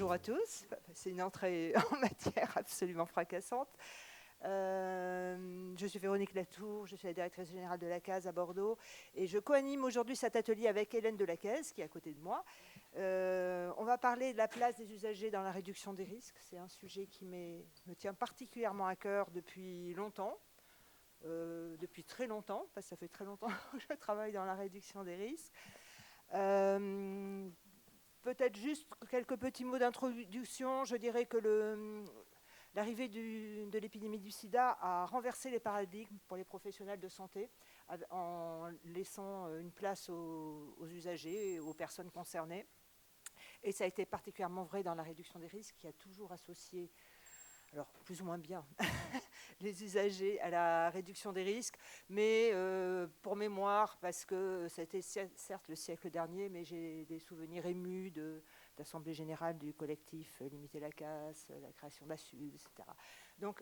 bonjour à tous. C'est une entrée en matière absolument fracassante. Je suis Véronique Latour, je suis la directrice générale de la CASE à Bordeaux et je co-anime aujourd'hui cet atelier avec Hélène Delacaisse qui est à côté de moi. On va parler de la place des usagers dans la réduction des risques. C'est un sujet qui me tient particulièrement à cœur depuis longtemps. Depuis très longtemps, parce que ça fait très longtemps que je travaille dans la réduction des risques. Peut-être juste quelques petits mots d'introduction. Je dirais que l'arrivée de l'épidémie du sida a renversé les paradigmes pour les professionnels de santé en laissant une place aux usagers et aux personnes concernées. Et ça a été particulièrement vrai dans la réduction des risques qui a toujours associé, alors plus ou moins bien, les usagers à la réduction des risques, mais pour mémoire, parce que c'était certes le siècle dernier, mais j'ai des souvenirs émus d'Assemblée générale du collectif Limiter la casse, la création d'ASUD, etc. Donc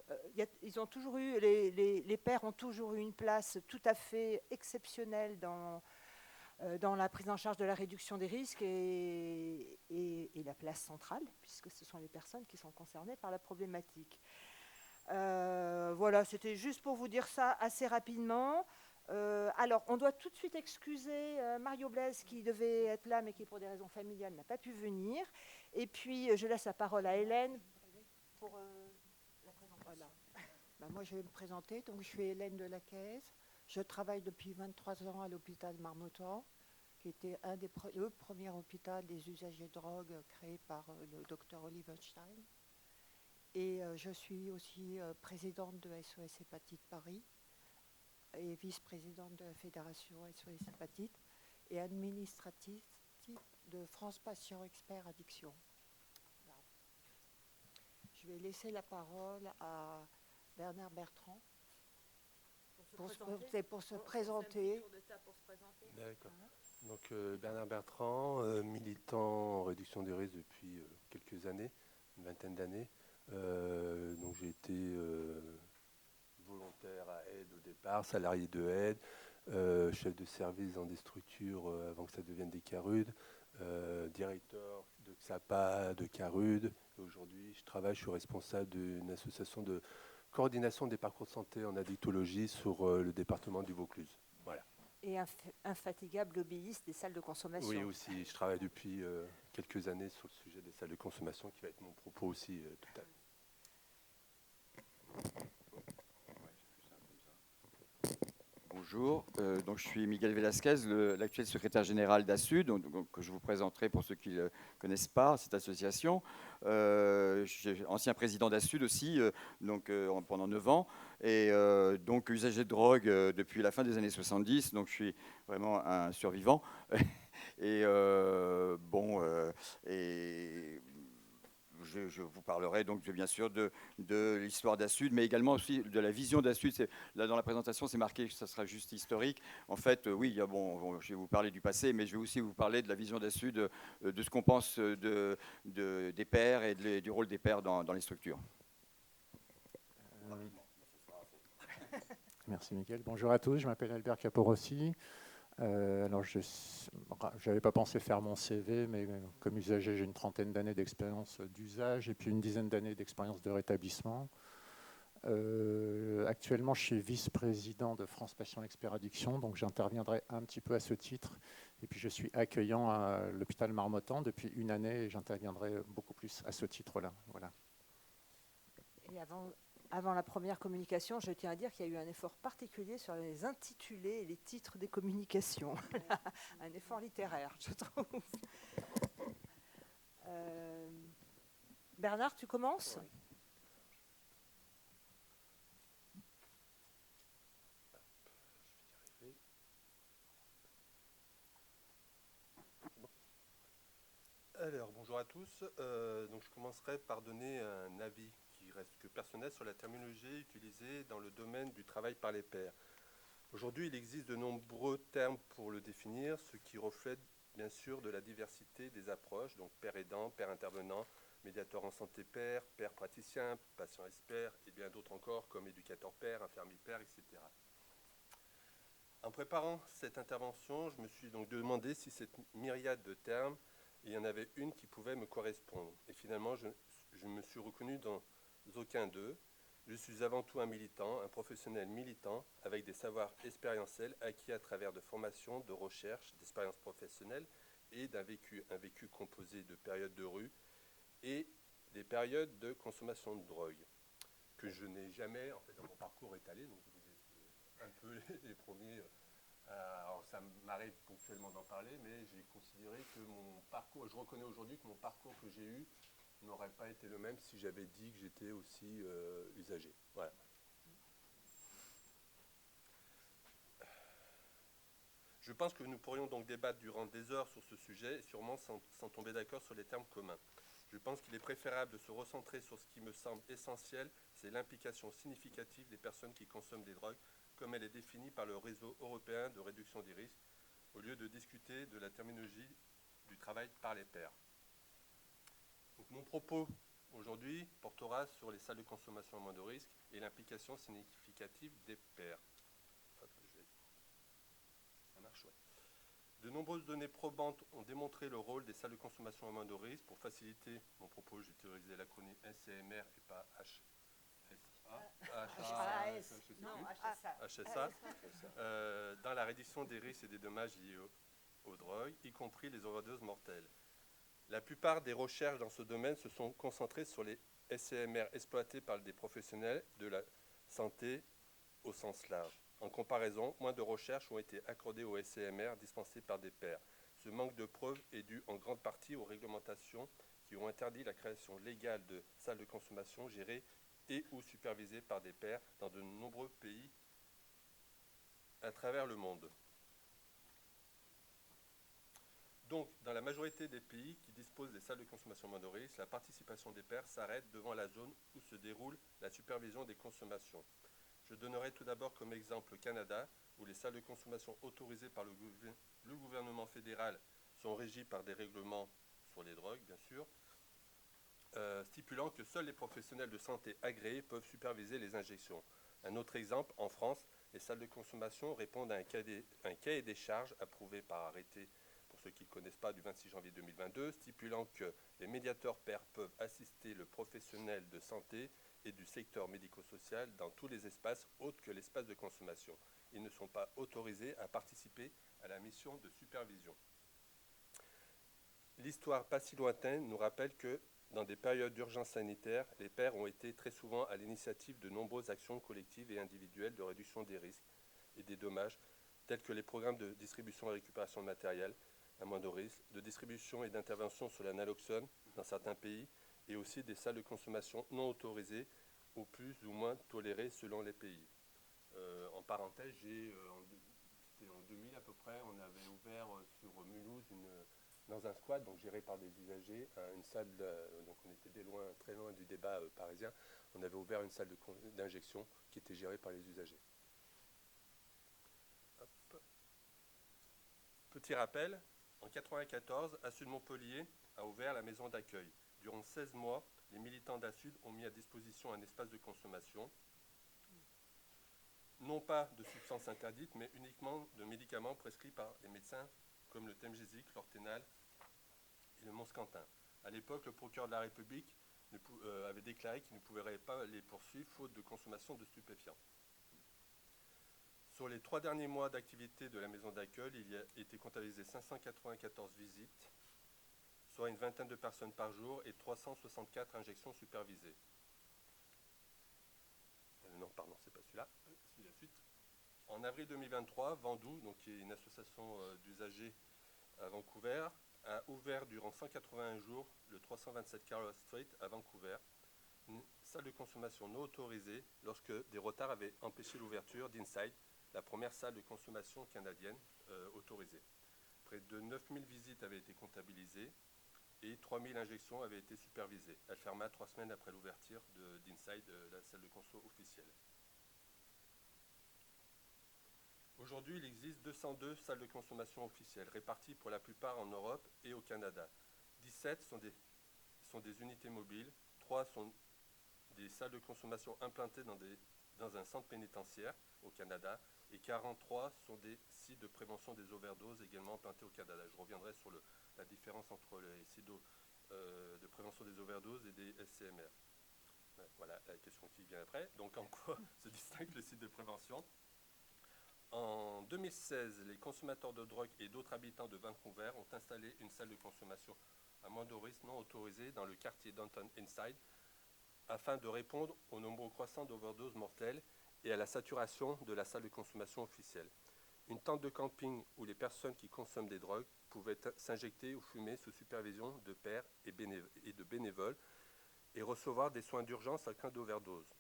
ils ont toujours eu, les pairs ont toujours eu une place tout à fait exceptionnelle dans la prise en charge de la réduction des risques et la place centrale, puisque ce sont les personnes qui sont concernées par la problématique. Voilà, c'était juste pour vous dire ça assez rapidement. Alors, on doit tout de suite excuser Mario Blaise qui devait être là, mais qui, pour des raisons familiales, n'a pas pu venir. Et puis, je laisse la parole à Hélène pour la présentation. Voilà. Moi, je vais me présenter. Donc, je suis Hélène Delacaisse. Je travaille depuis 23 ans à l'hôpital Marmottan, qui était le premier hôpital des usagers de drogue créé par le docteur Olivenstein. Et je suis aussi présidente de SOS Hépatite Paris et vice-présidente de la fédération SOS Hépatite et administrative de France Patient Expert Addiction. Voilà. Je vais laisser la parole à Bernard Bertrand pour se présenter. D'accord. Donc Bernard Bertrand, militant en réduction des risques depuis quelques années, une vingtaine d'années. Donc j'ai été volontaire à Aide au départ, salarié de Aide, chef de service dans des structures avant que ça devienne des CARUD, directeur de XAPA, de CARUD. Aujourd'hui, je suis responsable d'une association de coordination des parcours de santé en addictologie sur le département du Vaucluse. Voilà. Et infatigable lobbyiste des salles de consommation. Oui, aussi, je travaille depuis quelques années sur le sujet des salles de consommation, qui va être mon propos aussi tout à l'heure. Bonjour, donc je suis Miguel Velasquez, l'actuel secrétaire général d'ASUD, que je vous présenterai pour ceux qui ne connaissent pas cette association. Je suis ancien président d'ASUD aussi, pendant 9 ans, et donc usager de drogue depuis la fin des années 70, donc je suis vraiment un survivant. Je vous parlerai donc bien sûr de l'histoire d'ASUD, mais également aussi de la vision d'ASUD. Là, dans la présentation, c'est marqué que ça sera juste historique. En fait, oui, je vais vous parler du passé, mais je vais aussi vous parler de la vision d'ASUD, de ce qu'on pense des pairs et du rôle des pairs dans les structures. Merci Miguel. Bonjour à tous, je m'appelle Albert Caporossi. Alors, je n'avais pas pensé faire mon CV, mais comme usager, j'ai une trentaine d'années d'expérience d'usage et puis une dizaine d'années d'expérience de rétablissement. Actuellement, je suis vice-président de France Patient Expert Addiction, donc j'interviendrai un petit peu à ce titre. Et puis, je suis accueillant à l'hôpital Marmottan depuis une année et j'interviendrai beaucoup plus à ce titre-là. Voilà. Et avant la première communication, je tiens à dire qu'il y a eu un effort particulier sur les intitulés et les titres des communications. Un effort littéraire, je trouve. Bernard, tu commences ? Alors, bonjour à tous. Donc, je commencerai par donner un avis qui reste que personnel sur la terminologie utilisée dans le domaine du travail par les pairs. Aujourd'hui, il existe de nombreux termes pour le définir, ce qui reflète bien sûr de la diversité des approches, donc père aidant, père intervenant, médiateur en santé pair, père praticien, patient expert et bien d'autres encore comme éducateur pair, infirmier pair, etc. En préparant cette intervention, je me suis donc demandé si cette myriade de termes il y en avait une qui pouvait me correspondre. Et finalement, je me suis reconnu dans aucun d'eux. Je suis avant tout un militant, un professionnel militant, avec des savoirs expérientiels acquis à travers de formations, de recherche, d'expériences professionnelles et un vécu composé de périodes de rue et des périodes de consommation de drogue, que je n'ai jamais, en fait, dans mon parcours étalé, donc vous êtes un peu les premiers. Alors ça m'arrive ponctuellement d'en parler, mais j'ai considéré que mon parcours, je reconnais aujourd'hui que mon parcours que j'ai eu n'aurait pas été le même si j'avais dit que j'étais aussi usager. Voilà. Je pense que nous pourrions donc débattre durant des heures sur ce sujet, et sûrement sans tomber d'accord sur les termes communs. Je pense qu'il est préférable de se recentrer sur ce qui me semble essentiel, c'est l'implication significative des personnes qui consomment des drogues, comme elle est définie par le réseau européen de réduction des risques, au lieu de discuter de la terminologie du travail par les pairs. Donc, mon propos aujourd'hui portera sur les salles de consommation à moins de risque et l'implication significative des pairs. Ça marche, ouais. De nombreuses données probantes ont démontré le rôle des salles de consommation à moins de risque. Pour faciliter mon propos, j'ai utilisé l'acronyme SCMR et pas HSA, dans la réduction des risques et des dommages liés aux drogues, y compris les overdoses mortelles. La plupart des recherches dans ce domaine se sont concentrées sur les SCMR exploités par des professionnels de la santé au sens large. En comparaison, moins de recherches ont été accordées aux SCMR dispensés par des pairs. Ce manque de preuves est dû en grande partie aux réglementations qui ont interdit la création légale de salles de consommation gérées et ou supervisées par des pairs dans de nombreux pays à travers le monde. Donc, dans la majorité des pays qui disposent des salles de consommation moins de risque, la participation des pairs s'arrête devant la zone où se déroule la supervision des consommations. Je donnerai tout d'abord comme exemple le Canada, où les salles de consommation autorisées par le gouvernement fédéral sont régies par des règlements sur les drogues, bien sûr, stipulant que seuls les professionnels de santé agréés peuvent superviser les injections. Un autre exemple, en France, les salles de consommation répondent à un cahier des charges approuvé par arrêté, pour ceux qui ne connaissent pas, du 26 janvier 2022, stipulant que les médiateurs pairs peuvent assister le professionnel de santé et du secteur médico-social dans tous les espaces autres que l'espace de consommation. Ils ne sont pas autorisés à participer à la mission de supervision. L'histoire pas si lointaine nous rappelle que dans des périodes d'urgence sanitaire, les pairs ont été très souvent à l'initiative de nombreuses actions collectives et individuelles de réduction des risques et des dommages, tels que les programmes de distribution et récupération de matériel à moins de risque, de distribution et d'intervention sur la naloxone dans certains pays, et aussi des salles de consommation non autorisées ou plus ou moins tolérées selon les pays. En parenthèse, c'était en 2000 à peu près, on avait ouvert sur Mulhouse, dans un squat, donc géré par des usagers, une salle, donc on était très loin du débat parisien, on avait ouvert une salle d'injection qui était gérée par les usagers. Hop. Petit rappel, en 1994, Assud Montpellier a ouvert la maison d'accueil. Durant 16 mois, les militants d'Assud ont mis à disposition un espace de consommation, non pas de substances interdites, mais uniquement de médicaments prescrits par les médecins comme le Temgesic, l'Orténal et le Monscantin. À l'époque, le procureur de la République avait déclaré qu'il ne pouvait pas les poursuivre faute de consommation de stupéfiants. Sur les 3 derniers mois d'activité de la maison d'accueil, il y a été comptabilisé 594 visites, soit une vingtaine de personnes par jour et 364 injections supervisées. Non, pardon, c'est pas celui-là. C'est la suite. En avril 2023, Vandou, donc, qui est une association d'usagers à Vancouver, a ouvert durant 181 jours le 327 Carlos Street à Vancouver, une salle de consommation non autorisée lorsque des retards avaient empêché l'ouverture d'Inside, la première salle de consommation canadienne autorisée. Près de 9000 visites avaient été comptabilisées et 3000 injections avaient été supervisées. Elle ferma 3 semaines après l'ouverture d'Inside, la salle de conso officielle. Aujourd'hui, il existe 202 salles de consommation officielles, réparties pour la plupart en Europe et au Canada. 17 sont des unités mobiles, 3 sont des salles de consommation implantées dans un centre pénitentiaire au Canada, et 43 sont des sites de prévention des overdoses également implantés au Canada. Je reviendrai sur la différence entre les sites de prévention des overdoses et des SCMR. Voilà la question qui vient après. Donc en quoi se distingue le site de prévention? En 2016, les consommateurs de drogue et d'autres habitants de Vancouver ont installé une salle de consommation à moindre risque non autorisée dans le quartier Downtown Inside afin de répondre au nombre croissant d'overdoses mortelles et à la saturation de la salle de consommation officielle. Une tente de camping où les personnes qui consomment des drogues pouvaient s'injecter ou fumer sous supervision de pairs et de bénévoles et recevoir des soins d'urgence en cas d'overdose.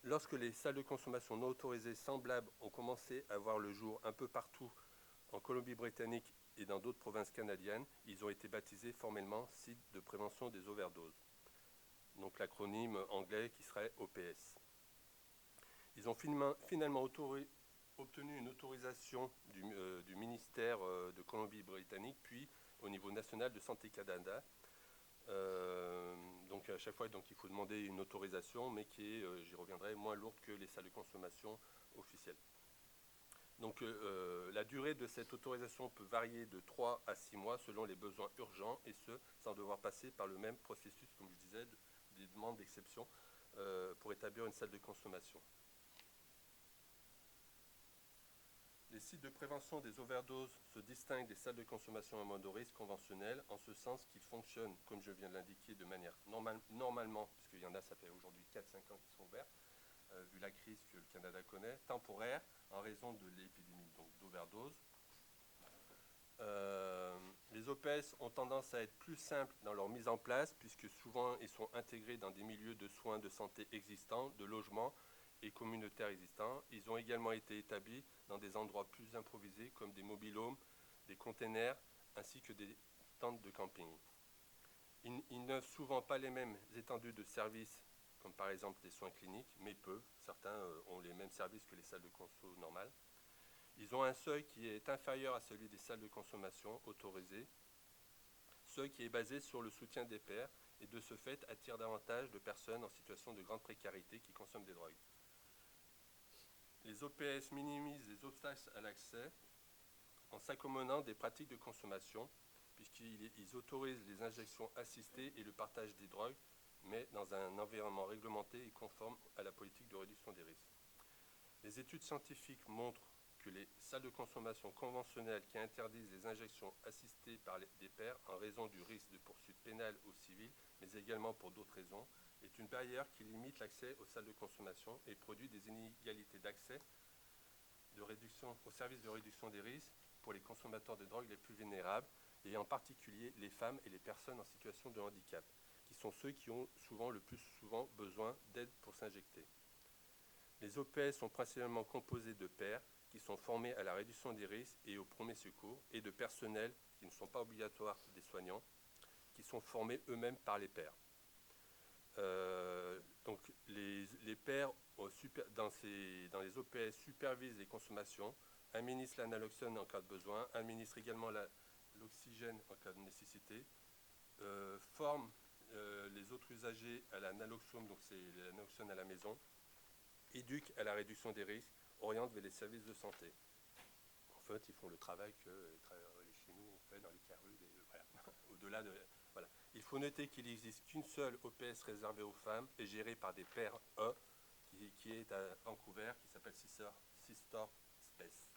Lorsque les salles de consommation non autorisées semblables ont commencé à voir le jour un peu partout en Colombie-Britannique et dans d'autres provinces canadiennes, ils ont été baptisés formellement sites de prévention des overdoses. Donc l'acronyme anglais qui serait OPS. Ils ont finalement obtenu une autorisation du ministère de Colombie-Britannique, puis au niveau national de Santé Canada. Donc à chaque fois, il faut demander une autorisation, mais qui est, j'y reviendrai, moins lourde que les salles de consommation officielles. Donc la durée de cette autorisation peut varier de 3 à 6 mois selon les besoins urgents, et ce, sans devoir passer par le même processus, comme je disais, des demandes d'exception pour établir une salle de consommation. Les sites de prévention des overdoses se distinguent des salles de consommation à moindre risque conventionnelles en ce sens qu'ils fonctionnent, comme je viens de l'indiquer, de manière normalement, puisqu'il y en a, ça fait aujourd'hui 4-5 ans qu'ils sont ouverts, vu la crise que le Canada connaît, temporaire en raison de l'épidémie d'overdose. Les OPS ont tendance à être plus simples dans leur mise en place, puisque souvent ils sont intégrés dans des milieux de soins de santé existants, de logements et communautaires existants. Ils ont également été établis dans des endroits plus improvisés comme des mobil-homes, des containers ainsi que des tentes de camping. Ils n'offrent souvent pas les mêmes étendues de services comme par exemple des soins cliniques, mais peuvent. Certains ont les mêmes services que les salles de conso normales. Ils ont un seuil qui est inférieur à celui des salles de consommation autorisées, seuil qui est basé sur le soutien des pairs et de ce fait attire davantage de personnes en situation de grande précarité qui consomment des drogues. Les OPS minimisent les obstacles à l'accès en s'accommodant des pratiques de consommation, puisqu'ils autorisent les injections assistées et le partage des drogues, mais dans un environnement réglementé et conforme à la politique de réduction des risques. Les études scientifiques montrent que les salles de consommation conventionnelles qui interdisent les injections assistées par des pairs en raison du risque de poursuite pénale ou civile, mais également pour d'autres raisons, est une barrière qui limite l'accès aux salles de consommation et produit des inégalités d'accès aux services de réduction des risques pour les consommateurs de drogue les plus vulnérables, et en particulier les femmes et les personnes en situation de handicap, qui sont ceux qui ont le plus souvent besoin d'aide pour s'injecter. Les OPS sont principalement composés de pairs qui sont formés à la réduction des risques et au premier secours, et de personnels qui ne sont pas obligatoires des soignants, qui sont formés eux-mêmes par les pairs. Donc les pairs dans les OPS supervisent les consommations, administrent l'analoxone en cas de besoin, administrent également l'oxygène en cas de nécessité, forment les autres usagers à la naloxone, donc c'est la naloxone à la maison, éduquent à la réduction des risques, orientent vers les services de santé. En fait, ils font le travail que chez nous on fait dans les carues, voilà. Au-delà de... Voilà. Il faut noter qu'il n'existe qu'une seule OPS réservée aux femmes et gérée par des pairs qui est à Vancouver, qui s'appelle Sister Space.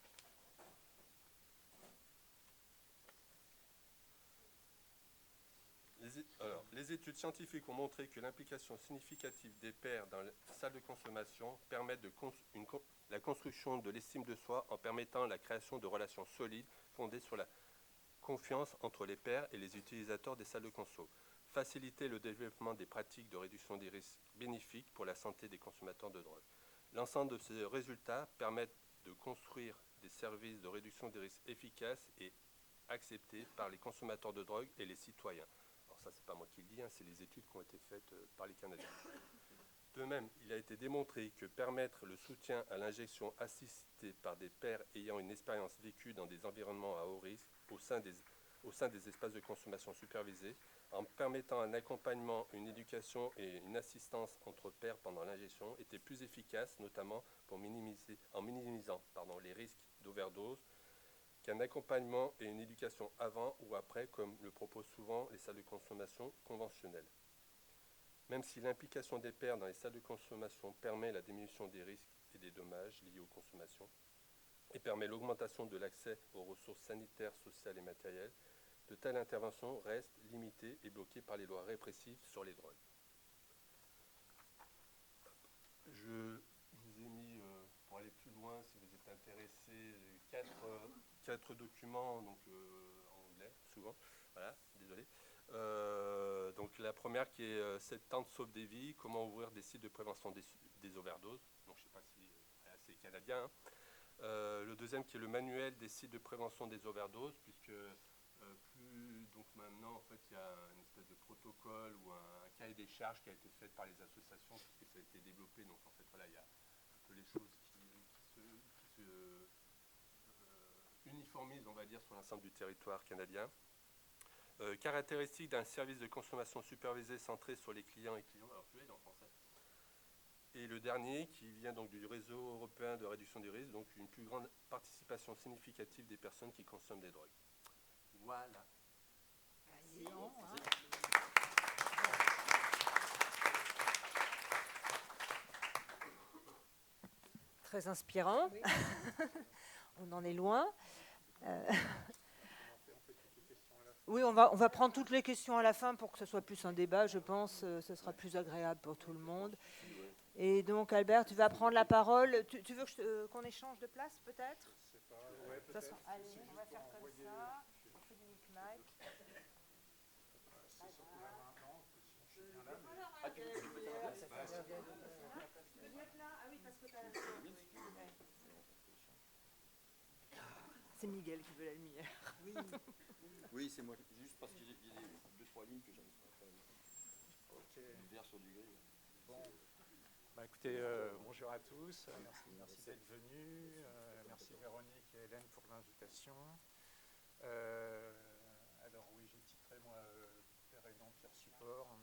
Les études scientifiques ont montré que l'implication significative des pairs dans les salles de consommation permet la construction de l'estime de soi en permettant la création de relations solides fondées sur la confiance entre les pairs et les utilisateurs des salles de conso, faciliter le développement des pratiques de réduction des risques bénéfiques pour la santé des consommateurs de drogue. L'ensemble de ces résultats permettent de construire des services de réduction des risques efficaces et acceptés par les consommateurs de drogue et les citoyens. Alors ça, c'est pas moi qui le dis, c'est les études qui ont été faites par les Canadiens. De même, il a été démontré que permettre le soutien à l'injection assistée par des pairs ayant une expérience vécue dans des environnements à haut risque au sein des espaces de consommation supervisés, en permettant un accompagnement, une éducation et une assistance entre pairs pendant l'injection, était plus efficace, notamment en minimisant les risques d'overdose, qu'un accompagnement et une éducation avant ou après, comme le proposent souvent les salles de consommation conventionnelles. Même si l'implication des pairs dans les salles de consommation permet la diminution des risques et des dommages liés aux consommations et permet l'augmentation de l'accès aux ressources sanitaires, sociales et matérielles, de telles interventions restent limitées et bloquées par les lois répressives sur les drogues. Je vous ai mis, pour aller plus loin, si vous êtes intéressé, quatre documents donc, en anglais, souvent. Voilà, désolé. Donc la première qui est 7 temps de sauve des vies, comment ouvrir des sites de prévention des overdoses. Donc je ne sais pas si c'est canadien. Hein. Le deuxième qui est le manuel des sites de prévention des overdoses, puisque donc maintenant en fait il y a une espèce de protocole ou un cahier des charges qui a été fait par les associations puisque ça a été développé. Donc en fait voilà il y a un peu les choses qui se uniformisent on va dire sur l'ensemble du territoire canadien. Caractéristiques d'un service de consommation supervisé centré sur les clients et clients. Alors celui-là il est en français. Et le dernier, qui vient donc du réseau européen de réduction des risques, donc une plus grande participation significative des personnes qui consomment des drogues. Voilà. Très inspirant. Oui. On en est loin. Oui, on va prendre toutes les questions à la fin pour que ce soit plus un débat, je pense. Ce sera plus agréable pour tout le monde. Et donc, Albert, tu vas prendre la parole. Tu veux qu'on échange de place, peut-être ? Je sais pas, ouais, peut-être. Allez, on va faire comme ça. On fait du micmac. C'est surtout la main, non, sinon je suis bien là. Ah, tu veux être là ? Ah oui, parce que tu as la C'est Miguel qui veut la lumière. Oui, c'est moi. Juste parce que j'ai 2-3 lignes que j'arrive pas à faire. Ok. Du vert sur du gris. Bon. Bah, écoutez, bonjour à tous. Merci d'être venus. Merci Véronique et Hélène pour l'invitation. Alors oui, j'ai titré moi Père aidant, pire support.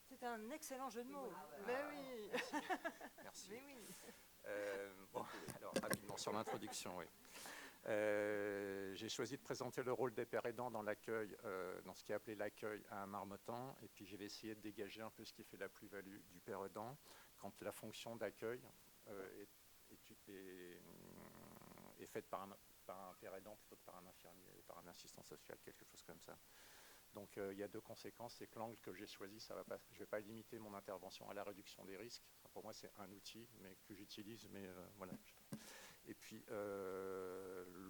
C'est un excellent jeu de mots. Mais oui. Merci. Mais oui. Bon, alors rapidement sur l'introduction, oui. J'ai choisi de présenter le rôle des pères aidants dans l'accueil, dans ce qui est appelé l'accueil à Marmottan, et puis j'ai essayé de dégager un peu ce qui fait la plus-value du père aidant quand la fonction d'accueil est faite par un père aidant plutôt que par un infirmier, par un assistant social, quelque chose comme ça. Donc il y a deux conséquences, c'est que l'angle que j'ai choisi, je ne vais pas limiter mon intervention à la réduction des risques. Pour moi, c'est un outil que j'utilise, mais voilà. Et puis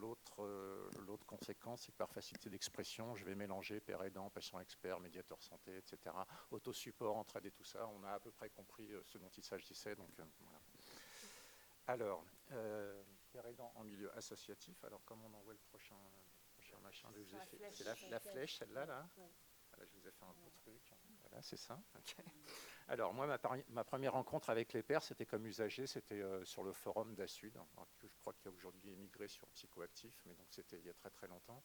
l'autre conséquence, c'est que par facilité d'expression, je vais mélanger père aidant, patient expert, médiateur santé, etc. Autosupport, entraide et tout ça. On a à peu près compris ce dont il s'agissait. Donc voilà. Alors, père aidant en milieu associatif. Alors, comme on envoie le prochain machin, c'est la flèche, celle-là, là. Voilà, je vous ai fait un beau truc. Voilà, c'est ça. Okay. Alors, moi, ma première rencontre avec les pairs, c'était comme usager, c'était sur le forum d'Assud, que je crois qu'il y a aujourd'hui émigré sur Psychoactif, mais donc c'était il y a très très longtemps.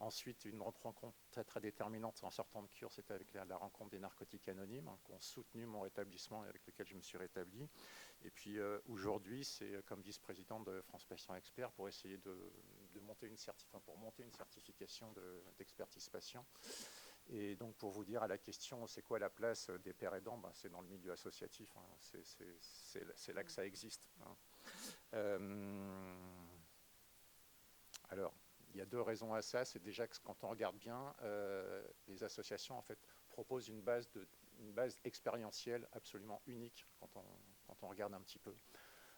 Ensuite, une autre rencontre très très déterminante en sortant de cure, c'était avec la rencontre des narcotiques anonymes, qui ont soutenu mon rétablissement et avec lequel je me suis rétabli. Et puis aujourd'hui, c'est comme vice-présidente de France Patient Expert pour essayer de monter une certification d'expertise patient. Et donc pour vous dire à la question, c'est quoi la place des pères aidants, c'est dans le milieu associatif, hein. C'est là que ça existe. Hein. Alors, il y a deux raisons à ça. C'est déjà que quand on regarde bien, les associations en fait proposent une base expérientielle absolument unique quand on regarde un petit peu.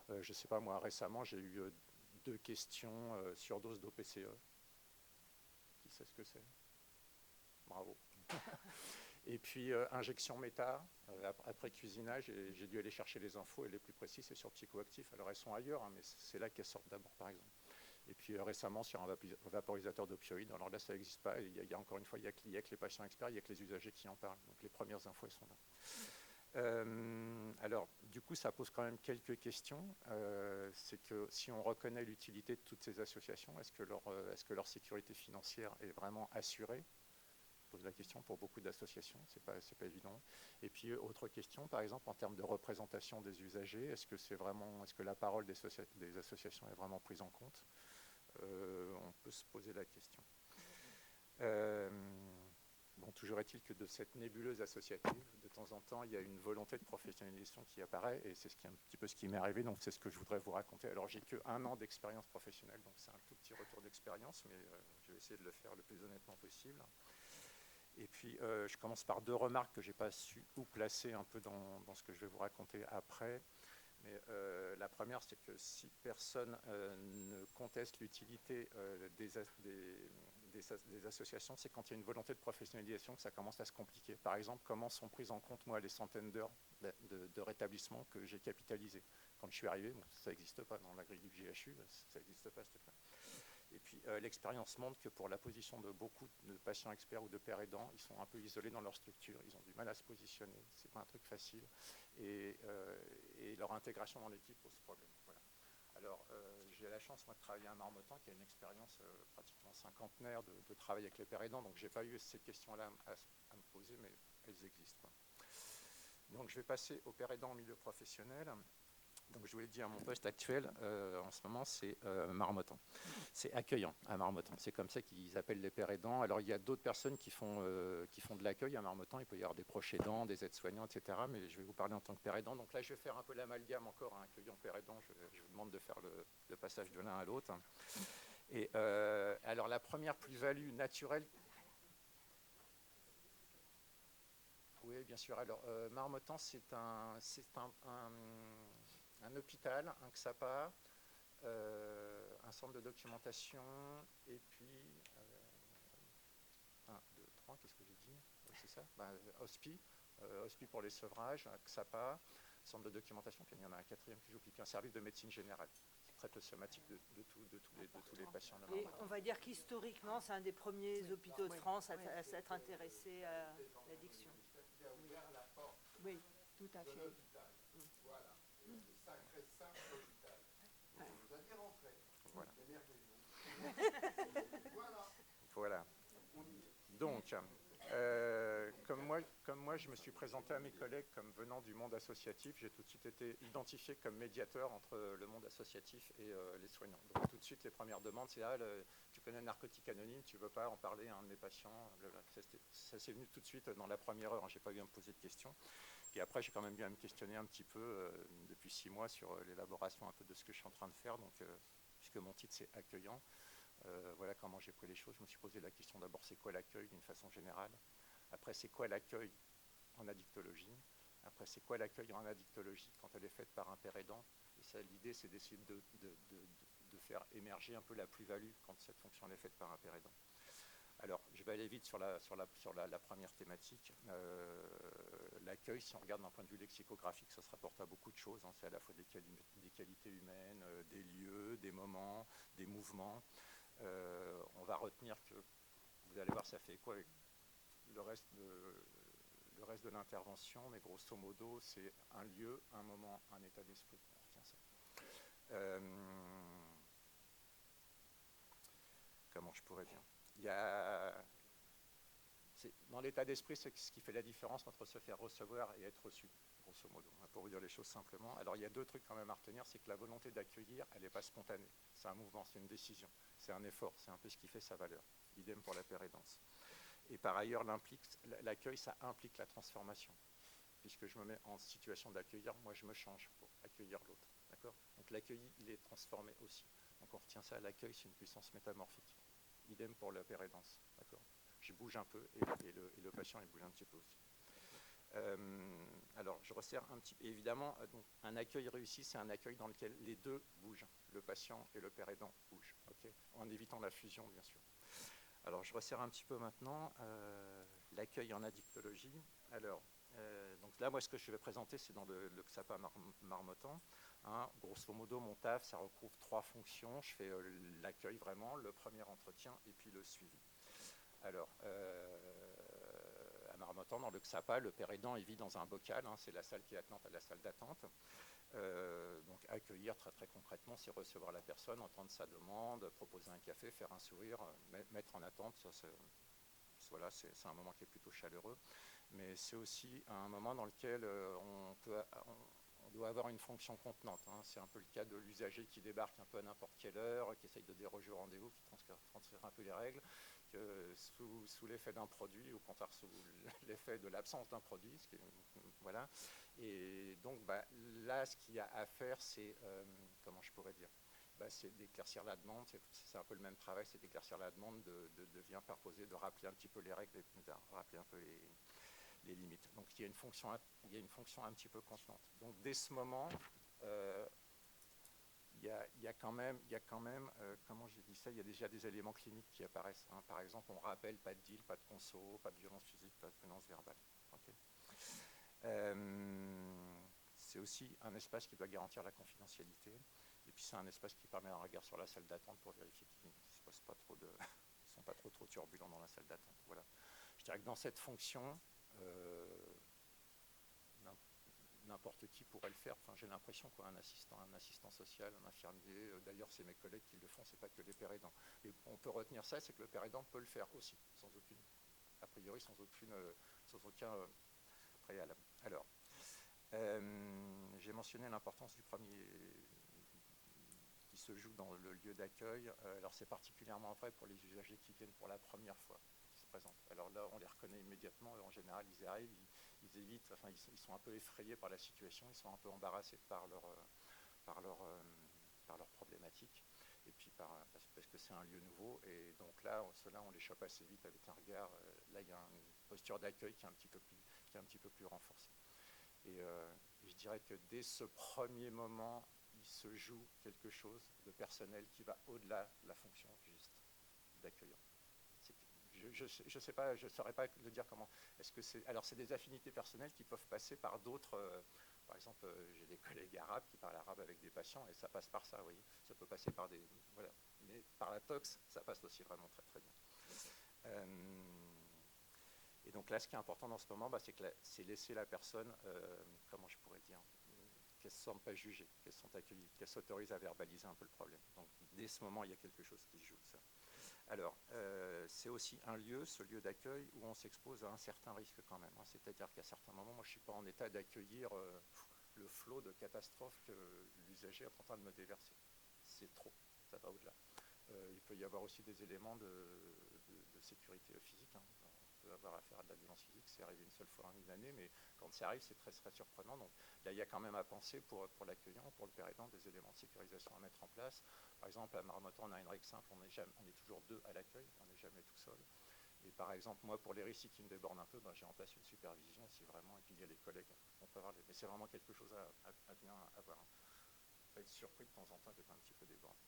Je ne sais pas, moi récemment, j'ai eu 2 questions sur dose d'OPCE. Qui sait ce que c'est ? Bravo. Et puis injection méta, après cuisinage, j'ai dû aller chercher les infos, et les plus précises, c'est sur Psychoactif. Alors elles sont ailleurs, hein, mais c'est là qu'elles sortent d'abord, par exemple. Et puis récemment sur un vaporisateur d'opioïdes. Alors là, ça n'existe pas. Il y a encore une fois, il n'y a que les patients experts, il n'y a que les usagers qui en parlent. Donc les premières infos, elles sont là. Alors, du coup, ça pose quand même quelques questions. C'est que si on reconnaît l'utilité de toutes ces associations, est-ce que leur sécurité financière est vraiment assurée ? Je pose la question pour beaucoup d'associations, c'est pas évident. Et puis, autre question, par exemple, en termes de représentation des usagers, est-ce que la parole des associations est vraiment prise en compte ? on peut se poser la question. Bon, toujours est-il que de cette nébuleuse associative, de temps en temps, il y a une volonté de professionnalisation qui apparaît, et c'est un petit peu ce qui m'est arrivé, donc c'est ce que je voudrais vous raconter. Alors, j'ai que 1 an d'expérience professionnelle, donc c'est un tout petit retour d'expérience, mais je vais essayer de le faire le plus honnêtement possible. Et puis, je commence par 2 remarques que je n'ai pas su où placer un peu dans ce que je vais vous raconter après. Mais la première, c'est que si personne ne conteste l'utilité des associations, c'est quand il y a une volonté de professionnalisation que ça commence à se compliquer. Par exemple, comment sont prises en compte, moi, les centaines d'heures de rétablissement que j'ai capitalisées. Quand je suis arrivé, bon, ça n'existe pas dans la grille du GHU, ça n'existe pas, s'il te plaît. Et puis, l'expérience montre que pour la position de beaucoup de patients experts ou de pères aidants, ils sont un peu isolés dans leur structure, ils ont du mal à se positionner, c'est pas un truc facile, et leur intégration dans l'équipe pose problème. Voilà. Alors, j'ai la chance, moi, de travailler à Marmottan, qui a une expérience pratiquement cinquantenaire de travail avec les pères aidants, donc j'ai pas eu ces questions-là à me poser, mais elles existent, quoi. Donc, je vais passer aux pères aidants en milieu professionnel. Donc, je vous l'ai dit, mon poste actuel, en ce moment, c'est Marmottan. C'est accueillant à Marmottan. C'est comme ça qu'ils appellent les pères aidants. Alors, il y a d'autres personnes qui font de l'accueil à Marmottan. Il peut y avoir des proches aidants, des aides-soignants, etc. Mais je vais vous parler en tant que père aidant. Donc là, je vais faire un peu l'amalgame encore, hein, accueillant père aidant. Je vous demande de faire le passage de l'un à l'autre. Et alors, la première plus-value naturelle... Oui, bien sûr. Alors, Marmottan, c'est un hôpital, un XAPA, un centre de documentation, et puis 1, 2, 3, qu'est-ce que j'ai dit? Oui, c'est ça, HOSPI, HOSPI pour les sevrages, XAPA, centre de documentation, puis il y en a un 4e que j'oublie, un service de médecine générale qui traite le somatique de tous les patients. Et on va dire qu'historiquement, c'est un des premiers hôpitaux de France à s'être intéressé à l'addiction. Oui, tout à fait. Voilà, le sacré saint hôpital. Vous allez rentrer, émergez-vous. Voilà. Donc, comme moi, je me suis présenté à mes collègues comme venant du monde associatif, j'ai tout de suite été identifié comme médiateur entre le monde associatif et les soignants. Donc tout de suite, les premières demandes, c'est tu connais Narcotique Anonyme, tu ne veux pas en parler à un de mes patients? Ça s'est venu tout de suite dans la première heure, hein, je n'ai pas eu à me poser de questions. Et après, j'ai quand même bien me questionner un petit peu depuis 6 mois sur l'élaboration un peu de ce que je suis en train de faire, donc, puisque mon titre c'est accueillant. Voilà comment j'ai pris les choses. Je me suis posé la question d'abord, c'est quoi l'accueil d'une façon générale? Après, c'est quoi l'accueil en addictologie? Après, c'est quoi l'accueil en addictologie quand elle est faite par un père aidant? Et ça, l'idée, c'est d'essayer de faire émerger un peu la plus-value quand cette fonction est faite par un père aidant. Alors, je vais aller vite sur la première thématique. L'accueil, si on regarde d'un point de vue lexicographique, ça se rapporte à beaucoup de choses, hein. C'est à la fois des qualités humaines, des lieux, des moments, des mouvements. On va retenir que, vous allez voir, ça fait quoi avec le reste de l'intervention, mais grosso modo, c'est un lieu, un moment, un état d'esprit. On retient ça. Comment je pourrais dire? Dans l'état d'esprit, c'est ce qui fait la différence entre se faire recevoir et être reçu, grosso modo, pour vous dire les choses simplement. Alors, il y a 2 trucs quand même à retenir, c'est que la volonté d'accueillir, elle n'est pas spontanée. C'est un mouvement, c'est une décision, c'est un effort, c'est un peu ce qui fait sa valeur. Idem pour la pérédance. Et par ailleurs, l'accueil, ça implique la transformation. Puisque je me mets en situation d'accueillir, moi je me change pour accueillir l'autre. D'accord? Donc l'accueilli, il est transformé aussi. Donc on retient ça, l'accueil, c'est une puissance métamorphique. Idem pour la pérédance. D'accord? Je bouge un peu et le patient il bouge un petit peu aussi. Alors je resserre un petit peu. Évidemment, donc, un accueil réussi, c'est un accueil dans lequel les deux bougent. Le patient et le père aidant bougent. Okay, en évitant la fusion, bien sûr. Alors je resserre un petit peu maintenant l'accueil en addictologie. Alors, donc là, moi, ce que je vais présenter, c'est dans le XAPA Marmottan. Hein, grosso modo, mon taf, ça recouvre 3 fonctions. Je fais l'accueil vraiment, le premier entretien et puis le suivi. Alors, à Marmottan, dans le XAPA, le père aidant, il vit dans un bocal. Hein, c'est la salle qui est attenante à la salle d'attente. Donc, accueillir très très concrètement, c'est recevoir la personne, entendre sa demande, proposer un café, faire un sourire, mettre en attente. Ça, voilà, c'est un moment qui est plutôt chaleureux. Mais c'est aussi un moment dans lequel on doit avoir une fonction contenante. Hein. C'est un peu le cas de l'usager qui débarque un peu à n'importe quelle heure, qui essaye de déroger au rendez-vous, qui transfère un peu les règles, que sous l'effet d'un produit, ou au contraire sous l'effet de l'absence d'un produit. Voilà. Et donc là, ce qu'il y a à faire, c'est, comment je pourrais dire, c'est d'éclaircir la demande, c'est un peu le même travail, c'est d'éclaircir la demande, de bien proposer, de rappeler un petit peu les règles, de rappeler un peu les limites. Donc il y a une fonction un petit peu contenante. Donc dès ce moment, il y a quand même, comment j'ai dit ça, il y a déjà des éléments cliniques qui apparaissent. Hein. Par exemple, on rappelle pas de deal, pas de conso, pas de violence physique, pas de violence verbale. Okay. C'est aussi un espace qui doit garantir la confidentialité. Et puis c'est un espace qui permet un regard sur la salle d'attente pour vérifier qu'ils ne se passent pas trop ils sont pas trop turbulents dans la salle d'attente. Voilà. Je dirais que dans cette fonction, n'importe qui pourrait le faire. Enfin, j'ai l'impression qu'un assistant, un assistant social, un infirmier, d'ailleurs c'est mes collègues qui le font, c'est pas que les pères aidants. Et on peut retenir ça, c'est que le père aidant peut le faire aussi, a priori sans aucun préalable. Alors, j'ai mentionné l'importance du premier qui se joue dans le lieu d'accueil. Alors c'est particulièrement vrai pour les usagers qui viennent pour la première fois, qui se présentent. Alors là, on les reconnaît immédiatement. En général, ils arrivent, ils évitent, enfin, ils sont un peu effrayés par la situation, ils sont un peu embarrassés par leur problématique, et puis parce que c'est un lieu nouveau. Et donc là, ceux-là, on les chope assez vite avec un regard. Là, il y a une posture d'accueil qui est un petit peu plus renforcée. Et je dirais que dès ce premier moment, il se joue quelque chose de personnel qui va au-delà de la fonction juste d'accueillant. Je sais pas, je ne saurais pas le dire comment. Alors c'est des affinités personnelles qui peuvent passer par d'autres. Par exemple, j'ai des collègues arabes qui parlent arabe avec des patients et ça passe par ça, vous voyez. Ça peut passer par des, voilà. Mais par la tox, ça passe aussi vraiment très très bien. Et donc là, ce qui est important dans ce moment, c'est laisser la personne, comment je pourrais dire, qu'elle ne se sente pas jugée, qu'elle se sente accueillie, qu'elle s'autorise à verbaliser un peu le problème. Donc dès ce moment, il y a quelque chose qui se joue de ça. Alors, c'est aussi un lieu, ce lieu d'accueil, où on s'expose à un certain risque quand même. Hein. C'est-à-dire qu'à certains moments, moi, je ne suis pas en état d'accueillir le flot de catastrophes que l'usager est en train de me déverser. C'est trop, ça va au-delà. Il peut y avoir aussi des éléments de sécurité physique. Hein. On peut avoir affaire à de la violence physique, c'est arrivé une seule fois en une année, mais quand ça arrive, c'est très, très surprenant. Donc là, il y a quand même à penser pour l'accueillant, pour le père aidant, des éléments de sécurisation à mettre en place. Par exemple, à Marmottan, on a une règle simple, on est toujours 2 à l'accueil, on n'est jamais tout seul. Et par exemple, moi, pour les récits qui me débordent un peu, j'ai en place une supervision, si vraiment, et puis il y a les collègues, on peut avoir mais c'est vraiment quelque chose à bien avoir. On peut être surpris de temps en temps d'être un petit peu débordé.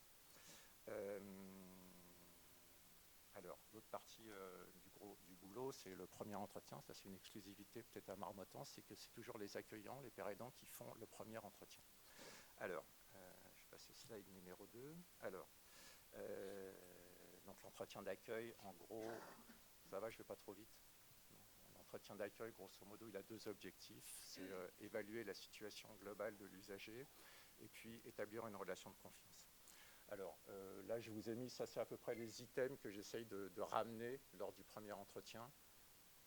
Alors, l'autre partie du boulot, c'est le premier entretien. Ça, c'est une exclusivité peut-être à Marmottan, c'est que c'est toujours les accueillants, les pères aidants qui font le premier entretien. Alors, je passe au slide numéro 2. Alors, donc l'entretien d'accueil, en gros, ça va, je ne vais pas trop vite. L'entretien d'accueil, grosso modo, il a 2 objectifs. C'est évaluer la situation globale de l'usager et puis établir une relation de confiance. Alors là, je vous ai mis, ça c'est à peu près les items que j'essaye de ramener lors du premier entretien.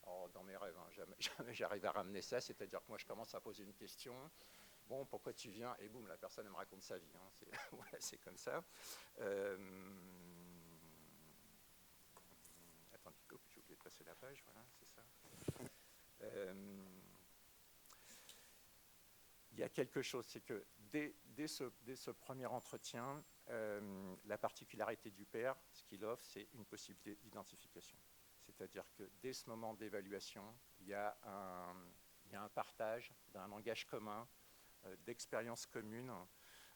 Alors, dans mes rêves, hein, jamais j'arrive à ramener ça, c'est-à-dire que moi je commence à poser une question. Bon, pourquoi tu viens? Et boum, la personne elle me raconte sa vie. Hein. Voilà, c'est comme ça. Attendez, j'ai oublié de passer la page, voilà, c'est ça. Il y a quelque chose, c'est que dès ce premier entretien, la particularité du père, ce qu'il offre, c'est une possibilité d'identification. C'est-à-dire que dès ce moment d'évaluation, il y a un partage d'un langage commun, d'expériences communes,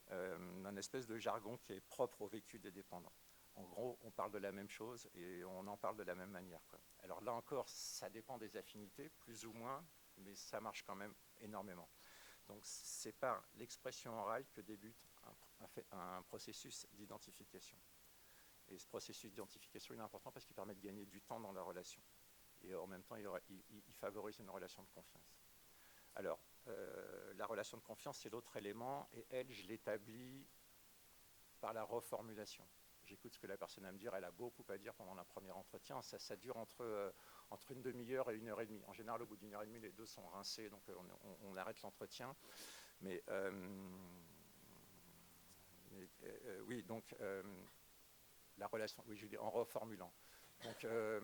d'un espèce de jargon qui est propre au vécu des dépendants. En gros, on parle de la même chose et on en parle de la même manière, quoi. Alors là encore, ça dépend des affinités, plus ou moins, mais ça marche quand même énormément. Donc c'est par l'expression orale que débute un processus d'identification. Et ce processus d'identification est important parce qu'il permet de gagner du temps dans la relation. Et en même temps, il favorise une relation de confiance. Alors, la relation de confiance, c'est l'autre élément, et elle, je l'établis par la reformulation. J'écoute ce que la personne a à me dire, elle a beaucoup à dire pendant le premier entretien, ça dure entre une demi-heure et 1 heure et demie. En général, au bout d'1 heure et demie, les deux sont rincés, donc on arrête l'entretien. Mais, oui, donc la relation, oui, je dis en reformulant. Donc, je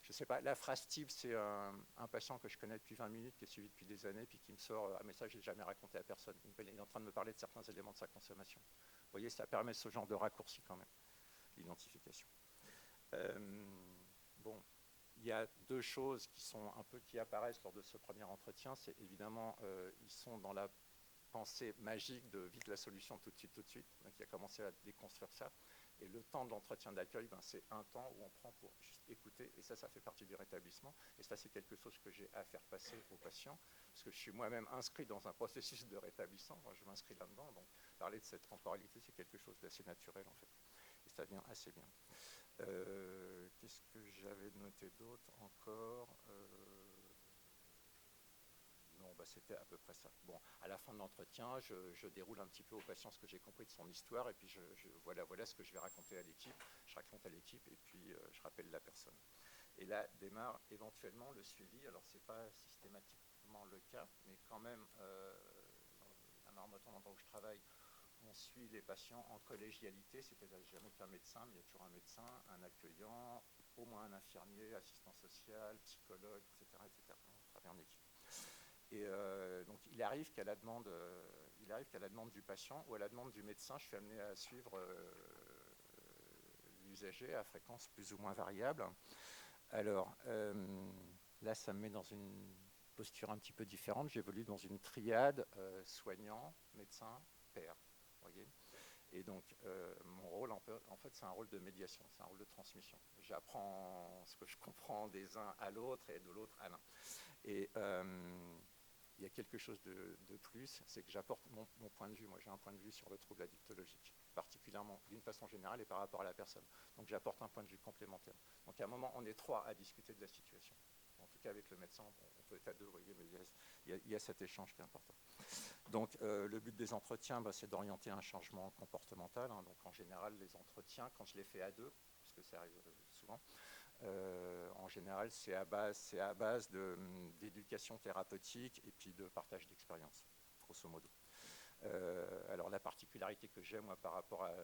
ne sais pas, la phrase type, c'est un patient que je connais depuis 20 minutes, qui est suivi depuis des années, puis qui me sort un message que je n'ai jamais raconté à personne. Il est en train de me parler de certains éléments de sa consommation. Vous voyez, ça permet ce genre de raccourci quand même, l'identification. Bon, il y a deux choses qui apparaissent lors de ce premier entretien. C'est évidemment, ils sont dans la pensée magique de vite la solution tout de suite. Donc, il a commencé à déconstruire ça. Et le temps de l'entretien d'accueil, c'est un temps où on prend pour juste écouter. Et ça fait partie du rétablissement. Et ça, c'est quelque chose que j'ai à faire passer aux patients. Parce que je suis moi-même inscrit dans un processus de rétablissement. Moi, je m'inscris là-dedans. Donc, parler de cette temporalité, c'est quelque chose d'assez naturel, en fait. Et ça vient assez bien. Qu'est-ce que j'avais noté d'autre encore Non, c'était à peu près ça. Bon, à la fin de l'entretien, je déroule un petit peu au patient ce que j'ai compris de son histoire, et puis voilà ce que je vais raconter à l'équipe. Je raconte à l'équipe, et puis je rappelle la personne. Et là démarre éventuellement le suivi. Alors, ce n'est pas systématiquement le cas, mais quand même, à Marmottan, l'endroit où je travaille, on suit les patients en collégialité, c'est-à-dire jamais qu'un médecin, mais il y a toujours un médecin, un accueillant, au moins un infirmier, assistant social, psychologue, etc. On travaille en équipe. Et donc, il arrive qu'à la demande du patient ou à la demande du médecin, je suis amené à suivre l'usager à fréquence plus ou moins variable. Alors, là, ça me met dans une posture un petit peu différente. J'évolue dans une triade soignant, médecin, père. Voyez. Et donc, mon rôle, en fait, c'est un rôle de médiation, c'est un rôle de transmission. J'apprends ce que je comprends des uns à l'autre et de l'autre à l'un. Et il y a quelque chose de plus, c'est que j'apporte mon point de vue. Moi, j'ai un point de vue sur le trouble addictologique, particulièrement d'une façon générale et par rapport à la personne. Donc, j'apporte un point de vue complémentaire. Donc, à un moment, on est trois à discuter de la situation. En tout cas, avec le médecin, on peut être à deux, vous voyez, mais il y a cet échange qui est important. Donc, le but des entretiens, c'est d'orienter un changement comportemental. Donc, en général, les entretiens, quand je les fais à deux, parce que ça arrive souvent, en général, c'est à base d'éducation thérapeutique et puis de partage d'expérience, grosso modo. Alors, la particularité que j'ai, moi, par rapport à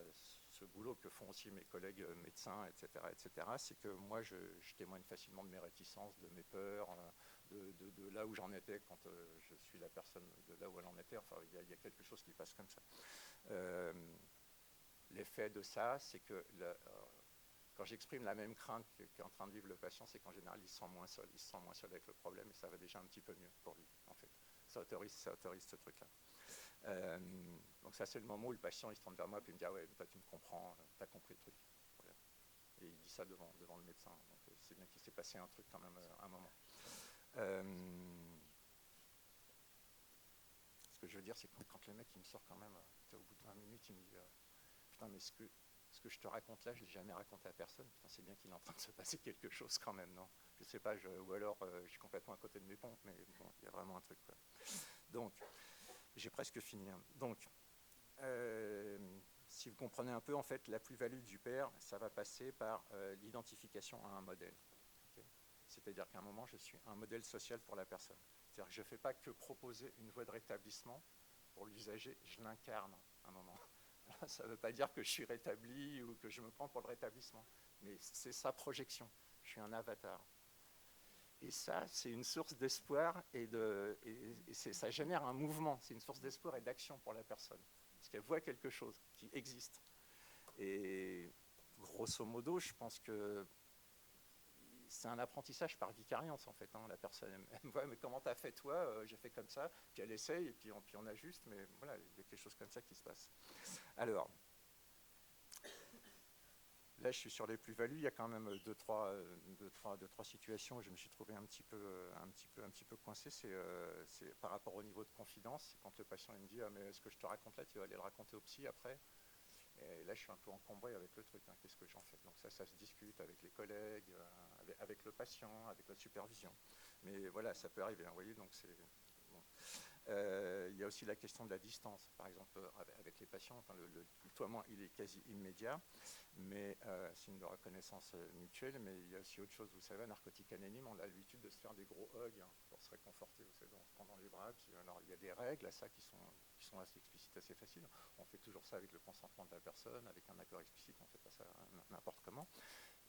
ce boulot que font aussi mes collègues médecins, etc., c'est que moi, je témoigne facilement de mes réticences, de mes peurs, de là où j'en étais quand je suis la personne de là où elle en était. Enfin, il y a quelque chose qui passe comme ça. L'effet de ça, c'est que quand j'exprime la même crainte qu'est en train de vivre le patient, c'est qu'en général, il se sent moins seul. Il se sent moins seul avec le problème et ça va déjà un petit peu mieux pour lui, en fait. Ça autorise ce truc-là. Donc ça, c'est le moment où le patient il se tourne vers moi et me dit « Ah ouais, toi tu me comprends, tu as compris le truc. » Voilà. Et il dit ça devant le médecin. Donc c'est bien qu'il s'est passé un truc quand même un moment. Ce que je veux dire, c'est que quand le mec il me sort quand même, au bout de 20 minutes, il me dit « Putain, mais ce que je te raconte là, je ne l'ai jamais raconté à personne. Putain, c'est bien qu'il est en train de se passer quelque chose quand même, non ?» Je ne sais pas, ou alors je suis complètement à côté de mes pompes, mais bon, il y a vraiment un truc, quoi. Donc, j'ai presque fini. Donc, si vous comprenez un peu, en fait, la plus-value du père, ça va passer par l'identification à un modèle. Okay. C'est-à-dire qu'à un moment, je suis un modèle social pour la personne. C'est-à-dire que je ne fais pas que proposer une voie de rétablissement pour l'usager, je l'incarne à un moment. Alors, ça ne veut pas dire que je suis rétabli ou que je me prends pour le rétablissement, mais c'est sa projection. Je suis un avatar. Et ça, c'est une source d'espoir et ça génère un mouvement. C'est une source d'espoir et d'action pour la personne. Parce qu'elle voit quelque chose qui existe. Et grosso modo, je pense que c'est un apprentissage par vicariance, en fait. Hein. La personne, elle me voit, mais comment t'as fait toi? J'ai fait comme ça. Puis elle essaye, et puis on ajuste. Mais voilà, il y a quelque chose comme ça qui se passe. Alors, là, je suis sur les plus-values. Il y a quand même deux, trois situations où je me suis trouvé un petit peu coincé. C'est par rapport au niveau de confidence. C'est quand le patient il me dit « Ah, mais ce que je te raconte là, tu vas aller le raconter au psy après ?» Et là, je suis un peu encombré avec le truc. Hein. Qu'est-ce que j'en fais? Donc ça se discute avec les collègues, avec le patient, avec la supervision. Mais voilà, ça peut arriver. Hein, vous voyez, donc c'est bon. Il y a aussi la question de la distance, par exemple avec les patients. Enfin, le tutoiement il est quasi immédiat, mais signe de reconnaissance mutuelle. Mais il y a aussi autre chose. Vous savez, à Narcotique Anonyme, on a l'habitude de se faire des gros hugs pour se réconforter. Vous savez, on se prend dans les bras. Puis, alors il y a des règles à ça qui sont assez explicites, assez faciles. On fait toujours ça avec le consentement de la personne, avec un accord explicite. On ne fait pas ça n'importe comment.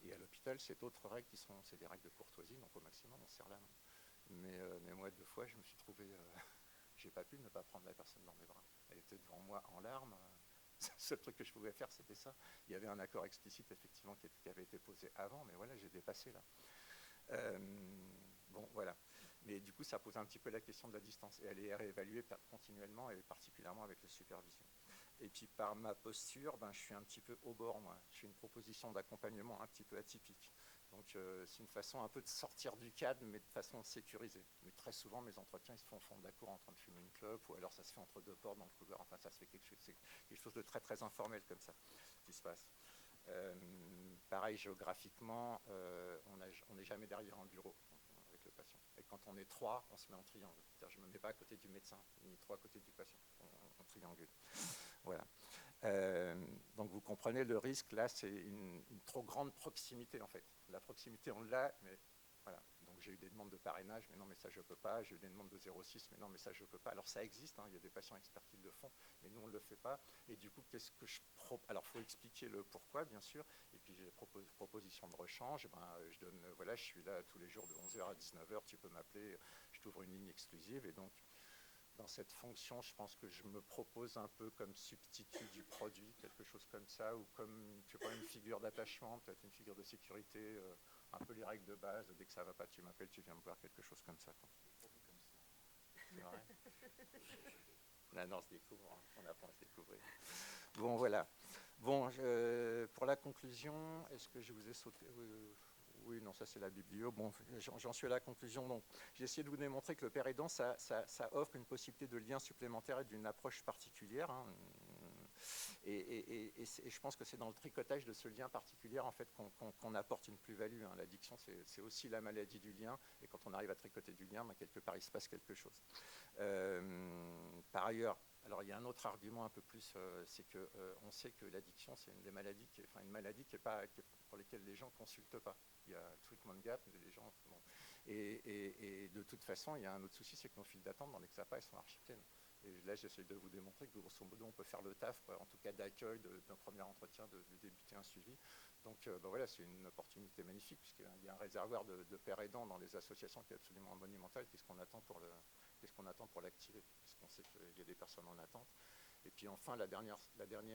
Et à l'hôpital, c'est d'autres règles c'est des règles de courtoisie. Donc au maximum, on serre la main. Mais moi, 2 fois, je me suis trouvé j'ai pas pu ne pas prendre la personne dans mes bras. Elle était devant moi en larmes. Le seul truc que je pouvais faire, c'était ça. Il y avait un accord explicite, effectivement, qui avait été posé avant, mais voilà, j'ai dépassé là. Bon, voilà. Mais du coup, ça pose un petit peu la question de la distance. Et elle est réévaluée continuellement, et particulièrement avec la supervision. Et puis, par ma posture, je suis un petit peu au bord, moi. Je suis une proposition d'accompagnement un petit peu atypique. Donc, c'est une façon un peu de sortir du cadre, mais de façon sécurisée. Mais très souvent, mes entretiens, ils se font au fond de la cour en train de fumer une clope, ou alors ça se fait entre 2 portes dans le couloir. Enfin, ça se fait quelque chose de très, très informel comme ça qui se passe. Pareil, géographiquement, on n'est jamais derrière un bureau avec le patient. Et quand on est 3, on se met en triangle. C'est-à-dire, je ne me mets pas à côté du médecin, ni 3 à côté du patient. On triangule. Voilà. Donc vous comprenez le risque, là c'est une trop grande proximité en fait. La proximité on l'a, mais voilà. Donc j'ai eu des demandes de parrainage, mais non mais ça je peux pas. J'ai eu des demandes de 0,6, mais non mais ça je peux pas. Alors ça existe, il y a des patients experts qui le font, mais nous on ne le fait pas. Et du coup qu'est-ce que je propose? Alors il faut expliquer le pourquoi bien sûr. Et puis j'ai proposition de rechange. Je donne, voilà, je suis là tous les jours de 11h à 19h. Tu peux m'appeler, je t'ouvre une ligne exclusive et donc dans cette fonction, je pense que je me propose un peu comme substitut du produit, quelque chose comme ça, ou comme, je sais pas, une figure d'attachement, peut-être une figure de sécurité, un peu les règles de base, dès que ça va pas, tu m'appelles, tu viens me voir, quelque chose comme ça. C'est vrai. Non, on se découvre, on apprend à se découvrir. Bon, voilà. Bon, pour la conclusion, est-ce que je vous ai sauté oui, non, ça c'est la biblio. Bon, j'en suis à la conclusion. Donc, j'ai essayé de vous démontrer que le père aidant, ça offre une possibilité de lien supplémentaire et d'une approche particulière. Et je pense que c'est dans le tricotage de ce lien particulier en fait, qu'on apporte une plus-value. L'addiction, c'est aussi la maladie du lien. Et quand on arrive à tricoter du lien, quelque part, il se passe quelque chose. Par ailleurs, alors il y a un autre argument un peu plus, c'est qu'on sait que l'addiction, c'est une des maladies, pour lesquelles les gens ne consultent pas. Il y a treatment gap, mais les gens... Bon. Et de toute façon, il y a un autre souci, c'est que nos files d'attente dans les XAPA, elles sont archi pleines. Et là, j'essaie de vous démontrer que grosso modo, on peut faire le taf, en tout cas d'accueil, d'un premier entretien, de débuter un suivi. Donc voilà, c'est une opportunité magnifique, puisqu'il y a un réservoir de pères aidants dans les associations qui est absolument monumental. Qu'est-ce qu'on attend pour l'activer, puisqu'on sait qu'il y a des personnes en attente. Et puis enfin, la dernière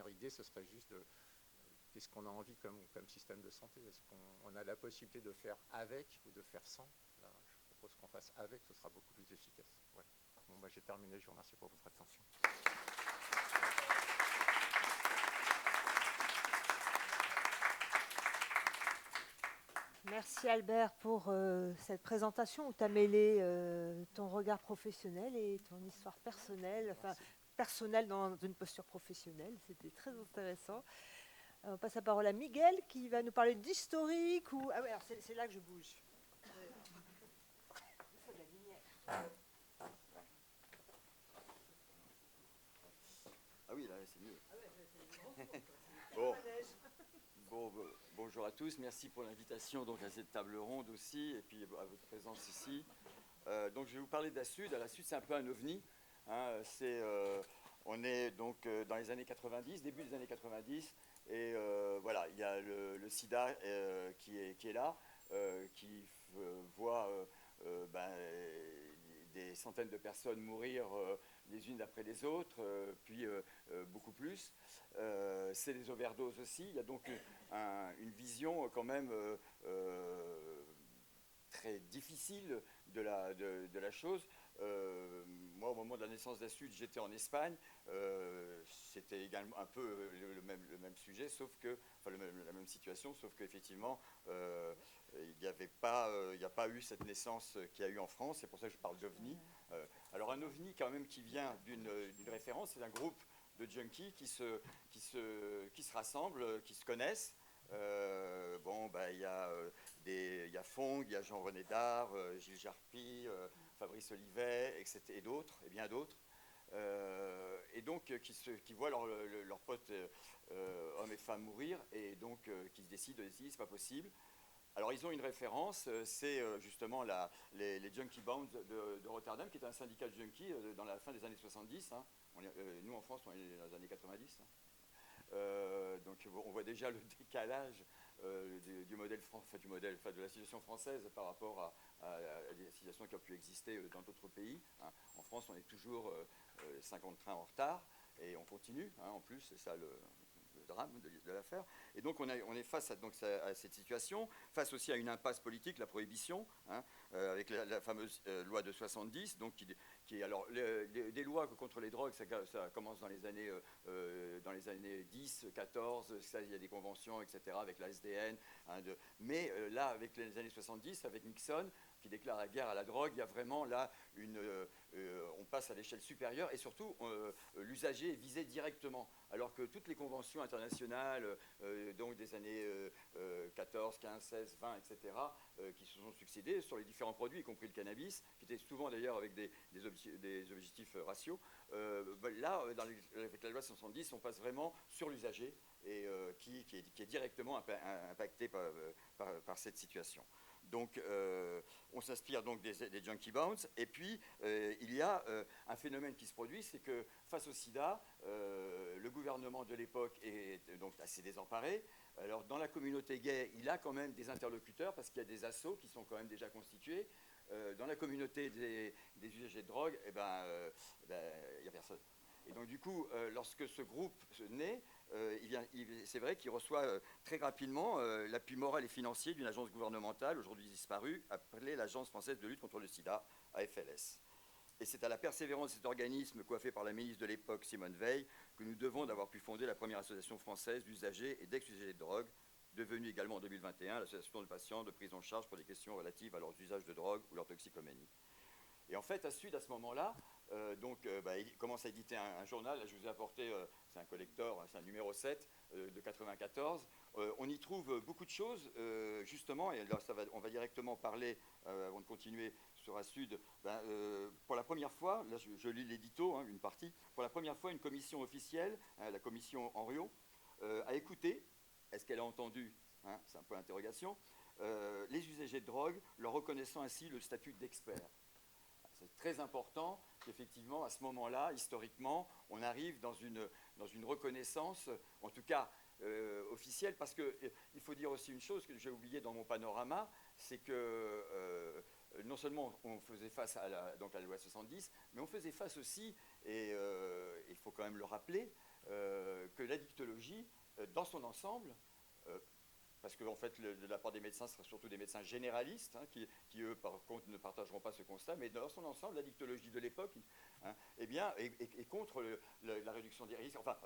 idée, ce serait juste de qu'est-ce qu'on a envie comme système de santé. Est-ce qu'on a la possibilité de faire avec ou de faire sans? Là, je propose qu'on fasse avec, ce sera beaucoup plus efficace. Ouais. Bon, j'ai terminé, je vous remercie pour votre attention. Merci Albert pour cette présentation où tu as mêlé ton regard professionnel et ton histoire personnelle, enfin personnelle dans une posture professionnelle. C'était très intéressant. On passe la parole à Miguel qui va nous parler d'historique. Ah oui, alors c'est là que je bouge. Il faut de la lumière. Ah oui, là c'est mieux. Ah ouais, c'est bon. Bonjour à tous, merci pour l'invitation donc à cette table ronde aussi et puis à votre présence ici. Donc je vais vous parler d'Assud. L'Assud c'est un peu un ovni. On est donc dans les années 90, début des années 90, et voilà, il y a le sida qui est là, qui voit des centaines de personnes mourir les unes après les autres, puis beaucoup plus. C'est les overdoses aussi. Il y a donc une vision quand même très difficile de la chose. Moi, au moment de la naissance d'Assud, j'étais en Espagne. C'était également un peu le même sujet, sauf que, enfin, la même situation, sauf qu'effectivement, il n'y a pas eu cette naissance qu'il y a eu en France. C'est pour ça que je parle d'OVNI. Alors, un OVNI, quand même, qui vient d'une référence, c'est un groupe de junkies qui se rassemblent, qui se connaissent. Il y a Fong, il y a Jean-René Dard, Gilles Jarpy, Fabrice Olivet, et d'autres, et bien d'autres. Et donc qui voient leurs potes hommes et femmes mourir, et donc qui se décident, c'est pas possible. Alors ils ont une référence, c'est justement les Junkie Bounds de Rotterdam, qui est un syndicat de junkies dans la fin des années 70. Hein. Nous en France, on est dans les années 90. Hein. Donc on voit déjà le décalage du modèle de la situation française par rapport à des situations qui ont pu exister dans d'autres pays. Hein. En France, on est toujours 50 trains en retard et on continue. Hein, en plus, c'est ça le drame de l'affaire. Et donc on est face à cette situation, face aussi à une impasse politique, la prohibition, hein, avec la fameuse loi de 70, donc alors des lois contre les drogues, ça commence dans les années 10, 14, ça, il y a des conventions, etc., avec la SDN, hein, mais là, avec les années 70, avec Nixon, qui déclare la guerre à la drogue, il y a vraiment là on passe à l'échelle supérieure, et surtout l'usager est visé directement, alors que toutes les conventions internationales, donc des années 14, 15, 16, 20, etc., qui se sont succédées sur les différents produits, y compris le cannabis, qui étaient souvent d'ailleurs avec des objectifs raciaux. Là, avec la loi 70, on passe vraiment sur l'usager, et qui est directement impacté par cette situation. Donc, on s'inspire donc des Junkie Bounds. Et puis, il y a un phénomène qui se produit, c'est que face au sida, le gouvernement de l'époque est donc assez désemparé. Alors, dans la communauté gay, il a quand même des interlocuteurs, parce qu'il y a des assos qui sont quand même déjà constitués. Dans la communauté des usagers de drogue, il n'y a personne. Et donc, du coup, lorsque ce groupe naît, c'est vrai qu'il reçoit très rapidement l'appui moral et financier d'une agence gouvernementale, aujourd'hui disparue, appelée l'Agence française de lutte contre le sida, AFLS. Et c'est à la persévérance de cet organisme, coiffé par la ministre de l'époque, Simone Veil, que nous devons d'avoir pu fonder la première association française d'usagers et d'ex-usagers de drogue, devenue également en 2021 l'association de patients de prise en charge pour des questions relatives à leurs usages de drogue ou leur toxicomanie. Et en fait, à Sud, à ce moment-là, il commence à éditer un journal. Là, je vous ai apporté, c'est un collector, c'est un numéro 7 de 94. On y trouve beaucoup de choses, justement, et là, on va directement parler, avant de continuer sur à Sud, pour la première fois, là je lis l'édito, hein, une partie, pour la première fois, une commission officielle, la commission Henriot, a écouté, est-ce qu'elle a entendu, hein, c'est un peu l'interrogation, les usagers de drogue, leur reconnaissant ainsi le statut d'expert. C'est très important qu'effectivement, à ce moment-là, historiquement, on arrive dans une reconnaissance, en tout cas officielle, parce qu'il faut dire aussi une chose que j'ai oubliée dans mon panorama, c'est que non seulement on faisait face à la loi 70, mais on faisait face aussi, et il faut quand même le rappeler, que l'addictologie, dans son ensemble, parce qu'en fait, de la part des médecins, ce sera surtout des médecins généralistes, hein, qui, eux, par contre, ne partageront pas ce constat, mais dans son ensemble, l'addictologie de l'époque, hein, est contre la réduction des risques, enfin,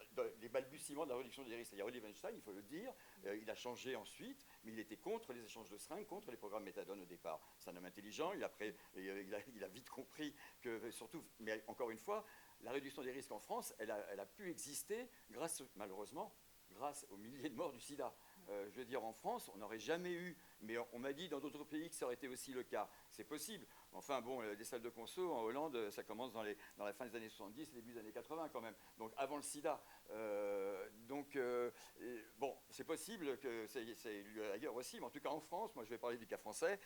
les balbutiements de la réduction des risques. C'est-à-dire, Oliver Weinstein, il faut le dire, il a changé ensuite, mais il était contre les échanges de seringues, contre les programmes méthadone au départ. C'est un homme intelligent, il a vite compris que, surtout, mais encore une fois, la réduction des risques en France, elle a pu exister, malheureusement, grâce aux milliers de morts du sida. Je veux dire, en France, on n'aurait jamais eu, mais on m'a dit dans d'autres pays que ça aurait été aussi le cas. C'est possible. Enfin, bon, des salles de conso en Hollande, ça commence dans la fin des années 70, début des années 80 quand même, donc avant le sida. Bon, c'est possible que ça ait lieu ailleurs aussi, mais en tout cas en France, moi je vais parler du cas français,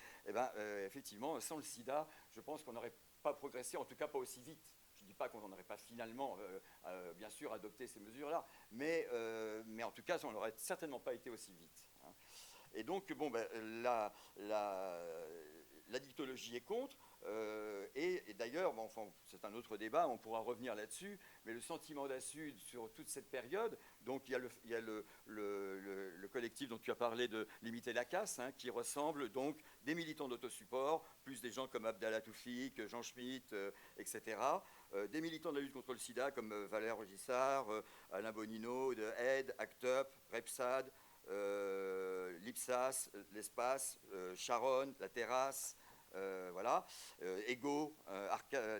effectivement, sans le sida, je pense qu'on n'aurait pas progressé, en tout cas pas aussi vite. Je ne dis pas qu'on n'aurait pas finalement, bien sûr, adopté ces mesures-là, mais en tout cas, on n'aurait certainement pas été aussi vite. Hein. Et donc, bon, l'addictologie est contre, et d'ailleurs, bon, enfin, c'est un autre débat, on pourra revenir là-dessus, mais le sentiment d'ASUD sur toute cette période, donc il y a le collectif dont tu as parlé de Limiter la casse, hein, qui ressemble donc des militants d'autosupport, plus des gens comme Abdallah Toufik, Jean Schmitt, etc., des militants de la lutte contre le sida comme Valère Rogissard, Alain Bonino, de AID, ACT UP, Repsad, l'IPSAS, l'Espace, Charonne, La Terrasse, voilà, Ego,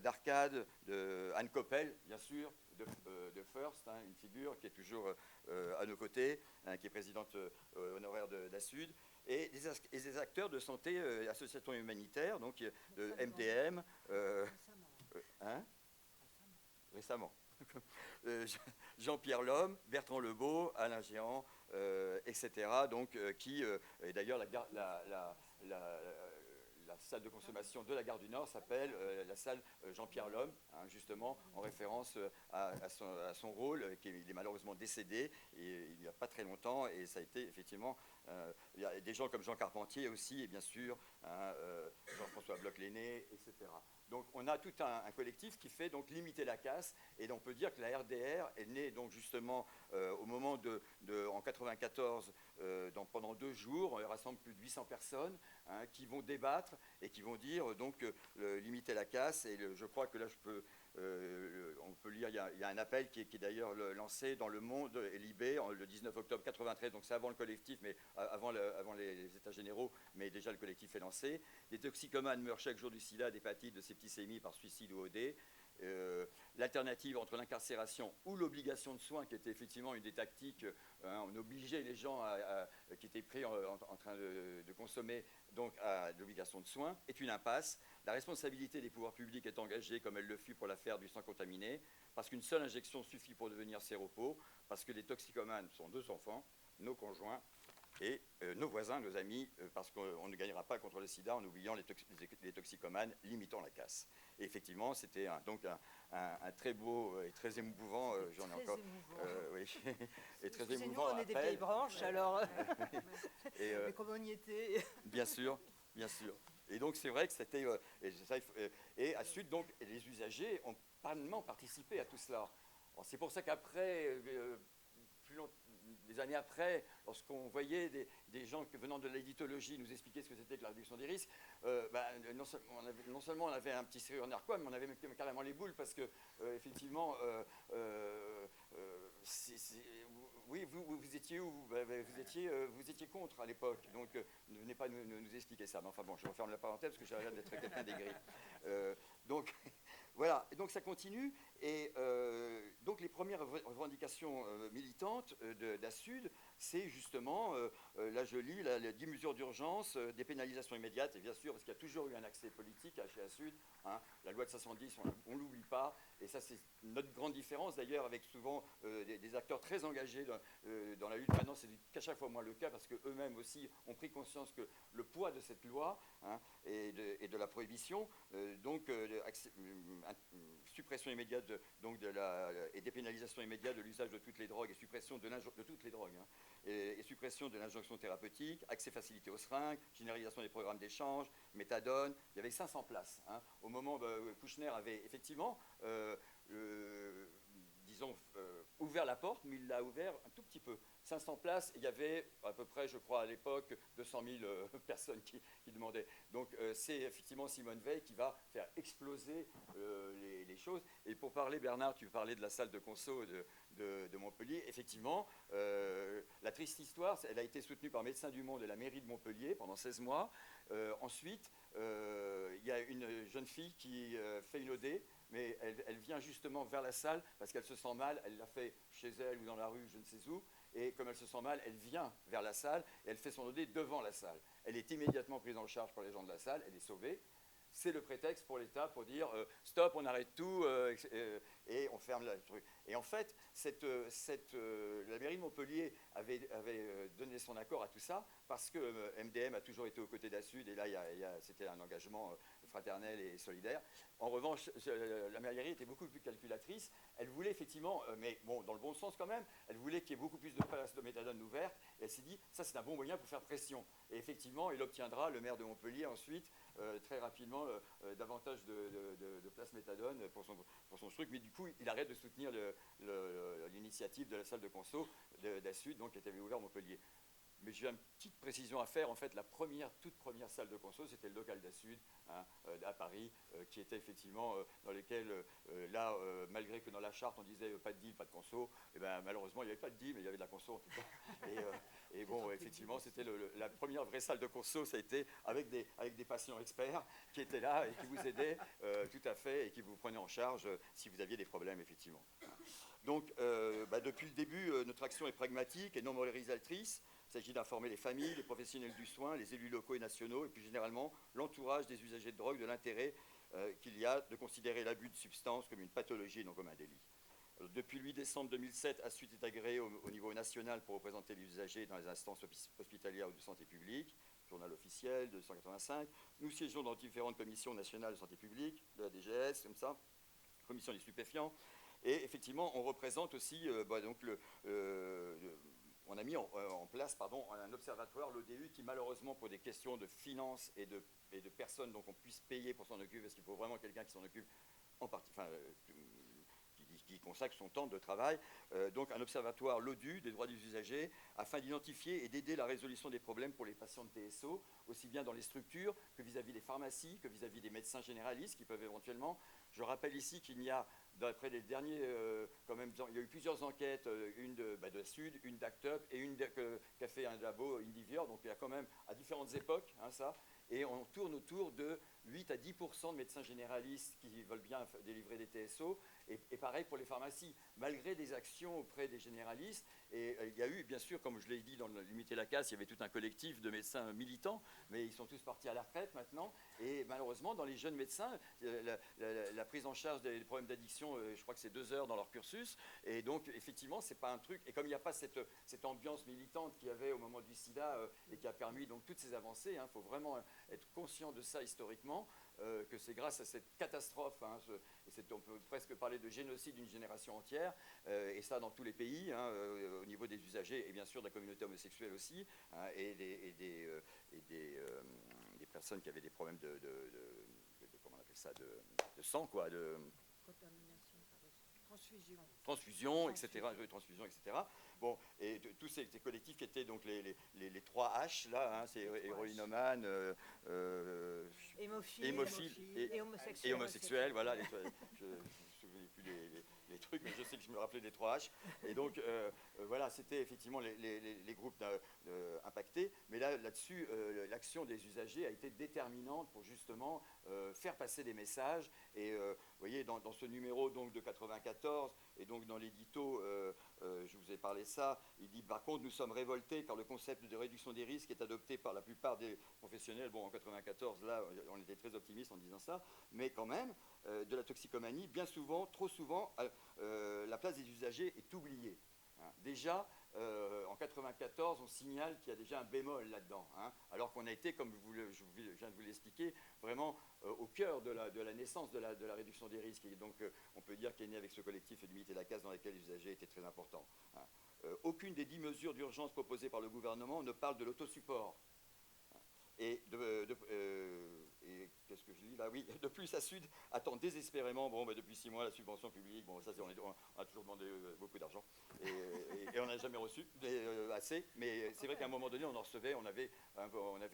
d'Arcade, de Anne Coppel, bien sûr, de First, hein, une figure qui est toujours à nos côtés, hein, qui est présidente honoraire d'ASUD, et des acteurs de santé, associations humanitaires, donc de MDM, hein, récemment. Jean-Pierre Lhomme, Bertrand Lebeau, Alain Géant, etc. Donc, et d'ailleurs, la salle de consommation de la gare du Nord s'appelle la salle Jean-Pierre Lhomme, hein, justement en référence à son rôle, il est malheureusement décédé il n'y a pas très longtemps, et ça a été effectivement, il y a des gens comme Jean Carpentier aussi, et bien sûr, hein, Jean-François Bloch-Léné, etc. Donc on a tout un collectif qui fait donc limiter la casse, et on peut dire que la RDR est née donc justement au moment en 94, pendant 2 jours, elle rassemble plus de 800 personnes, hein, qui vont débattre et qui vont dire donc limiter la casse. Et je crois que là on peut lire, il y a un appel qui est d'ailleurs lancé dans Le Monde et Libé le 19 octobre 93, donc c'est avant le collectif, mais avant les états généraux, mais déjà le collectif est lancé. Des toxicomanes meurent chaque jour du sida, d'hépatite, de septicémie par suicide ou OD. L'alternative entre l'incarcération ou l'obligation de soins, qui était effectivement une des tactiques, hein, on obligeait les gens qui étaient pris en train de consommer donc à l'obligation de soins, est une impasse. La responsabilité des pouvoirs publics est engagée, comme elle le fut pour l'affaire du sang contaminé, parce qu'une seule injection suffit pour devenir séropos, parce que les toxicomanes sont 2 enfants, nos conjoints, et nos voisins, nos amis, parce qu'on ne gagnera pas contre le sida en oubliant les toxicomanes, limitant la casse. Et effectivement, c'était donc un très beau et très émouvant, j'en ai encore... oui, et très émouvant. Nous, on est des vieilles branches, alors... Mais comme on y était... Bien sûr, bien sûr. Et donc c'est vrai que c'était... et à Sud, donc, les usagers ont pleinement participé à tout cela. C'est pour ça qu'après... des années après, lorsqu'on voyait des gens venant de l'éditologie nous expliquer ce que c'était que la réduction des risques, non seulement on avait un petit sourire narquois, mais on avait carrément les boules, parce que effectivement, oui, vous étiez où? Vous étiez contre à l'époque, donc ne venez pas nous expliquer ça. Mais enfin bon, je referme la parenthèse parce que j'ai l'air d'être quelqu'un d'aigri. Donc voilà, et donc ça continue, et donc les premières revendications militantes d'ASUD, c'est justement, là je lis, les 10 mesures d'urgence, des pénalisations immédiates, et bien sûr, parce qu'il y a toujours eu un accès politique chez ASUD, hein, la loi de 510, on ne l'oublie pas, et ça c'est notre grande différence d'ailleurs, avec souvent des acteurs très engagés dans la lutte. Maintenant c'est qu'à chaque fois moins le cas, parce qu'eux-mêmes aussi ont pris conscience que le poids de cette loi, hein, et de la prohibition, suppression immédiate et dépénalisation immédiate de l'usage de toutes les drogues, et suppression de toutes les drogues, hein, et suppression de l'injonction thérapeutique, accès facilité aux seringues, généralisation des programmes d'échange, méthadone. Il y avait 500 places. Hein. Au moment où Kouchner avait effectivement, disons, ouvert la porte, mais il l'a ouvert un tout petit peu. 500 places, il y avait à peu près, je crois, à l'époque, 200 000 personnes qui demandaient. Donc c'est effectivement Simone Veil qui va faire exploser les choses. Et pour parler, Bernard, tu parlais de la salle de conso de Montpellier. Effectivement, la triste histoire, elle a été soutenue par Médecins du Monde et la mairie de Montpellier pendant 16 mois. Ensuite, il y a une jeune fille qui fait une OD, mais elle vient justement vers la salle parce qu'elle se sent mal. Elle l'a fait chez elle ou dans la rue, je ne sais où. Et comme elle se sent mal, elle vient vers la salle et elle fait son OD devant la salle. Elle est immédiatement prise en charge par les gens de la salle, elle est sauvée. C'est le prétexte pour l'État pour dire stop, on arrête tout et on ferme le truc. Et en fait, la mairie de Montpellier avait donné son accord à tout ça parce que MDM a toujours été aux côtés d'ASUD, et là, c'était un engagement fraternel et solidaire. En revanche, la mairie était beaucoup plus calculatrice. Elle voulait effectivement, mais bon, dans le bon sens quand même, elle voulait qu'il y ait beaucoup plus de places de méthadone ouvertes. Et elle s'est dit, ça c'est un bon moyen pour faire pression. Et effectivement, il obtiendra, le maire de Montpellier, ensuite, très rapidement, davantage de places méthadone pour son truc. Mais du coup, il arrête de soutenir l'initiative de la salle de conso d'ASUD, donc qui était ouverte à Montpellier. Mais j'ai une petite précision à faire. En fait, la toute première salle de conso, c'était le local d'ASUD, hein, à Paris, qui était effectivement dans lesquels, malgré que dans la charte, on disait pas de deal, pas de conso, et ben, malheureusement, il n'y avait pas de deal, mais il y avait de la conso en tout cas. Et bon, effectivement, c'était la première vraie salle de conso, ça a été avec des patients experts qui étaient là et qui vous aidaient tout à fait et qui vous prenaient en charge si vous aviez des problèmes, effectivement. Donc, depuis le début, notre action est pragmatique et non moralisatrice. Il s'agit d'informer les familles, les professionnels du soin, les élus locaux et nationaux, et puis généralement l'entourage des usagers de drogue de l'intérêt qu'il y a de considérer l'abus de substances comme une pathologie et non comme un délit. Depuis le 8 décembre 2007, ASUD est agréé au niveau national pour représenter les usagers dans les instances hospitalières ou de santé publique, journal officiel 285. Nous siégeons dans différentes commissions nationales de santé publique, de la DGS, comme ça, commission des stupéfiants. Et effectivement, on représente aussi, on a mis en place un observatoire, l'ODU, qui malheureusement, pour des questions de finances et de personnes dont on puisse payer pour s'en occuper, parce qu'il faut vraiment quelqu'un qui s'en occupe en partie, qui consacre son temps de travail, donc un observatoire, l'ODU, des droits des usagers, afin d'identifier et d'aider la résolution des problèmes pour les patients de TSO, aussi bien dans les structures que vis-à-vis des pharmacies, que vis-à-vis des médecins généralistes qui peuvent éventuellement. Je rappelle ici qu'il y a, d'après les derniers, il y a eu plusieurs enquêtes, une de Sud, une d'ACTUP et une qu'a fait un labo Indivior, donc il y a quand même à différentes époques, ça. Et on tourne autour de 8 à 10% de médecins généralistes qui veulent bien délivrer des TSO, et pareil pour les pharmacies, malgré des actions auprès des généralistes. Et il y a eu, bien sûr, comme je l'ai dit dans Limiter la casse, il y avait tout un collectif de médecins militants, mais ils sont tous partis à la retraite maintenant. Et malheureusement, dans les jeunes médecins, la prise en charge des problèmes d'addiction, je crois que c'est 2 heures dans leur cursus. Et donc, effectivement, c'est pas un truc. Et comme il n'y a pas cette ambiance militante qu'il y avait au moment du sida et qui a permis donc toutes ces avancées, il faut vraiment être conscient de ça historiquement, que c'est grâce à cette catastrophe, on peut presque parler de génocide d'une génération entière, et ça dans tous les pays, au niveau des usagers et bien sûr de la communauté homosexuelle aussi, et des personnes qui avaient des problèmes de comment on appelle ça, de sang, quoi, de transfusion, etc. Transfusion, etc. Bon, et tous ces collectifs qui étaient donc les 3 H, là, c'est héroïnomane, hémophile et homosexuel, voilà. Je ne me souviens plus les trucs, mais je sais que je me rappelais des 3 H. Et donc, voilà, c'était effectivement les groupes impactés. Mais là-dessus, l'action des usagers a été déterminante pour justement faire passer des messages. Et vous voyez, dans ce numéro donc, de 94, et donc dans l'édito, je vous ai parlé de ça, il dit par contre nous sommes révoltés car le concept de réduction des risques est adopté par la plupart des professionnels. Bon, en 94, là, on était très optimistes en disant ça, mais quand même, de la toxicomanie, bien souvent, trop souvent, la place des usagers est oubliée. Déjà, en 94, on signale qu'il y a déjà un bémol là-dedans, alors qu'on a été, comme je viens de vous l'expliquer, vraiment au cœur de la naissance de la réduction des risques. Et donc, on peut dire qu'il est né avec ce collectif de Limiter la casse dans lequel les usagers étaient très importants. Aucune des 10 mesures d'urgence proposées par le gouvernement ne parle de l'autosupport. Et qu'est-ce que je dis là? Oui, de plus, ASUD attend désespérément, depuis 6 mois, la subvention publique. Bon, ça, on a toujours demandé beaucoup d'argent et on n'a jamais reçu assez. Mais c'est vrai qu'à un moment donné, on en recevait, on avait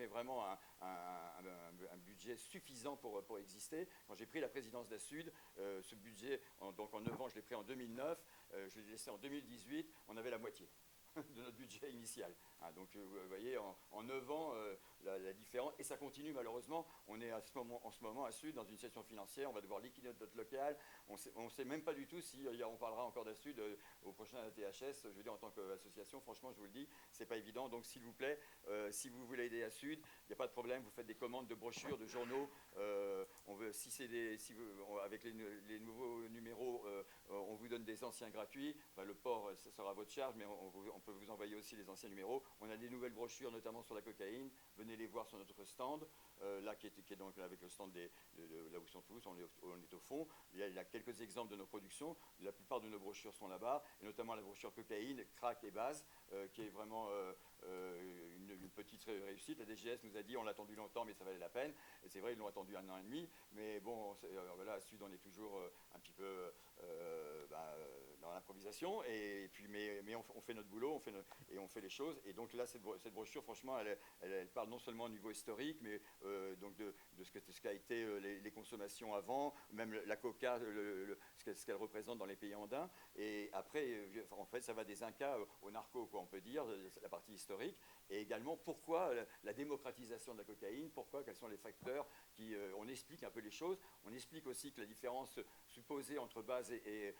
vraiment un budget suffisant pour exister. Quand j'ai pris la présidence d'ASUD, ce budget, donc en 9 ans, je l'ai pris en 2009, je l'ai laissé en 2018, on avait la moitié de notre budget initial. Donc vous voyez, en 9 ans, la différence, et ça continue malheureusement. On est en ce moment à Sud dans une situation financière, on va devoir liquider notre local, on ne sait même pas du tout si on parlera encore d'Asud au prochain ATHS. Je veux dire, en tant qu'association, franchement, je vous le dis, c'est pas évident. Donc s'il vous plaît, si vous voulez aider Asud, il n'y a pas de problème, vous faites des commandes de brochures, de journaux. Avec les nouveaux numéros, on vous donne des anciens gratuits. Le port, ça sera à votre charge, mais on peut vous envoyer aussi les anciens numéros. On a des nouvelles brochures, notamment sur la cocaïne. Venez les voir sur notre stand, là qui est donc avec le stand là où ils sont tous. On est au fond. Il y a quelques exemples de nos productions. La plupart de nos brochures sont là-bas, et notamment la brochure cocaïne, crack et base, qui est vraiment une petite réussite. La DGS nous a dit on l'a attendu longtemps, mais ça valait la peine. Et c'est vrai, ils l'ont attendu 1 an et demi. Mais bon, voilà, à Sud, on est toujours un petit peu dans l'improvisation, et puis, mais on fait notre boulot, on fait les choses. Et donc là, cette brochure, franchement, elle parle non seulement au niveau historique, mais donc de ce qu'a été les consommations avant, même la coca, ce qu'elle représente dans les pays andins. Et après, en fait, ça va des Incas au narco, quoi, on peut dire, la partie historique. Et également, pourquoi la démocratisation de la cocaïne, quels sont les facteurs on explique un peu les choses. On explique aussi que la différence supposée entre base et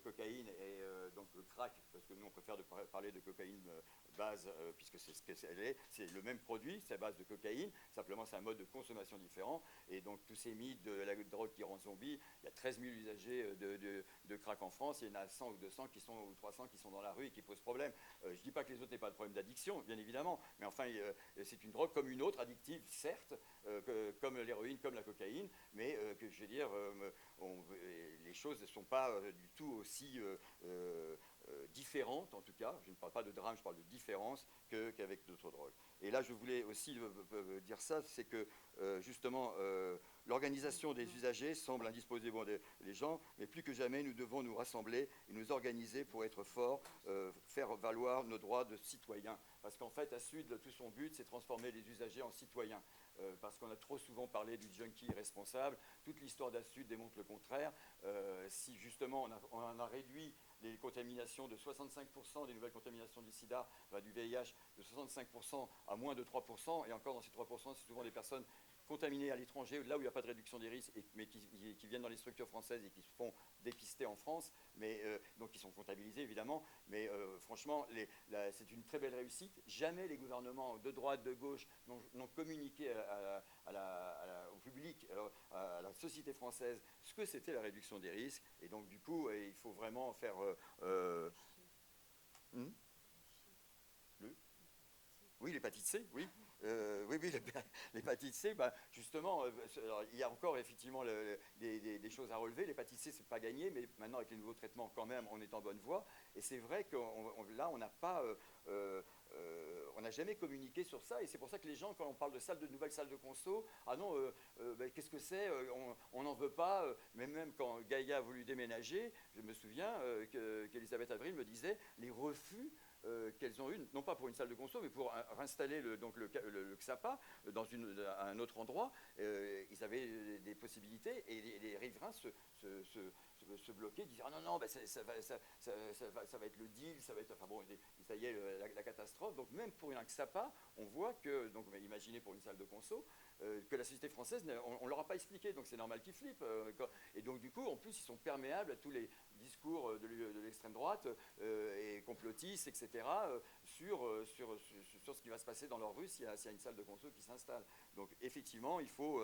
cocaïne, et donc le crack, parce que nous on préfère parler de cocaïne base, puisque c'est ce qu'elle est, c'est le même produit, c'est à base de cocaïne, simplement c'est un mode de consommation différent. Et donc tous ces mythes de la drogue qui rend zombie, il y a 13 000 usagers de crack en France, il y en a 100 ou 200 ou 300 qui sont dans la rue et qui posent problème. Je ne dis pas que les autres n'aient pas de problème d'addiction, bien évidemment, mais enfin c'est une drogue comme une autre, addictive certes, comme l'héroïne, comme la cocaïne, mais que je veux dire, les choses ne sont pas du tout aussi différentes, en tout cas, je ne parle pas de drame, je parle de différence qu'avec d'autres drogues. Et là, je voulais aussi dire ça, c'est que justement, l'organisation des usagers semble indisposer les gens, mais plus que jamais, nous devons nous rassembler et nous organiser pour être forts, faire valoir nos droits de citoyens. Parce qu'en fait, à Sud, tout son but, c'est transformer les usagers en citoyens. Parce qu'on a trop souvent parlé du junkie irresponsable. Toute l'histoire d'Assud démontre le contraire. Si justement on a réduit les contaminations de 65% des nouvelles contaminations du sida, du VIH, de 65% à moins de 3%, et encore dans ces 3%, c'est souvent des personnes contaminées à l'étranger, là où il n'y a pas de réduction des risques, mais qui viennent dans les structures françaises et qui se font dépister en France, mais donc qui sont comptabilisés évidemment, mais franchement, c'est une très belle réussite. Jamais les gouvernements de droite, de gauche n'ont communiqué au public, à la société française, ce que c'était la réduction des risques, et donc du coup, il faut vraiment faire... Oui, l'hépatite C, oui. Oui, l'hépatite C, justement, alors, il y a encore effectivement des choses à relever. L'hépatite C, c'est pas gagné, mais maintenant avec les nouveaux traitements, quand même, on est en bonne voie. Et c'est vrai que là, on n'a pas, on n'a jamais communiqué sur ça. Et c'est pour ça que les gens, quand on parle de nouvelles salles de conso, ah non, qu'est-ce que c'est, on n'en veut pas. Mais même quand Gaïa a voulu déménager, je me souviens qu'Elisabeth Avril me disait les refus qu'elles ont eu, non pas pour une salle de conso, mais pour réinstaller le XAPA dans un autre endroit. Ils avaient des possibilités et les riverains se bloquaient, disaient ah non, ça va être le deal, ça va être, enfin bon, ça y est, la catastrophe. Donc même pour un XAPA, on voit que, donc imaginez pour une salle de conso, que la société française, on ne leur a pas expliqué, donc c'est normal qu'ils flippent. Et donc du coup, en plus, ils sont perméables à tous les discours de l'extrême droite et complotistes, etc., sur ce qui va se passer dans leur rue s'il y a une salle de conso qui s'installe. Donc effectivement, il faut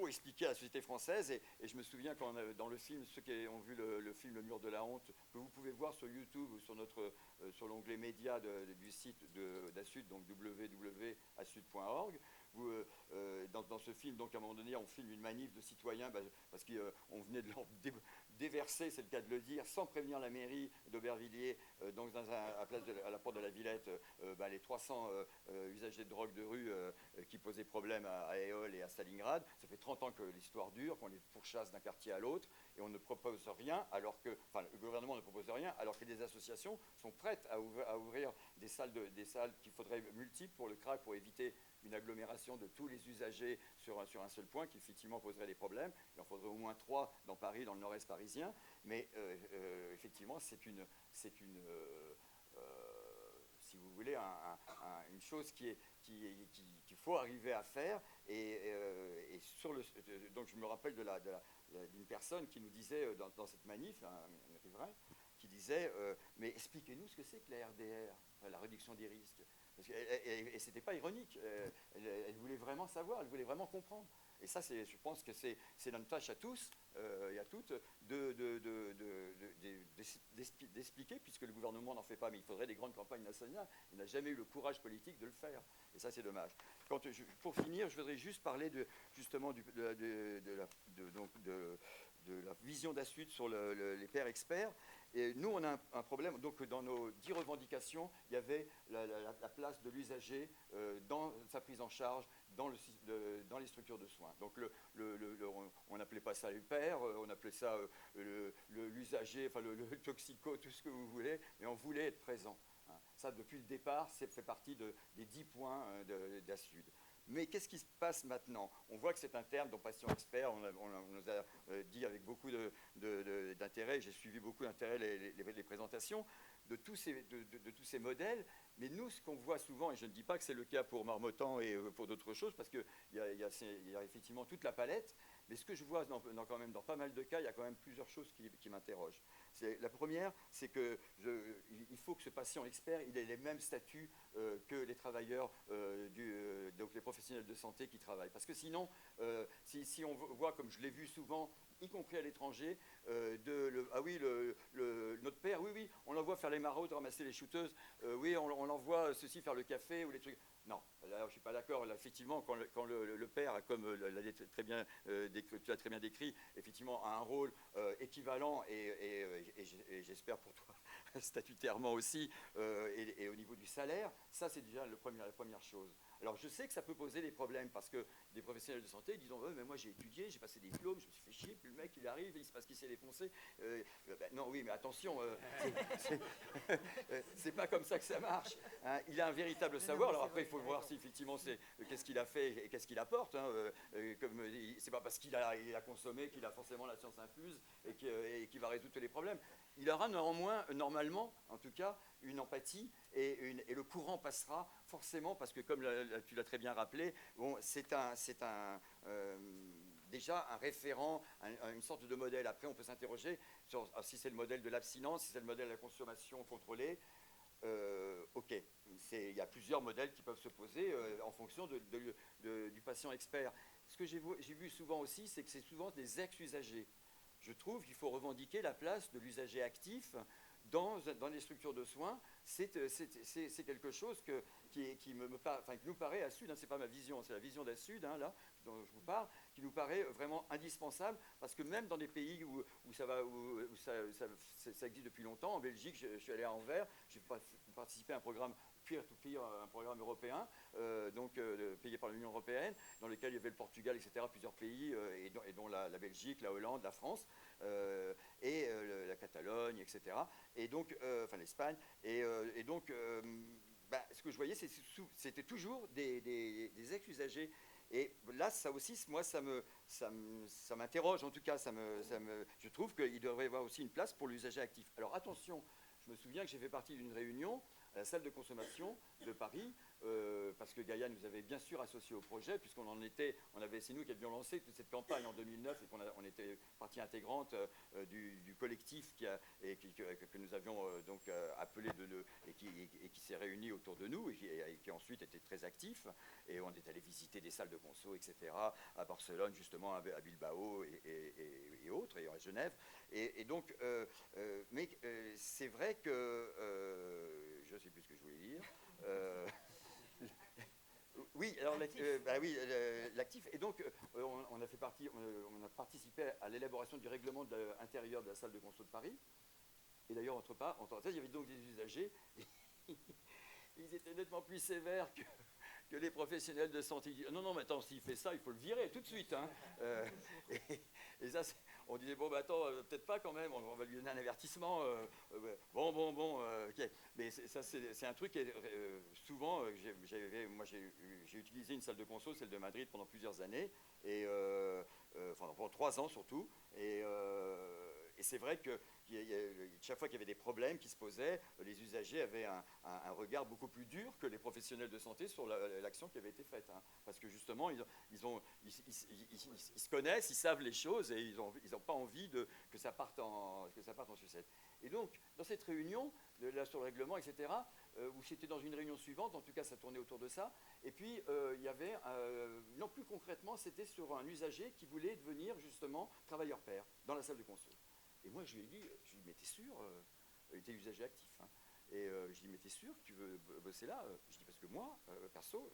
expliquer à la société française, et je me souviens quand dans le film, ceux qui ont vu le film Le Mur de la Honte, que vous pouvez voir sur YouTube ou sur l'onglet médias du site d'Assud, donc www.assud.org. Dans ce film, donc à un moment donné, on filme une manif de citoyens parce qu'on venait de leur déverser, c'est le cas de le dire, sans prévenir la mairie d'Aubervilliers, donc à la porte de la Villette, les 300 usagers de drogue de rue qui posaient problème à Éole et à Stalingrad. Ça fait 30 ans que l'histoire dure, qu'on les pourchasse d'un quartier à l'autre, et on ne propose rien, le gouvernement ne propose rien, alors que des associations sont prêtes à ouvrir des salles qu'il faudrait multiples pour le crack, pour éviter une agglomération de tous les usagers sur un seul point qui effectivement poserait des problèmes. Il en faudrait au moins 3 dans Paris, dans le nord-est parisien. Mais effectivement, c'est une si vous voulez, une chose qu'il faut arriver à faire. Donc je me rappelle d'une personne qui nous disait dans cette manif, un riverain, qui disait mais expliquez-nous ce que c'est que la RDR, la réduction des risques. Et ce n'était pas ironique, elle voulait vraiment savoir, elle voulait vraiment comprendre. Et ça, je pense que c'est notre tâche à tous et à toutes d'expliquer, puisque le gouvernement n'en fait pas, mais il faudrait des grandes campagnes nationales. Il n'a jamais eu le courage politique de le faire. Et ça, c'est dommage. Pour finir, je voudrais juste parler justement de la vision d'Assud sur les pairs experts. Et nous, on a un problème. Donc, dans nos 10 revendications, il y avait la place de l'usager dans sa prise en charge dans les structures de soins. Donc, on n'appelait pas ça les pairs, on appelait ça l'usager, enfin le toxico, tout ce que vous voulez, mais on voulait être présent. Hein. Ça, depuis le départ, ça fait partie des 10 points d'ASUD. Mais qu'est-ce qui se passe maintenant? On voit que c'est un terme dont patient expert, on nous a dit avec beaucoup d'intérêt, j'ai suivi beaucoup d'intérêt les présentations de tous ces modèles. Mais nous, ce qu'on voit souvent, et je ne dis pas que c'est le cas pour Marmottan et pour d'autres choses, parce qu'il y a effectivement toute la palette, mais ce que je vois quand même dans pas mal de cas, il y a quand même plusieurs choses qui m'interrogent. La première, c'est qu'il faut que ce patient expert il ait les mêmes statuts que les travailleurs, donc les professionnels de santé qui travaillent. Parce que sinon, si on voit, comme je l'ai vu souvent, y compris à l'étranger, notre père, oui, on l'envoie faire les maraudes, ramasser les shooteuses, oui, on l'envoie ceci faire le café ou les trucs. Non, là, je ne suis pas d'accord. Là, effectivement, quand le père, comme tu l'as très bien décrit, effectivement, a un rôle équivalent et j'espère pour toi statutairement aussi, et au niveau du salaire, ça c'est déjà la première chose. Alors je sais que ça peut poser des problèmes parce que des professionnels de santé disent mais moi j'ai étudié, j'ai passé des diplômes, je me suis fait chier, puis le mec il arrive, il se passe qu'il s'est défoncé. Non, oui, mais attention, c'est pas comme ça que ça marche. Hein. Il a un véritable savoir. Alors après, il faut voir si effectivement qu'est-ce qu'il a fait et qu'est-ce qu'il apporte. Hein. C'est pas parce qu'il a consommé qu'il a forcément la science infuse et qu'il va résoudre tous les problèmes. Il aura néanmoins, normalement, en tout cas, une empathie et le courant passera forcément parce que, comme tu l'as très bien rappelé, bon, c'est déjà un référent, une sorte de modèle. Après, on peut s'interroger sur si c'est le modèle de l'abstinence, si c'est le modèle de la consommation contrôlée. Ok, il y a plusieurs modèles qui peuvent se poser en fonction du patient expert. Ce que j'ai vu souvent aussi, c'est que c'est souvent des ex-usagers. Je trouve qu'il faut revendiquer la place de l'usager actif dans les structures de soins. C'est quelque chose qui nous paraît à Sud, hein, ce n'est pas ma vision, c'est la vision d'Assud, hein, là, dont je vous parle, qui nous paraît vraiment indispensable, parce que même dans des pays où ça existe depuis longtemps, en Belgique, je suis allé à Anvers, j'ai participé à un programme peer-to-peer, un programme européen, payé par l'Union européenne, dans lequel il y avait le Portugal, etc., plusieurs pays, et dont la Belgique, la Hollande, la France, et la Catalogne, etc., et donc, enfin l'Espagne, et donc, ce que je voyais, c'était toujours des ex-usagers. Et là, ça aussi, moi, ça m'interroge, en tout cas, je trouve qu'il devrait y avoir aussi une place pour l'usager actif. Alors attention, je me souviens que j'ai fait partie d'une réunion à la salle de consommation de Paris, parce que Gaïa nous avait bien sûr associés au projet, c'est nous qui avions lancé toute cette campagne en 2009 et qu'on était partie intégrante du collectif que nous avions appelé et qui s'est réuni autour de nous et qui ensuite était très actif. Et on est allé visiter des salles de conso, etc., à Barcelone, justement, à Bilbao et autres, et à Genève. Et donc, mais c'est vrai que je ne sais plus ce que je voulais dire. Oui, alors l'actif. Et donc, on a participé à l'élaboration du règlement intérieur de la salle de conso de Paris. Et d'ailleurs, entre parenthèses, il y avait donc des usagers. Ils étaient nettement plus sévères que les professionnels de santé. Non, mais attends, s'il fait ça, il faut le virer tout de suite. Hein. Et ça, on disait, bon, attends, peut-être pas quand même, on va lui donner un avertissement. Ok. Mais ça, c'est un truc qui est souvent, moi j'ai utilisé une salle de conso, celle de Madrid, pendant plusieurs années, et pendant 3 ans surtout, et c'est vrai que chaque fois qu'il y avait des problèmes qui se posaient, les usagers avaient un regard beaucoup plus dur que les professionnels de santé sur l'action qui avait été faite. Hein. Parce que justement, ils se connaissent, ils savent les choses et ils n'ont pas envie que ça parte en sucette. Et donc, dans cette réunion, là sur le règlement, etc., où c'était dans une réunion suivante, en tout cas ça tournait autour de ça, et puis il y avait, non plus concrètement, c'était sur un usager qui voulait devenir justement travailleur pair dans la salle de conso. Et moi, je lui ai dit, mais t'es sûr, il était usager actif. Hein. Et je lui ai dit, mais t'es sûr que tu veux bosser là? Je dis, parce que moi, perso,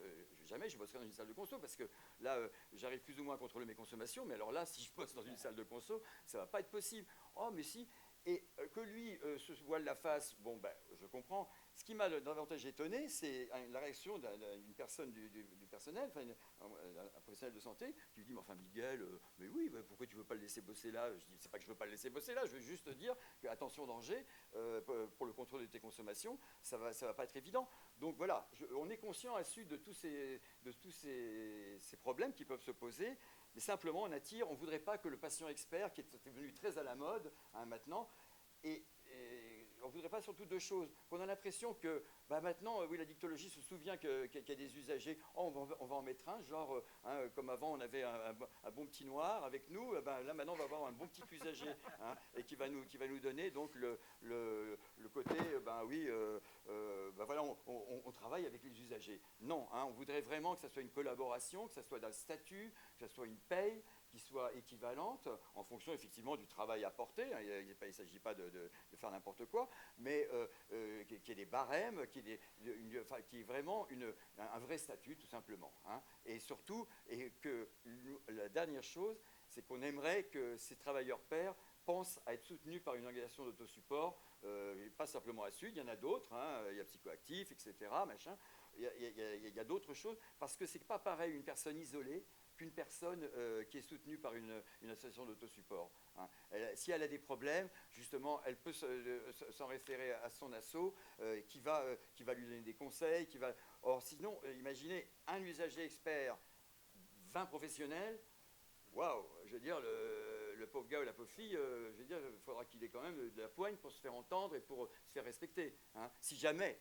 jamais je bosserai dans une salle de conso, parce que là, j'arrive plus ou moins à contrôler mes consommations, mais alors là, si je bosse dans une salle de conso, ça ne va pas être possible. Oh, mais si. Et que lui se voile la face, bon, ben, je comprends. Ce qui m'a davantage étonné, c'est la réaction d'une personne du personnel, enfin un professionnel de santé, qui lui dit, mais enfin Miguel, mais oui, mais pourquoi tu ne veux pas le laisser bosser là? Je dis, c'est pas que je ne veux pas le laisser bosser là, je veux juste dire que, attention danger, pour le contrôle de tes consommations, ça va pas être évident. Donc voilà, on est conscient à Sud de tous ces problèmes qui peuvent se poser, mais simplement on ne voudrait pas que le patient expert, qui est devenu très à la mode maintenant, et on ne voudrait pas surtout deux choses. Qu'on a l'impression que maintenant, oui, la dictologie se souvient qu'il y a des usagers, oh, on va en mettre un, genre, comme avant on avait un bon petit noir avec nous, là maintenant on va avoir un bon petit usager, et qui va nous donner donc le côté, voilà, on travaille avec les usagers. Non, on voudrait vraiment que ça soit une collaboration, que ça soit d'un statut, que ça soit une paye, qui soit équivalente en fonction effectivement du travail apporté. Il ne s'agit pas de faire n'importe quoi, mais qu'il y ait des barèmes, qu'il y ait vraiment un vrai statut tout simplement. Et surtout, et que la dernière chose, c'est qu'on aimerait que ces travailleurs pairs pensent à être soutenus par une organisation d'autosupport, pas simplement à Sud, il y en a d'autres, il y a Psychoactif, etc. Machin. Il y a d'autres choses, parce que c'est pas pareil une personne isolée qu'une personne qui est soutenue par une association d'autosupport. Si elle a des problèmes, justement, elle peut s'en référer à son asso, qui va lui donner des conseils. Or, sinon, imaginez un usager expert, 20 professionnels, waouh, je veux dire, le pauvre gars ou la pauvre fille, je veux dire, il faudra qu'il ait quand même de la poigne pour se faire entendre et pour se faire respecter. Si jamais,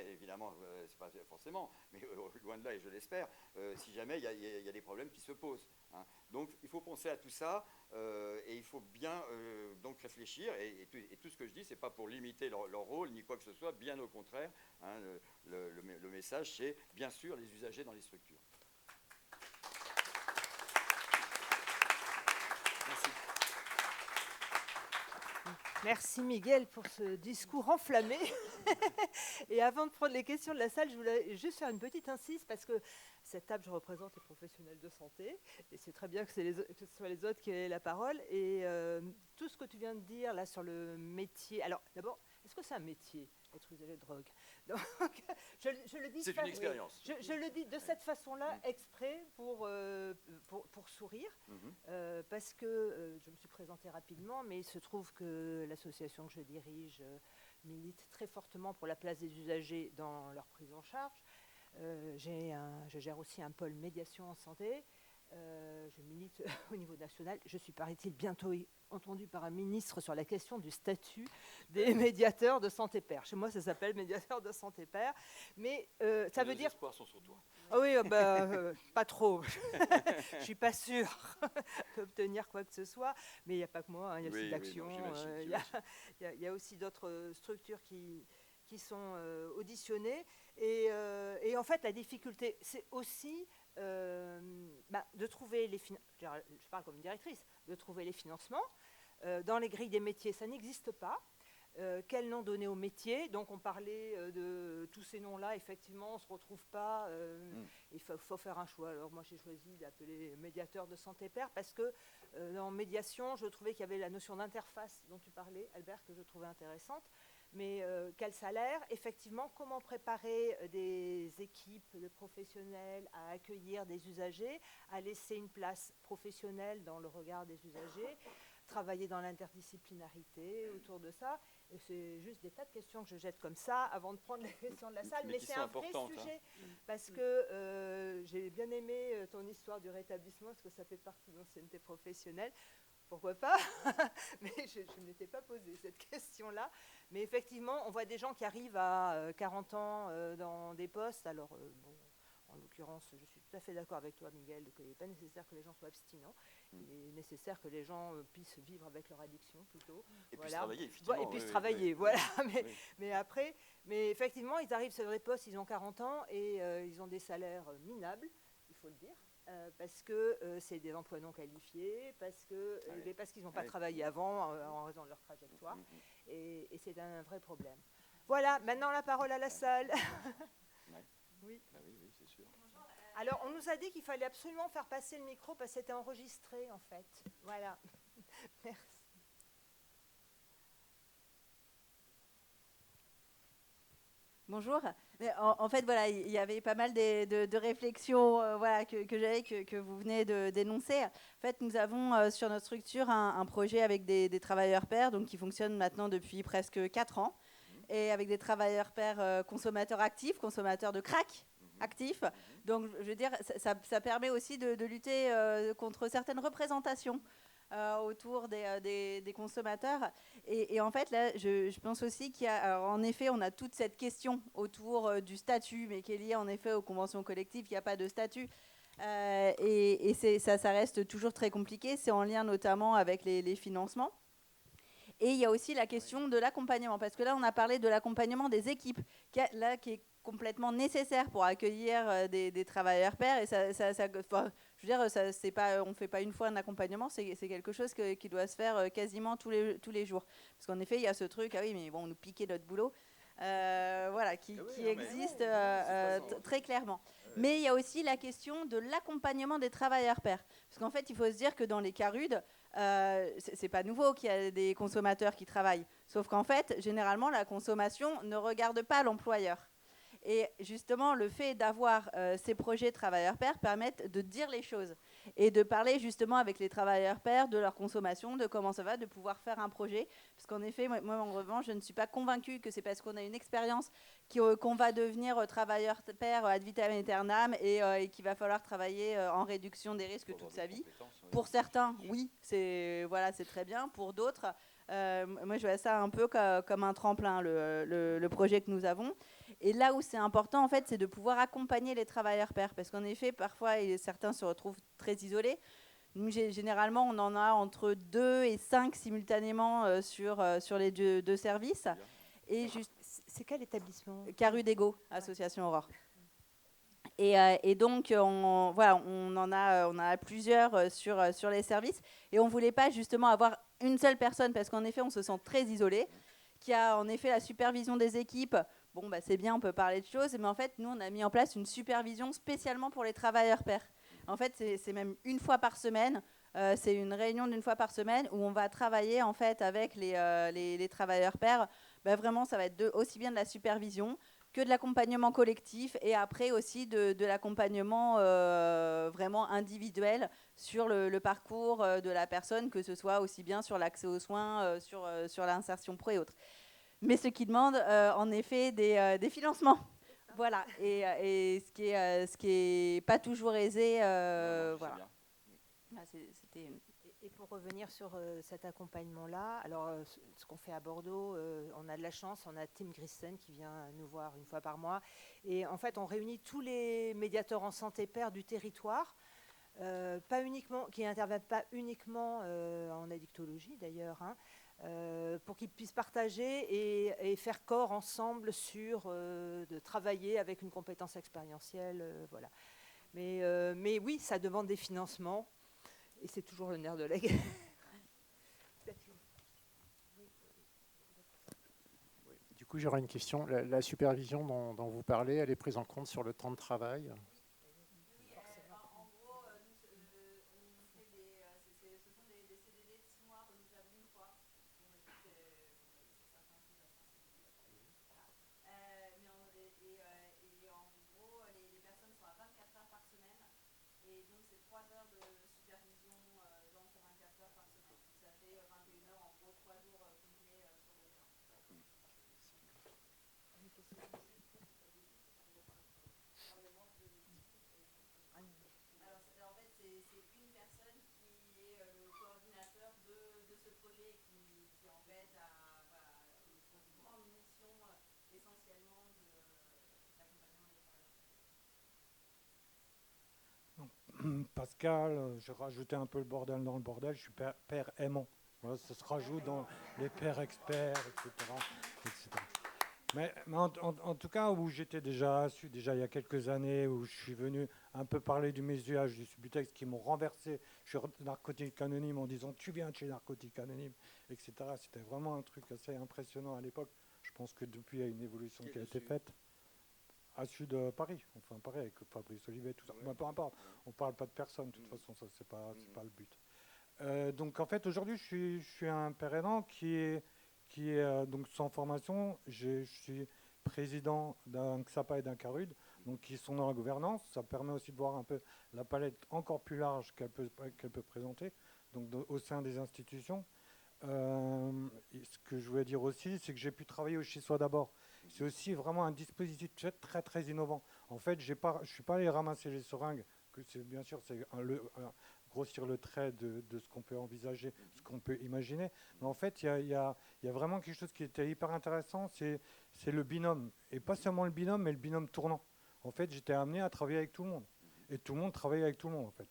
évidemment, c'est pas forcément, mais loin de là, et je l'espère, si jamais il y a des problèmes qui se posent. Donc, il faut penser à tout ça, et il faut bien donc réfléchir. Et tout ce que je dis, c'est pas pour limiter leur rôle ni quoi que ce soit, bien au contraire. Le message, c'est bien sûr les usagers dans les structures. Merci Miguel pour ce discours enflammé. Et avant de prendre les questions de la salle, je voulais juste faire une petite incise parce que cette table, je représente les professionnels de santé et c'est très bien que ce soit les autres qui aient la parole. Et tout ce que tu viens de dire là sur le métier. Alors d'abord, est-ce que c'est un métier, être usager de drogue? Donc, je le dis. C'est une expérience. Je le dis de cette façon-là, exprès pour sourire, parce que je me suis présentée rapidement, mais il se trouve que l'association que je dirige milite très fortement pour la place des usagers dans leur prise en charge. Je gère aussi un pôle médiation en santé. Je milite au niveau national. Je suis, paraît-il, bientôt entendu par un ministre sur la question du statut des médiateurs de santé pair. Chez moi, ça s'appelle médiateur de santé pair. Mais ça veut dire... Les espoirs sont sur toi. Ah oui, pas trop. Je ne suis pas sûre d'obtenir quoi que ce soit. Mais il n'y a pas que moi, il y a le site d'action. Il y a aussi d'autres structures qui sont auditionnées. Et en fait, la difficulté, c'est aussi de trouver les financements. Je parle comme directrice, de trouver les financements. Dans les grilles des métiers, ça n'existe pas. Quel nom donner au métier? Donc on parlait de tous ces noms-là, effectivement, on ne se retrouve pas. Il faut faire un choix. Alors moi j'ai choisi d'appeler médiateur de santé pair parce que en médiation, je trouvais qu'il y avait la notion d'interface dont tu parlais, Albert, que je trouvais intéressante. Mais quel salaire? Effectivement, comment préparer des équipes de professionnels à accueillir des usagers, à laisser une place professionnelle dans le regard des usagers, travailler dans l'interdisciplinarité autour de ça. Et c'est juste des tas de questions que je jette comme ça avant de prendre les questions de la salle. Mais c'est un vrai sujet parce que j'ai bien aimé ton histoire du rétablissement parce que ça fait partie de l'ancienneté professionnelle. Pourquoi pas? Mais je ne m'étais pas posé cette question-là. Mais effectivement, on voit des gens qui arrivent à 40 ans dans des postes. Alors, en l'occurrence, je suis tout à fait d'accord avec toi, Miguel, qu'il n'est pas nécessaire que les gens soient abstinents. Il est nécessaire que les gens puissent vivre avec leur addiction, plutôt. Et puissent travailler, effectivement. Et puissent travailler, voilà. Mais après, effectivement, ils arrivent sur des postes, ils ont 40 ans et ils ont des salaires minables, il faut le dire. Parce que c'est des emplois non qualifiés, parce qu'ils n'ont pas travaillé avant en raison de leur trajectoire. Et c'est un vrai problème. Voilà, maintenant la parole à la salle. Oui. Oui, c'est sûr. Alors, on nous a dit qu'il fallait absolument faire passer le micro parce que c'était enregistré, en fait. Voilà. Merci. Bonjour. Mais en fait, voilà, il y avait pas mal de réflexions voilà, que j'avais, que vous venez d'énoncer. En fait, nous avons sur notre structure un projet avec des travailleurs pairs, donc qui fonctionne maintenant depuis presque 4 ans, et avec des travailleurs pairs consommateurs actifs, consommateurs de crack actifs. Donc, je veux dire, ça permet aussi de lutter contre certaines représentations autour des consommateurs. Et en fait, là, je pense aussi qu'il y a, alors, en effet, on a toute cette question autour du statut, mais qui est liée en effet aux conventions collectives, il n'y a pas de statut. Et ça reste toujours très compliqué. C'est en lien notamment avec les financements. Et il y a aussi la question de l'accompagnement, parce que là, on a parlé de l'accompagnement des équipes, qui est complètement nécessaire pour accueillir des travailleurs pairs. Et je veux dire, on ne fait pas une fois un accompagnement, c'est quelque chose qui doit se faire quasiment tous les jours. Parce qu'en effet, il y a ce truc, ah oui, mais bon, nous piquer notre boulot, voilà, qui existe très clairement. Mais il y a aussi la question de l'accompagnement des travailleurs pairs. Parce qu'en fait, il faut se dire que dans les CARUD, c'est pas nouveau qu'il y a des consommateurs qui travaillent. Sauf qu'en fait, généralement, la consommation ne regarde pas l'employeur. Et justement, le fait d'avoir ces projets travailleurs pairs permettent de dire les choses et de parler justement avec les travailleurs pairs de leur consommation, de comment ça va, de pouvoir faire un projet. Parce qu'en effet, moi en revanche, je ne suis pas convaincue que c'est parce qu'on a une expérience qu'on va devenir travailleur pair ad vitam aeternam et qu'il va falloir travailler en réduction des risques toute sa vie. Pour certains, oui, c'est très bien. Pour d'autres, moi je vois ça un peu comme un tremplin, le projet que nous avons. Et là où c'est important, en fait, c'est de pouvoir accompagner les travailleurs pairs. Parce qu'en effet, parfois, certains se retrouvent très isolés. Nous, généralement, on en a entre 2 et 5 simultanément sur les deux services. Et c'est quel établissement? Carudego, Association Aurore. Et donc, on en a plusieurs sur les services. Et on ne voulait pas justement avoir une seule personne, parce qu'en effet, on se sent très isolé, qui a en effet la supervision des équipes. Bon, bah, c'est bien, on peut parler de choses, mais en fait, nous, on a mis en place une supervision spécialement pour les travailleurs pairs. En fait, c'est même une fois par semaine. C'est une réunion d'une fois par semaine où on va travailler en fait avec les travailleurs pairs. Bah, vraiment, ça va être aussi bien de la supervision que de l'accompagnement collectif et après aussi de l'accompagnement vraiment individuel sur le parcours de la personne, que ce soit aussi bien sur l'accès aux soins, sur l'insertion pro et autres. Mais ce qui demande en effet des financements. Voilà, et ce qui est pas toujours aisé. Voilà. Et pour revenir sur cet accompagnement-là, alors ce qu'on fait à Bordeaux, on a de la chance, on a Tim Grissen qui vient nous voir une fois par mois. Et en fait, on réunit tous les médiateurs en santé pairs du territoire, qui n'interviennent pas uniquement en addictologie d'ailleurs, pour qu'ils puissent partager et faire corps ensemble sur de travailler avec une compétence expérientielle. Voilà. Mais oui, ça demande des financements. Et c'est toujours le nerf de la guerre. Du coup, j'aurais une question. La supervision dont vous parlez, elle est prise en compte sur le temps de travail ? En gros, ce sont des CDD de 6 mois renouvelables une fois. Et en gros, les personnes sont à 24 heures par semaine. Et donc, c'est 3 heures de supervision dans ces 24 heures par semaine. Ça fait 21 heures, en gros, 3 jours complets sur le terrain. Alors, en fait, c'est une personne qui est le coordinateur de ce projet qui embête pour une grande mission essentiellement d'accompagnement des travailleurs. Pascal, je rajoutais un peu le bordel dans le bordel, je suis père aimant. Voilà, ça se rajoute dans les pères experts, etc. Mais en tout cas, où j'étais déjà il y a quelques années, où je suis venu un peu parler de mes usages du Subutex qui m'ont renversé sur Narcotique Anonyme en disant « tu viens de chez Narcotique Anonyme », etc. C'était vraiment un truc assez impressionnant à l'époque. Je pense que depuis, il y a une évolution qui a été faite. À Sud Paris, enfin pareil avec Fabrice Olivet, tout ça. Ouais. Peu importe, on ne parle pas de personne, de toute façon, ça c'est pas le but. Donc en fait, aujourd'hui, je suis un père aidant qui est donc sans formation. Je suis président d'un XAPA et d'un CARUD, donc qui sont dans la gouvernance. Ça permet aussi de voir un peu la palette encore plus large qu'elle peut présenter, donc au sein des institutions. Ce que je voulais dire aussi, c'est que j'ai pu travailler au Chez Soi d'abord. C'est aussi vraiment un dispositif très très innovant. En fait, je ne suis pas allé ramasser les seringues, que c'est bien sûr c'est grossir le trait de ce qu'on peut envisager, ce qu'on peut imaginer. Mais en fait, il y a vraiment quelque chose qui était hyper intéressant, c'est le binôme. Et pas seulement le binôme, mais le binôme tournant. En fait, j'étais amené à travailler avec tout le monde. Et tout le monde travaillait avec tout le monde, en fait.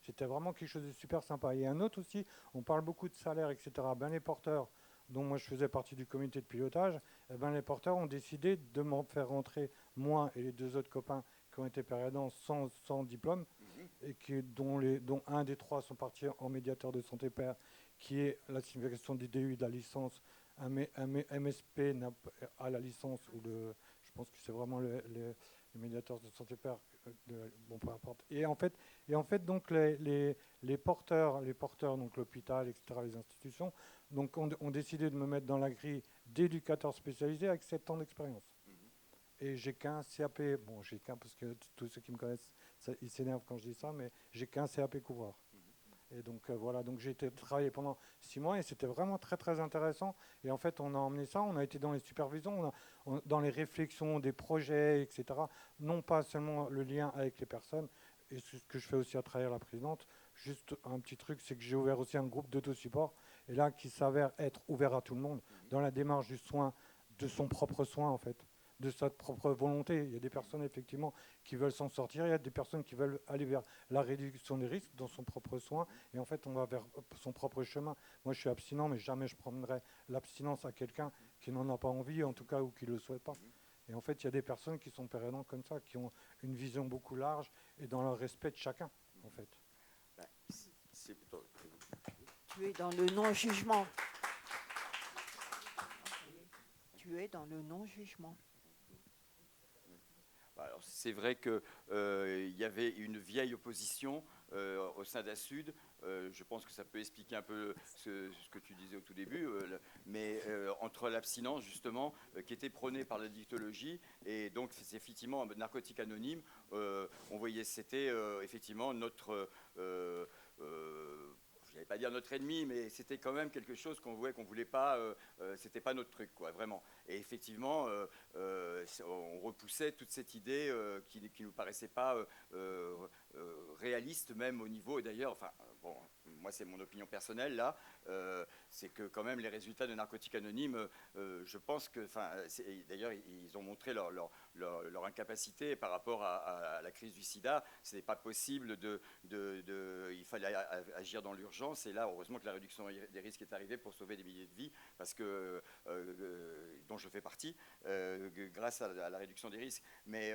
C'était vraiment quelque chose de super sympa. Et un autre aussi, on parle beaucoup de salaire, etc. Ben, les porteurs, dont moi je faisais partie du comité de pilotage, eh ben, les porteurs ont décidé de m'en faire rentrer, moi et les 2 autres copains qui ont été pères aidants sans diplôme, et dont un des 3 sont partis en médiateur de santé père, qui est la signification du DU de la licence, un MSP à la licence, je pense que c'est vraiment les médiateurs de santé père, bon, peu importe. Et en fait donc les porteurs, donc l'hôpital, etc., les institutions, donc ont décidé de me mettre dans la grille d'éducateur spécialisé avec 7 ans d'expérience. Et j'ai qu'un CAP, bon, j'ai qu'un, parce que tous ceux qui me connaissent, ils s'énervent quand je dis ça, mais j'ai qu'un CAP couvreur. Et donc voilà, donc j'ai été travailler pendant 6 mois et c'était vraiment très très intéressant. Et en fait, on a emmené ça, on a été dans les supervisions, dans les réflexions des projets, etc. Non pas seulement le lien avec les personnes, et ce que je fais aussi à travers la présidente. Juste un petit truc, c'est que j'ai ouvert aussi un groupe d'autosupport, et là qui s'avère être ouvert à tout le monde, dans la démarche du soin, de son propre soin en fait, de sa propre volonté. Il y a des personnes effectivement qui veulent s'en sortir, il y a des personnes qui veulent aller vers la réduction des risques dans son propre soin, et en fait on va vers son propre chemin. Moi je suis abstinent, mais jamais je prendrai l'abstinence à quelqu'un qui n'en a pas envie, en tout cas, ou qui ne le souhaite pas. Et en fait il y a des personnes qui sont pères aidants comme ça, qui ont une vision beaucoup large et dans le respect de chacun en fait. Tu es dans le non-jugement. Tu es dans le non-jugement. Alors, c'est vrai qu'il y avait une vieille opposition au sein d'Assud. Je pense que ça peut expliquer un peu ce que tu disais au tout début, mais entre l'abstinence, justement, qui était prônée par la dictologie, et donc c'est effectivement un narcotique anonyme, on voyait, c'était effectivement notre... je n'allais pas dire notre ennemi, mais c'était quand même quelque chose qu'on voulait pas, c'était pas notre truc, quoi, vraiment. Et effectivement, on repoussait toute cette idée qui nous paraissait pas réaliste, même au niveau, et d'ailleurs, enfin, bon, moi c'est mon opinion personnelle là, c'est que quand même les résultats de Narcotiques Anonymes, je pense que, enfin, d'ailleurs ils ont montré leur incapacité par rapport à la crise du sida. Ce n'est pas possible il fallait agir dans l'urgence, et là heureusement que la réduction des risques est arrivée pour sauver des milliers de vies, parce que dont je fais partie, grâce à la réduction des risques. Mais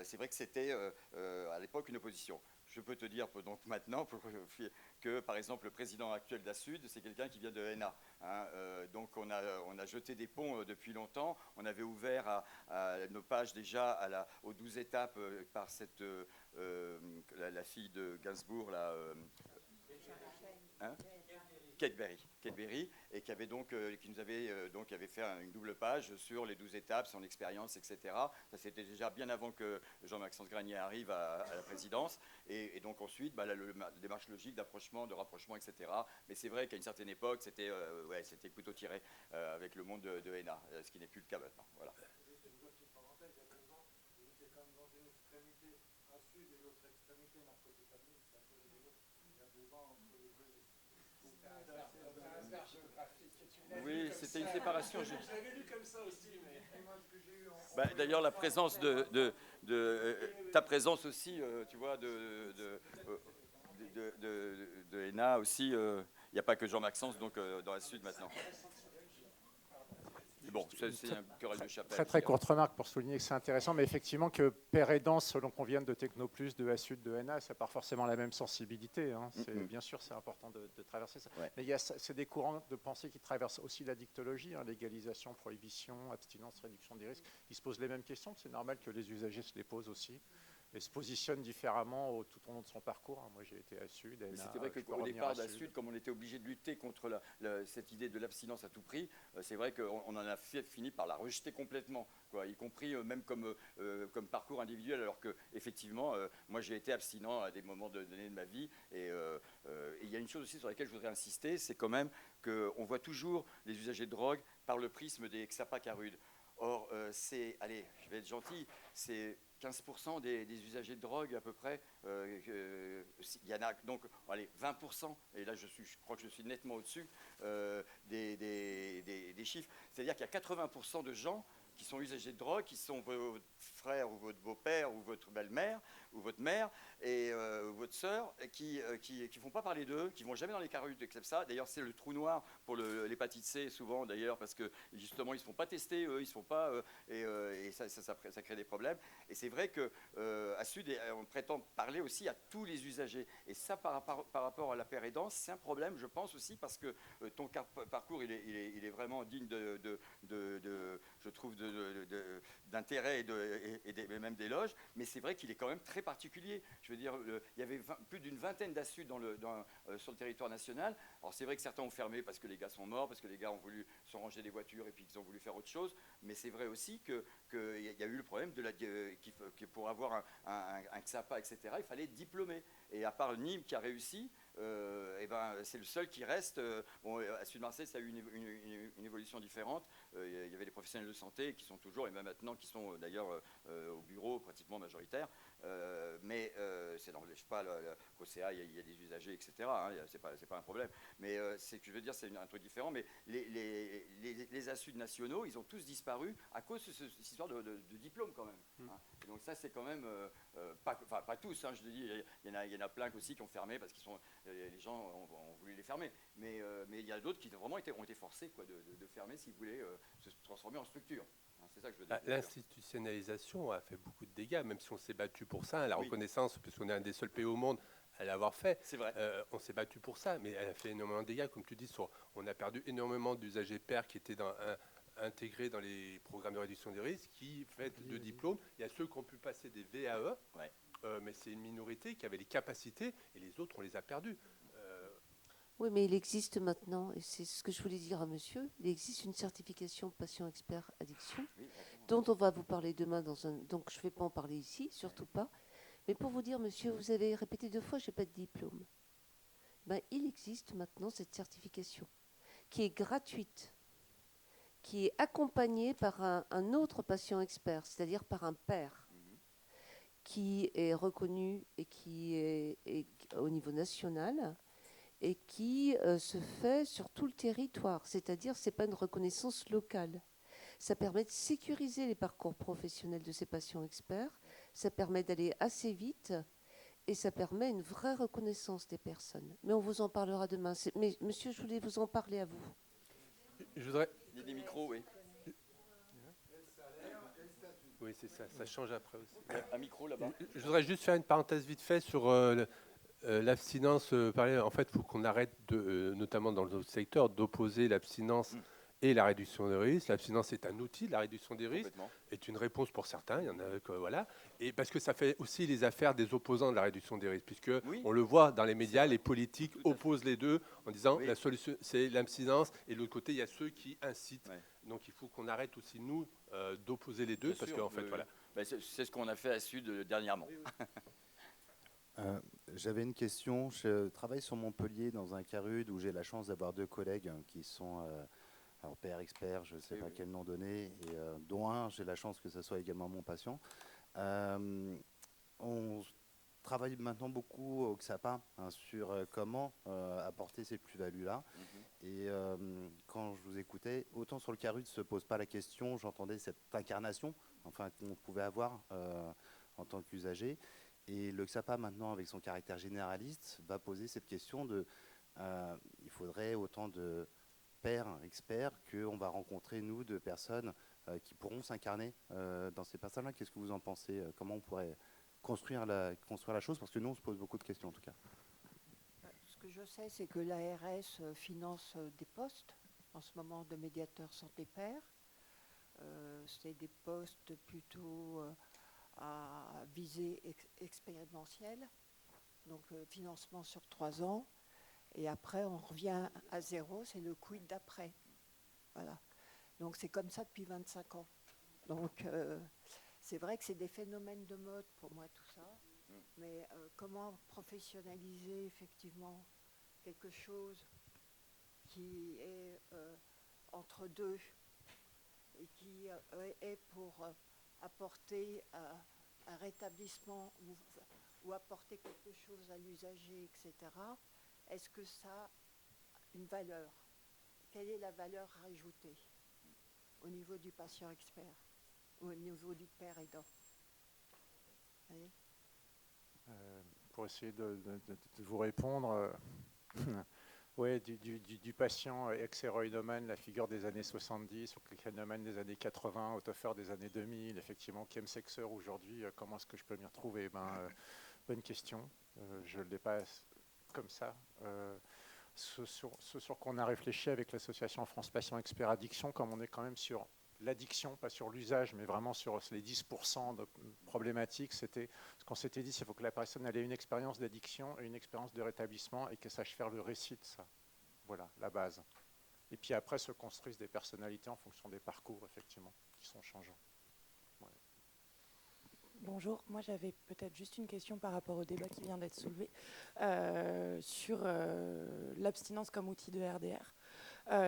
c'est vrai que c'était à l'époque une opposition. Je peux te dire donc maintenant que, par exemple, le président actuel d'Assud, c'est quelqu'un qui vient de ENA. Hein, donc on a jeté des ponts depuis longtemps. On avait ouvert à nos pages déjà aux 12 étapes par la fille de Gainsbourg, là, Kate Berry, et qui nous avait donc avait fait une double page sur les 12 étapes, son expérience, etc. Ça, c'était déjà bien avant que Jean-Maxence Granier arrive à la présidence. Et donc ensuite, la démarche logique d'approchement, de rapprochement, etc. Mais c'est vrai qu'à une certaine époque, c'était plutôt tiré avec le monde de ENA, ce qui n'est plus le cas maintenant. Voilà. Oui, c'était une séparation. Je l'avais lu comme ça aussi. Mais... d'ailleurs, la présence ta présence aussi, tu vois, de ENA aussi. Il n'y a pas que Jean-Maxence donc dans la Sud maintenant. Bon, c'est un querelle de chapelle. Très très courte remarque pour souligner que c'est intéressant, mais effectivement que père aidant, selon qu'on vienne de Technoplus, de Assud, de ENA, c'est pas forcément la même sensibilité. Hein. Bien sûr, c'est important de traverser ça. Ouais. Mais c'est des courants de pensée qui traversent aussi la dictologie, hein, légalisation, prohibition, abstinence, réduction des risques. Ils se posent les mêmes questions. C'est normal que les usagers se les posent aussi. et se positionne différemment tout au long de son parcours. Moi, j'ai été à Sud. Mais c'était vrai qu'au départ d'Assud, comme on était obligé de lutter contre cette idée de l'abstinence à tout prix, c'est vrai qu'on en a fini par la rejeter complètement, quoi, y compris même comme parcours individuel, alors qu'effectivement, moi j'ai été abstinent à des moments donnés de ma vie. Et il y a une chose aussi sur laquelle je voudrais insister, c'est quand même qu'on voit toujours les usagers de drogue par le prisme des XAPA Carude. Or, allez, je vais être gentil, c'est 15% des usagers de drogue à peu près. Il y en a donc, allez, 20%, et là je crois que je suis nettement au-dessus des chiffres. C'est-à-dire qu'il y a 80% de gens qui sont usagers de drogue, qui sont votre frère ou votre beau-père ou votre belle-mère ou votre mère et votre sœur, qui font pas parler d'eux, qui vont jamais dans les carudes de ça. D'ailleurs, c'est le trou noir pour l'hépatite C souvent d'ailleurs, parce que justement ils se font pas tester, eux, ils se font pas et ça crée des problèmes. Et c'est vrai que à Sud, on prétend parler aussi à tous les usagers. Et ça, par rapport à la paire aidance, c'est un problème, je pense aussi, parce que ton parcours, il est vraiment digne je trouve, d'intérêt et même d'éloge, mais c'est vrai qu'il est quand même très particulier. Je veux dire, il y avait plus d'une vingtaine d'Assud sur le territoire national. Alors c'est vrai que certains ont fermé parce que les gars sont morts, parce que les gars ont voulu se ranger des voitures et puis qu'ils ont voulu faire autre chose, mais c'est vrai aussi qu'il y a eu le problème que pour avoir un XAPA, etc., il fallait être diplômé. Et à part Nîmes qui a réussi, c'est le seul qui reste. Bon, à Sud-Marseille, ça a eu une évolution différente. Il y avait des professionnels de santé qui sont toujours, et même maintenant, qui sont d'ailleurs au bureau pratiquement majoritaires. Mais c'est dans, je sais pas, qu'OCA, il y a des usagers, etc. Hein, c'est pas un problème. Mais c'est que je veux dire, c'est un truc différent. Mais les Assud nationaux, ils ont tous disparu à cause de cette histoire de diplôme quand même. Hein. Et donc ça, c'est quand même pas tous. Hein, je te dis, il y en a plein aussi qui ont fermé parce qu'ils les gens ont voulu les fermer. Mais il y a d'autres qui vraiment ont été forcés de fermer s'ils voulaient se transformer en structure. C'est ça que je veux dire. L'institutionnalisation a fait beaucoup de dégâts, même si on s'est battu pour ça. La reconnaissance, puisqu'on est un des seuls pays au monde à l'avoir fait. C'est vrai. On s'est battu pour ça, mais elle a fait énormément de dégâts. Comme tu dis, on a perdu énormément d'usagers pairs qui étaient intégrés dans les programmes de réduction des risques, qui fait de diplômes. Il y a ceux qui ont pu passer des VAE, mais c'est une minorité qui avait les capacités, et les autres, on les a perdus. Oui, mais il existe maintenant, et c'est ce que je voulais dire à monsieur, il existe une certification patient expert addiction, dont on va vous parler demain donc je ne vais pas en parler ici, surtout pas. Mais pour vous dire, monsieur, vous avez répété 2 fois, je n'ai pas de diplôme. Il existe maintenant cette certification, qui est gratuite, qui est accompagnée par un autre patient expert, c'est-à-dire par un pair, qui est reconnu et qui est au niveau national, et qui se fait sur tout le territoire. C'est-à-dire, ce n'est pas une reconnaissance locale. Ça permet de sécuriser les parcours professionnels de ces patients experts, ça permet d'aller assez vite, et ça permet une vraie reconnaissance des personnes. Mais on vous en parlera demain. Mais monsieur, je voulais vous en parler à vous. Je voudrais... Il y a des micros, oui. Oui, c'est ça. Ça change après aussi. Un micro là-bas. Je voudrais juste faire une parenthèse vite fait sur... l'abstinence, en fait, il faut qu'on arrête, notamment dans le secteur, d'opposer l'abstinence et la réduction des risques. L'abstinence est un outil, la réduction des risques est une réponse pour certains. Il y en a, voilà. Et parce que ça fait aussi les affaires des opposants de la réduction des risques, puisque on le voit dans les médias, les politiques opposent les deux en disant la solution c'est l'abstinence, et de l'autre côté il y a ceux qui incitent. Donc il faut qu'on arrête aussi nous d'opposer les deux, parce qu'en fait voilà. C'est ce qu'on a fait à Sud dernièrement. J'avais une question. Je travaille sur Montpellier dans un CARUD où j'ai la chance d'avoir 2 collègues qui sont pairs experts, je ne sais pas quel nom donner, et dont un, j'ai la chance que ce soit également mon patient. On travaille maintenant beaucoup au XAPA sur comment apporter ces plus-values-là. Et quand je vous écoutais, autant sur le CARUD ne se pose pas la question, j'entendais cette incarnation qu'on pouvait avoir en tant qu'usager. Et le XAPA, maintenant, avec son caractère généraliste, va poser cette question il faudrait autant de pairs experts qu'on va rencontrer, nous, de personnes qui pourront s'incarner dans ces personnes-là. Qu'est-ce que vous en pensez? Comment on pourrait construire la chose? Parce que nous, on se pose beaucoup de questions, en tout cas. Ce que je sais, c'est que l'ARS finance des postes, en ce moment, de médiateurs santé-pairs. C'est des postes plutôt... à visée expérientielle, donc financement sur 3 ans. Et après, on revient à zéro, c'est le quid d'après. Voilà. Donc c'est comme ça depuis 25 ans. Donc c'est vrai que c'est des phénomènes de mode pour moi tout ça. Mais comment professionnaliser effectivement quelque chose qui est entre deux et qui est pour apporter un rétablissement ou apporter quelque chose à l'usager, etc. Est-ce que ça a une valeur? Quelle est la valeur ajoutée au niveau du patient expert ou au niveau du père aidant? Allez. Pour essayer de vous répondre, ouais, du patient ex-héroïnomane, la figure des années 70, ou héroïnomane des années 80, autofeur des années 2000, effectivement, chemsexeur aujourd'hui, comment est-ce que je peux m'y retrouver? Bonne question. Je ne l'ai pas comme ça. Ce sur quoi on a réfléchi avec l'association France Patient Expert Addiction, comme on est quand même sur l'addiction, pas sur l'usage, mais vraiment sur les 10% de problématiques, c'était ce qu'on s'était dit, c'est qu'il faut que la personne ait une expérience d'addiction et une expérience de rétablissement et qu'elle sache faire le récit de ça. Voilà, la base. Et puis après se construisent des personnalités en fonction des parcours, effectivement, qui sont changeants. Ouais. Bonjour, moi j'avais peut-être juste une question par rapport au débat qui vient d'être soulevé sur l'abstinence comme outil de RDR.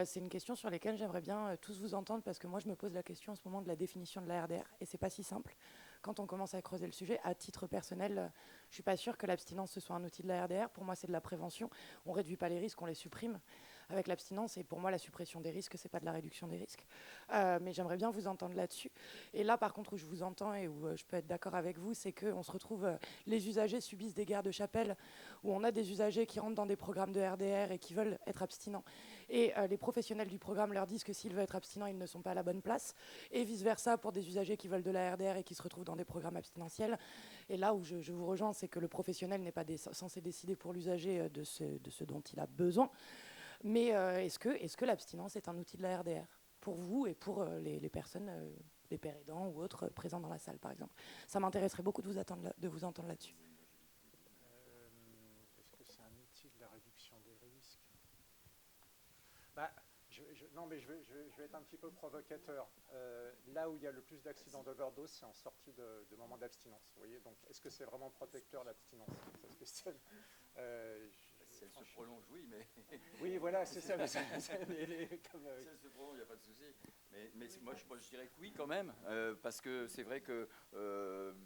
C'est une question sur laquelle j'aimerais bien tous vous entendre parce que moi je me pose la question en ce moment de la définition de la RDR et c'est pas si simple. Quand on commence à creuser le sujet, à titre personnel, je suis pas sûre que l'abstinence ce soit un outil de la RDR. Pour moi c'est de la prévention. On réduit pas les risques, on les supprime avec l'abstinence et pour moi la suppression des risques c'est pas de la réduction des risques. Mais j'aimerais bien vous entendre là-dessus. Et là par contre où je vous entends et où je peux être d'accord avec vous, c'est qu'on se retrouve, les usagers subissent des guerres de chapelle où on a des usagers qui rentrent dans des programmes de RDR et qui veulent être abstinents. Et les professionnels du programme leur disent que s'ils veulent être abstinents, ils ne sont pas à la bonne place. Et vice-versa pour des usagers qui veulent de la RDR et qui se retrouvent dans des programmes abstinentiels. Et là où je vous rejoins, c'est que le professionnel n'est pas censé décider pour l'usager de ce dont il a besoin. Mais est-ce que l'abstinence est un outil de la RDR pour vous et pour les personnes, les pères aidants ou autres présents dans la salle, par exemple? Ça m'intéresserait beaucoup de vous entendre là-dessus. Est-ce que c'est un outil de la réduction des risques? Non, mais je vais être un petit peu provocateur. Là où il y a le plus d'accidents d'overdose, c'est en sortie de moments d'abstinence. Vous voyez, donc est-ce que c'est vraiment protecteur l'abstinence? Ça se questionne. Si elle se prolonge, oui, mais... Oui, voilà, c'est ça. Si elle se prolonge, il n'y a pas de souci. Mais moi, je dirais que oui, quand même, parce que c'est vrai que,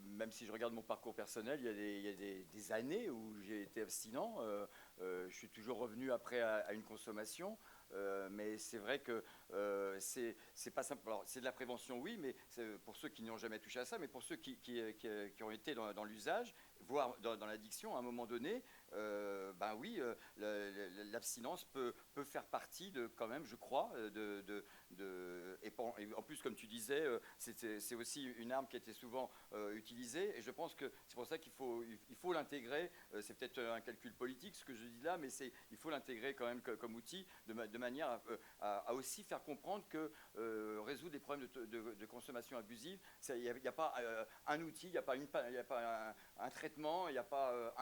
même si je regarde mon parcours personnel, il y a des années où j'ai été abstinent. Je suis toujours revenu après à une consommation. Mais c'est vrai que c'est pas simple. Alors, c'est de la prévention, oui, mais pour ceux qui n'ont jamais touché à ça, mais pour ceux qui ont été dans l'usage, voire dans l'addiction, à un moment donné, ben oui, l'abstinence peut faire partie de, quand même, je crois, et en plus, comme tu disais, c'est aussi une arme qui a été souvent utilisée, et je pense que c'est pour ça qu'il faut l'intégrer. C'est peut-être un calcul politique ce que je dis là, mais il faut l'intégrer quand même comme outil de manière à aussi faire comprendre que résoudre des problèmes de consommation abusive, il n'y a pas un outil, il n'y a pas un traitement, il n'y a pas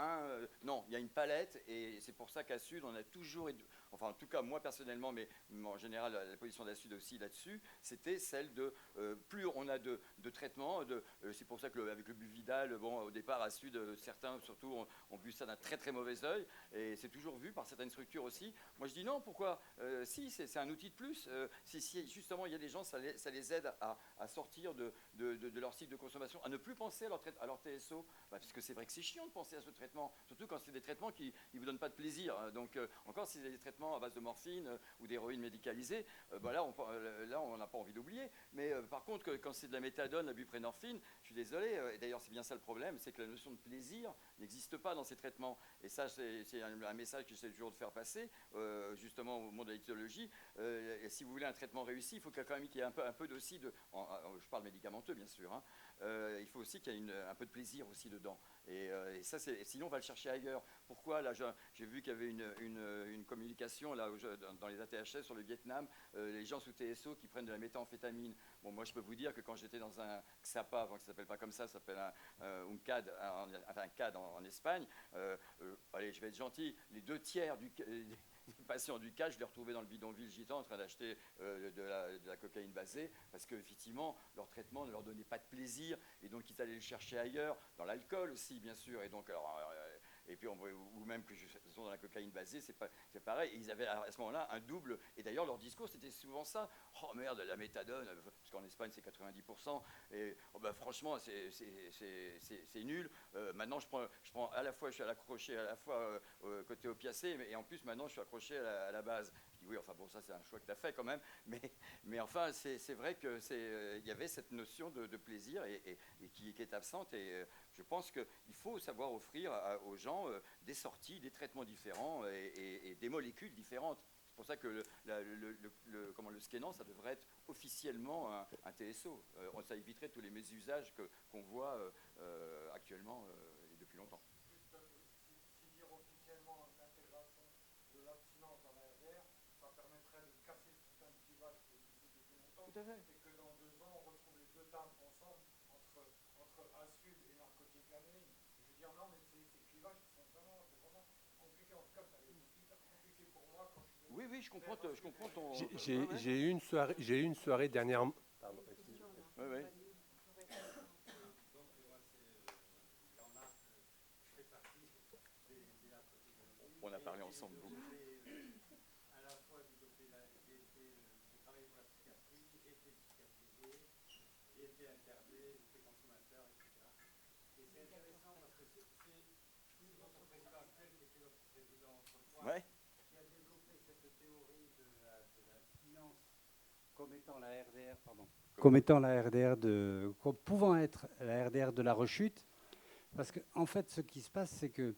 non, il y a une palette, et c'est pour ça qu'à Sud, on a toujours, enfin en tout cas moi personnellement, mais en général la position de la Sud aussi là-dessus, c'était celle de plus on a de traitements, c'est pour ça qu'avec le Buvidal, bon, au départ à Sud, certains surtout ont vu ça d'un très très mauvais œil, et c'est toujours vu par certaines structures aussi. Moi je dis non, pourquoi si c'est un outil de plus, si justement il y a des gens, ça les aide à sortir de leur cycle de consommation, à ne plus penser à leur TSO, parce que c'est vrai que c'est chiant de penser à ce traitement, surtout quand c'est des traitements qui ne vous donnent pas de plaisir. Donc encore si c'est des traitements à base de morphine ou d'héroïne médicalisée, là on n'a pas envie d'oublier. Mais par contre, quand c'est de la méthadone, la buprenorphine, je suis désolé, et d'ailleurs c'est bien ça le problème, c'est que la notion de plaisir n'existe pas dans ces traitements. Et ça, c'est un message que j'essaie toujours de faire passer, justement au monde de l'éthologie. Si vous voulez un traitement réussi, il faut quand même qu'il y ait un peu aussi je parle médicamenteux bien sûr, hein, il faut aussi qu'il y ait un peu de plaisir aussi dedans. Et ça, sinon, on va le chercher ailleurs. Pourquoi là, j'ai vu qu'il y avait une communication là, dans les ATHS sur le Vietnam, les gens sous TSO qui prennent de la méthamphétamine. Bon, moi, je peux vous dire que quand j'étais dans un XAPA, avant que ça ne s'appelle pas comme ça s'appelle un CAD, un CAD en Espagne, allez, je vais être gentil, les 2/3 des patients du CAD, je les retrouvais dans le bidonville gitan en train d'acheter de la cocaïne basée, parce qu'effectivement, leur traitement ne leur donnait pas de plaisir, et donc ils allaient le chercher ailleurs, dans l'alcool aussi, bien sûr, et donc, et puis ou même que ce sont dans la cocaïne basée, c'est pareil, et ils avaient à ce moment-là un double, et d'ailleurs leur discours c'était souvent ça, oh merde, la méthadone, parce qu'en Espagne c'est 90%, et oh ben, franchement c'est nul, maintenant je prends à la fois, je suis accroché à la fois côté opiacé, et en plus maintenant je suis accroché à la base. Je dis oui, enfin bon, ça c'est un choix que tu as fait quand même, mais enfin c'est vrai que il y avait cette notion de plaisir et qui est absente, et je pense qu'il faut savoir offrir aux gens des sorties, des traitements différents et des molécules différentes. C'est pour ça que le scannant, ça devrait être officiellement un TSO. Ça éviterait tous les mésusages qu'on voit actuellement et depuis longtemps. Si dire officiellement l'intégration de l'abstinence dans la RDR, ça permettrait de casser tout un clivage qui existe depuis longtemps. Tout à fait. Et que dans 2 ans, on retrouve les deux tables ensemble entre ASUD et narcotique anonyme. Je veux dire, non, mais ces clivages sont vraiment compliqués. En tout cas, ça a été hyper compliqué pour moi quand je... Oui, je comprends ton... J'ai eu une soirée dernièrement. Pardon, excusez-moi. Oui. On a parlé ensemble beaucoup. À la fois j'ai travaillé pour la psychiatrie, j'ai été psychiatrisé, j'ai été interné, j'ai été consommateur, etc. Et c'est intéressant parce que c'est notre président actuel qui était notre président autrefois, qui a développé cette théorie de l'abstinence comme étant la RDR, comme pouvant être la RDR de la rechute. Parce qu'en fait, ce qui se passe, c'est que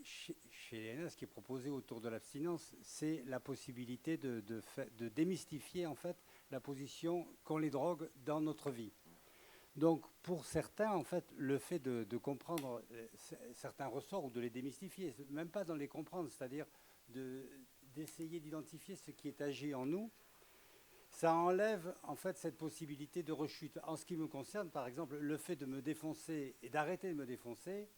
chez l'ENA, ce qui est proposé autour de l'abstinence, c'est la possibilité de démystifier en fait la position qu'ont les drogues dans notre vie. Donc, pour certains, en fait, le fait de comprendre certains ressorts ou de les démystifier, même pas dans les comprendre, c'est-à-dire d'essayer d'identifier ce qui est agi en nous, ça enlève en fait cette possibilité de rechute. En ce qui me concerne, par exemple, le fait de me défoncer et d'arrêter de me défoncer,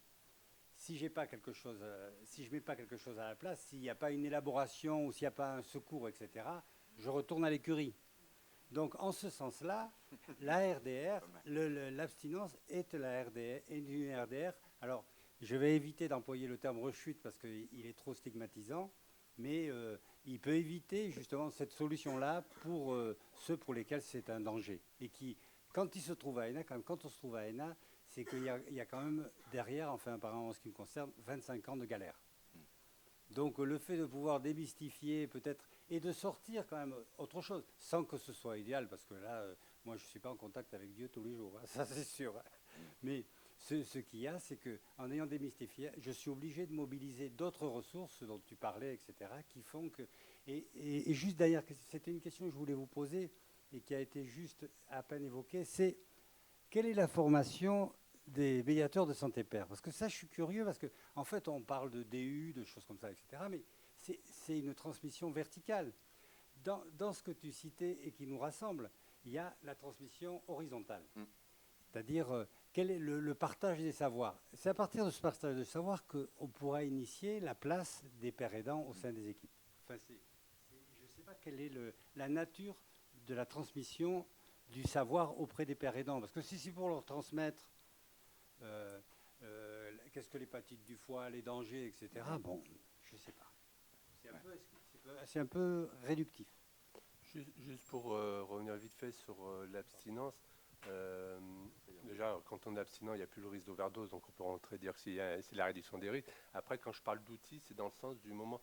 si je mets pas quelque chose à la place, s'il n'y a pas une élaboration ou s'il n'y a pas un secours, etc., je retourne à l'écurie. Donc, en ce sens-là, la RDR, l'abstinence est la RDR, est une RDR. Alors, je vais éviter d'employer le terme rechute parce qu'il est trop stigmatisant, mais il peut éviter justement cette solution-là pour ceux pour lesquels c'est un danger. Et qui, quand on se trouve à ENA, c'est qu'il y a quand même derrière, enfin apparemment en ce qui me concerne, 25 ans de galère. Donc le fait de pouvoir démystifier peut-être et de sortir quand même autre chose, sans que ce soit idéal, parce que là, moi je ne suis pas en contact avec Dieu tous les jours, hein, ça c'est sûr. Hein. Mais ce qu'il y a, c'est qu'en ayant démystifié, je suis obligé de mobiliser d'autres ressources dont tu parlais, etc., qui font que... Et juste d'ailleurs, c'était une question que je voulais vous poser et qui a été juste à peine évoquée, c'est quelle est la formation des médiateurs de santé pair? Parce que ça, je suis curieux, parce qu'en fait, on parle de DU, de choses comme ça, etc., mais c'est une transmission verticale. Dans ce que tu citais et qui nous rassemble, il y a la transmission horizontale. C'est-à-dire, quel est le partage des savoirs? C'est à partir de ce partage de savoir qu'on pourra initier la place des pères aidants au sein des équipes. Enfin, je ne sais pas quelle est la nature de la transmission du savoir auprès des pères aidants. Parce que si c'est pour leur transmettre qu'est-ce que l'hépatite du foie, les dangers, etc., bon, je ne sais pas. C'est un peu réductif. Juste pour revenir vite fait sur l'abstinence, déjà, quand on est abstinent, il n'y a plus le risque d'overdose, donc on peut rentrer dire que c'est la réduction des risques. Après, quand je parle d'outils, c'est dans le sens du moment,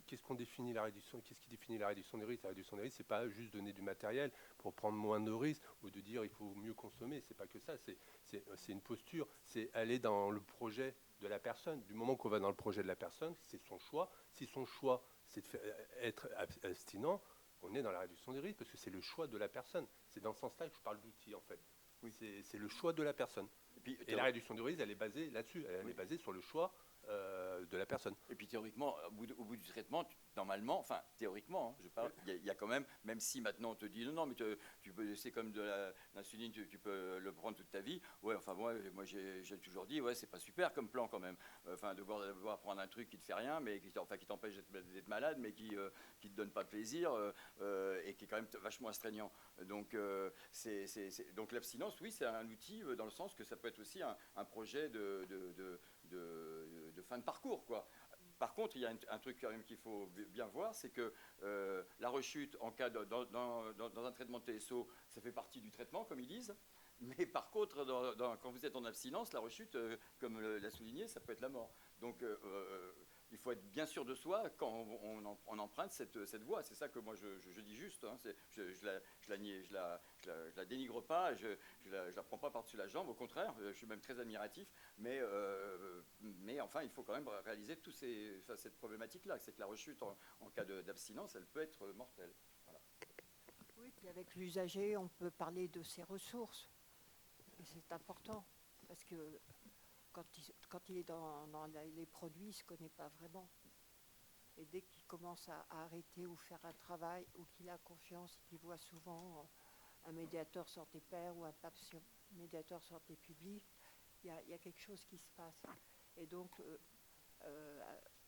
qu'est-ce qui définit la réduction des risques? La réduction des risques, c'est pas juste donner du matériel pour prendre moins de risques ou de dire il faut mieux consommer, c'est pas que ça, c'est une posture, c'est aller dans le projet de la personne. Du moment qu'on va dans le projet de la personne, c'est son choix. Si son choix, c'est de être abstinent, on est dans la réduction des risques parce que c'est le choix de la personne. C'est dans ce sens-là que je parle d'outils, en fait. Oui. C'est le choix de la personne. Et la réduction du risque, elle est basée là-dessus. Elle est basée sur le choix de la personne. Et puis théoriquement, au bout du traitement, normalement, enfin théoriquement, je parle, il y a quand même si maintenant on te dit non, mais tu peux, c'est comme de l'insuline, tu peux le prendre toute ta vie. Ouais, enfin moi j'ai toujours dit, ouais, c'est pas super comme plan quand même. Enfin devoir prendre un truc qui te fait rien, mais qui t'empêche d'être malade, mais qui te donne pas de plaisir et qui est quand même vachement astreignant. Donc donc l'abstinence, oui, c'est un outil dans le sens que ça peut être aussi un projet de fin de parcours, quoi. Par contre, il y a un truc quand même qu'il faut bien voir, c'est que la rechute en cas dans un traitement de TSO, ça fait partie du traitement, comme ils disent. Mais par contre, quand vous êtes en abstinence, la rechute, comme l'a souligné, ça peut être la mort. Donc, il faut être bien sûr de soi quand on emprunte cette voie. C'est ça que moi je dis juste. Hein. Je la dénigre pas, je la prends pas par-dessus la jambe. Au contraire, je suis même très admiratif. Mais enfin, il faut quand même réaliser cette problématique-là. C'est que la rechute en cas d'abstinence, elle peut être mortelle. Voilà. Oui, puis avec l'usager, on peut parler de ses ressources. Et c'est important, parce que quand il est dans les produits, il ne se connaît pas vraiment. Et dès qu'il commence à arrêter ou faire un travail, ou qu'il a confiance, qu'il voit souvent un médiateur santé père ou un médiateur santé publique, il y a quelque chose qui se passe. Et donc,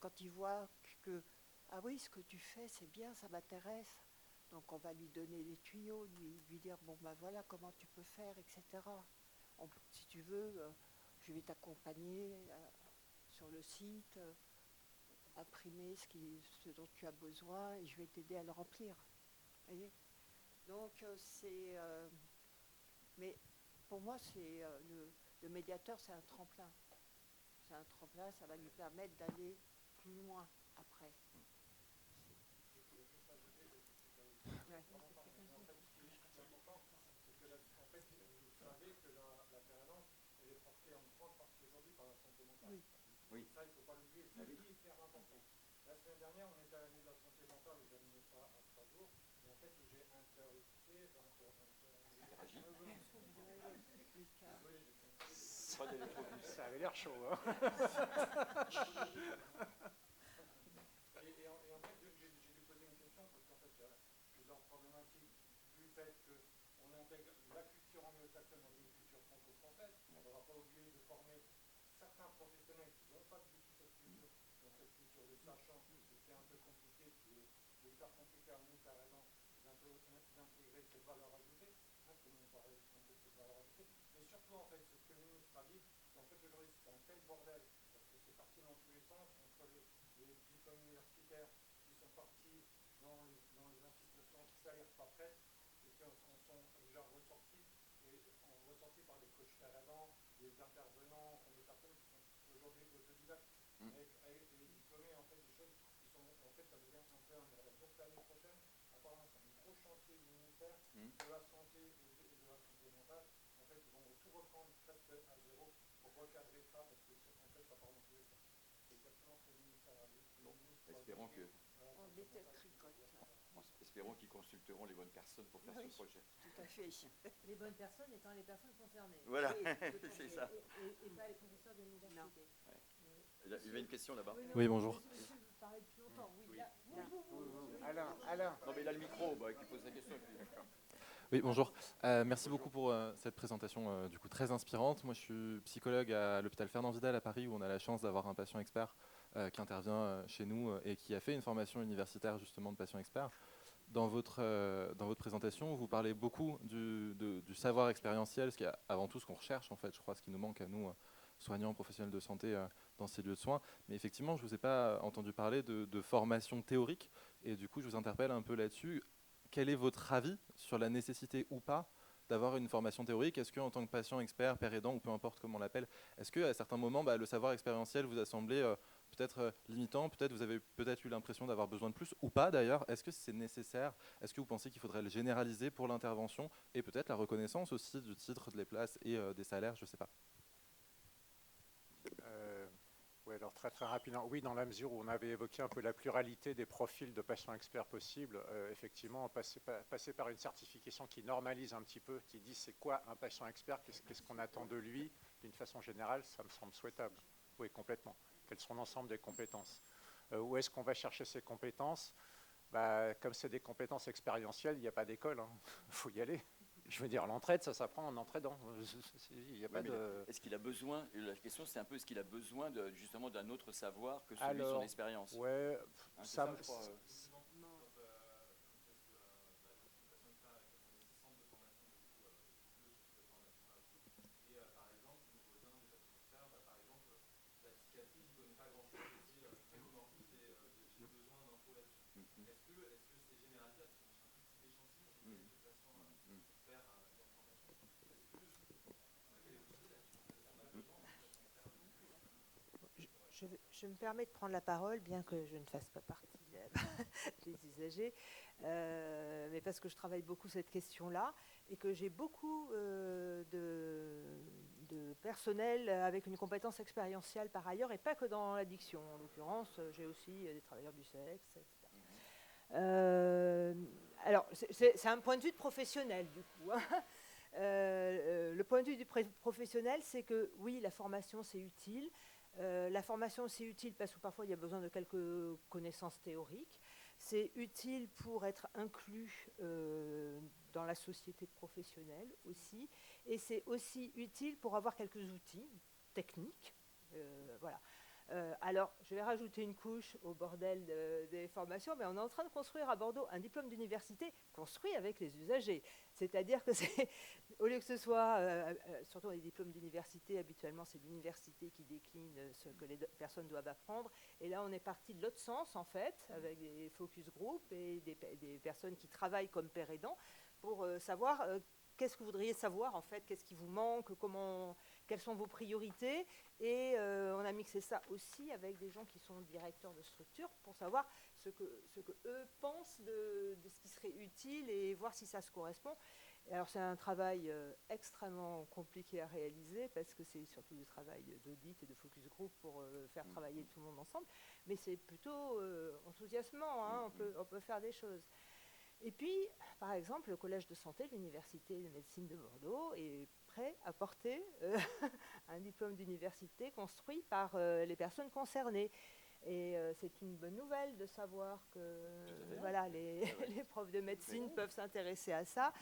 quand il voit que, ah oui, ce que tu fais, c'est bien, ça m'intéresse, donc on va lui donner les tuyaux, lui dire, bon ben voilà comment tu peux faire, etc. Si tu veux, je vais t'accompagner sur le site, imprimer ce dont tu as besoin et je vais t'aider à le remplir. Voyez. Donc mais pour moi, le médiateur, c'est un tremplin. C'est un tremplin, ça va lui permettre d'aller plus loin après. Ouais. Oui. Ça, il ne faut pas l'oublier, c'est hyper important. La semaine dernière, on était à la nuit de la santé mentale où j'ai amené ça à Strasbourg, et en fait, où j'ai interlocuté. Ça avait l'air chaud, hein. Et en fait, j'ai dû poser une question, parce qu'en fait, il y a plusieurs problématiques du fait qu'on intègre la culture anglo-saxonne dans une culture franco-française. On ne va pas oublier de former certains professionnels qui n'ont pas du tout cette culture, donc cette culture de sachant, c'est un peu compliqué, c'est hyper compliqué à nous, par exemple, d'intégrer cette valeur ajoutée, hein, comme on parlait un peu de cette valeur ajoutée, mais surtout, en fait, c'est ce que le ministre a dit, c'est en fait aujourd'hui, c'est un tel bordel, parce que c'est parti dans tous les sens, entre les diplômes universitaires qui sont partis dans les institutions qui ne s'allèrent pas prêtes, et qui sont déjà ressortis par des coachs taradants, des intervenants, des personnes qui sont aujourd'hui autodidactes, avec des diplômés, en fait, des choses qui sont, en fait, ça devient un peu un bordel. Donc l'année prochaine, apparemment, c'est un gros chantier du ministère de la santé et de la santé mentale. En fait, ils vont tout reprendre presque à zéro pour recadrer ça, parce que, en fait, ça part dans tous les sens. C'est exactement ce que le ministère a dit. Bon, espérons que... On détricote. Espérons qu'ils consulteront les bonnes personnes pour faire ce projet. Tout à fait. Les bonnes personnes étant les personnes concernées. Voilà, Oui, c'est ça. Et pas les professeurs de l'université. Ouais. Il y avait une question là-bas. Oui, bonjour. Monsieur veut parler depuis longtemps. Oui, là. Alain. Non, mais il a le micro, qui pose la question. Oui, bonjour. Merci beaucoup pour cette présentation du coup très inspirante. Moi, je suis psychologue à l'hôpital Fernand Vidal à Paris, où on a la chance d'avoir un patient expert qui intervient chez nous et qui a fait une formation universitaire justement de patient expert. Dans votre présentation, vous parlez beaucoup du savoir expérientiel, ce qui est avant tout ce qu'on recherche en fait. Je crois ce qui nous manque à nous, soignants, professionnels de santé dans ces lieux de soins. Mais effectivement, je ne vous ai pas entendu parler de formation théorique. Et du coup, je vous interpelle un peu là-dessus. Quel est votre avis sur la nécessité ou pas d'avoir une formation théorique? Est-ce qu'en tant que patient, expert, père aidant, ou peu importe comment on l'appelle, est-ce qu'à certains moments, le savoir expérientiel vous a semblé peut-être limitant, peut-être vous avez peut-être eu l'impression d'avoir besoin de plus, ou pas d'ailleurs? Est-ce que c'est nécessaire? Est-ce que vous pensez qu'il faudrait le généraliser pour l'intervention et peut-être la reconnaissance aussi du titre, des places et des salaires? Je ne sais pas. Oui, alors très rapidement, oui, dans la mesure où on avait évoqué un peu la pluralité des profils de patients experts possibles, effectivement, passer par une certification qui normalise un petit peu, qui dit c'est quoi un patient expert, qu'est-ce qu'on attend de lui, d'une façon générale, ça me semble souhaitable. Oui, complètement. Quels sont l'ensemble des compétences? Où est-ce qu'on va chercher ces compétences? Comme c'est des compétences expérientielles, il n'y a pas d'école, il faut y aller. Je veux dire, l'entraide, ça s'apprend en entraidant. Il y a pas de... Est-ce qu'il a besoin, la question c'est un peu, est-ce qu'il a besoin justement d'un autre savoir que celui de son expérience? Ouais, ça je crois. Je me permets de prendre la parole, bien que je ne fasse pas partie des usagers, mais parce que je travaille beaucoup cette question-là et que j'ai beaucoup de personnel avec une compétence expérientielle par ailleurs, et pas que dans l'addiction. En l'occurrence, j'ai aussi des travailleurs du sexe, etc. Alors, c'est un point de vue de professionnel, du coup. Le point de vue du professionnel, c'est que oui, la formation, c'est utile. La formation, c'est utile parce que parfois, il y a besoin de quelques connaissances théoriques. C'est utile pour être inclus dans la société professionnelle aussi. Et c'est aussi utile pour avoir quelques outils techniques. Voilà. Alors, je vais rajouter une couche au bordel des formations, mais on est en train de construire à Bordeaux un diplôme d'université construit avec les usagers. C'est-à-dire que c'est, au lieu que ce soit, surtout les diplômes d'université, habituellement c'est l'université qui décline ce que les personnes doivent apprendre. Et là, on est parti de l'autre sens, en fait, avec des focus group et des personnes qui travaillent comme père aidant pour savoir qu'est-ce que vous voudriez savoir, en fait, qu'est-ce qui vous manque, quelles sont vos priorités. Et on a mixé ça aussi avec des gens qui sont directeurs de structure pour savoir ce que eux pensent de ce qui serait utile et voir si ça se correspond. Et alors c'est un travail extrêmement compliqué à réaliser parce que c'est surtout du travail d'audit et de focus group pour faire travailler tout le monde ensemble. Mais c'est plutôt enthousiasmant, on peut faire des choses. Et puis, par exemple, le Collège de santé de l'Université de médecine de Bordeaux est prêt à porter un diplôme d'université construit par les personnes concernées. Et c'est une bonne nouvelle de savoir que voilà, les profs de médecine peuvent s'intéresser à ça.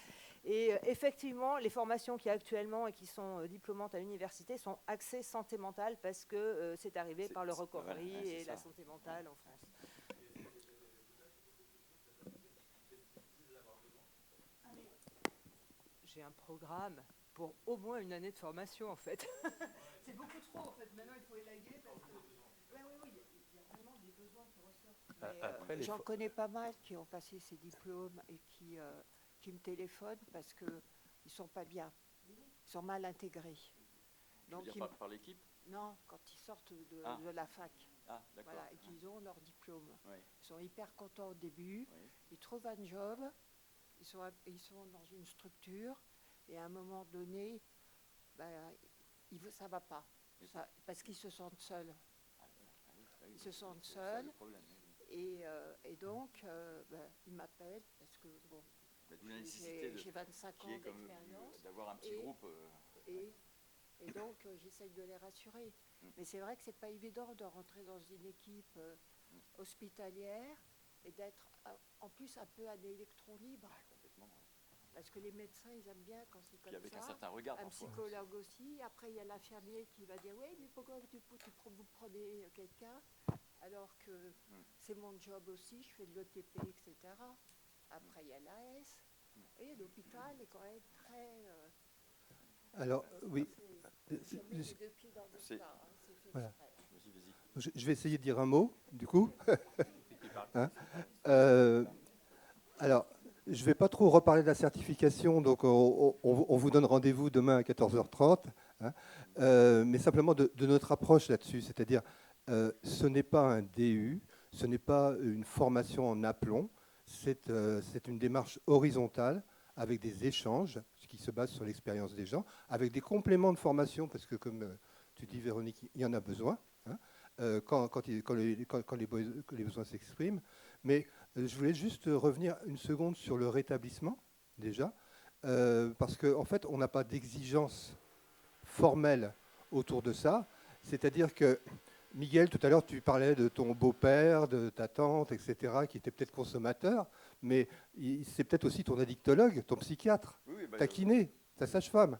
Et effectivement, les formations qu'il y a actuellement et qui sont diplômantes à l'université sont axées santé mentale parce que c'est arrivé par le recovery et la santé mentale en France. J'ai un programme pour au moins une année de formation, en fait. C'est beaucoup trop, en fait. Maintenant, il faut élaguer parce que... Oui, il y a vraiment des besoins qui ressortent. J'en connais pas mal qui ont passé ces diplômes et qui me téléphonent parce qu'ils ne sont pas bien. Ils sont mal intégrés. Donc, par l'équipe? Non, quand ils sortent de la fac. Ah, d'accord. Voilà, et qu'ils ont leur diplôme. Oui. Ils sont hyper contents au début. Oui. Ils trouvent un job. Ils sont dans une structure et à un moment donné, ça ne va pas. Parce qu'ils se sentent seuls. Ils se sentent seuls. Et donc, ils m'appellent parce que bon, j'ai 25 ans d'expérience. D'avoir un petit groupe. Et donc, j'essaye de les rassurer. Mais c'est vrai que ce n'est pas évident de rentrer dans une équipe hospitalière et d'être en plus un peu un électron libre. Parce que les médecins, ils aiment bien quand c'est comme avec ça. Un certain regard, un parfois. Psychologue aussi. Après, il y a l'infirmier qui va dire « Oui, mais pourquoi vous prenez quelqu'un ?» Alors que c'est mon job aussi, je fais de l'ETP, etc. Après, il y a l'AS. Et l'hôpital est quand même très... Alors, oui. Je mets les deux pieds dans le plat. C'est fait Voilà. exprès. Je vais essayer de dire un mot, du coup. Alors, je ne vais pas trop reparler de la certification, donc on vous donne rendez-vous demain à 14h30. Mais simplement de notre approche là-dessus, c'est-à-dire ce n'est pas un DU, ce n'est pas une formation en aplomb, c'est une démarche horizontale avec des échanges qui se basent sur l'expérience des gens, avec des compléments de formation, parce que comme tu dis Véronique, il y en a besoin, quand les besoins s'expriment. Mais je voulais juste revenir une seconde sur le rétablissement, déjà, parce qu'en fait, on n'a pas d'exigence formelle autour de ça. C'est-à-dire que, Miguel, tout à l'heure, tu parlais de ton beau-père, de ta tante, etc., qui était peut-être consommateur, mais c'est peut-être aussi ton addictologue, ton psychiatre, ta kiné, ta sage-femme.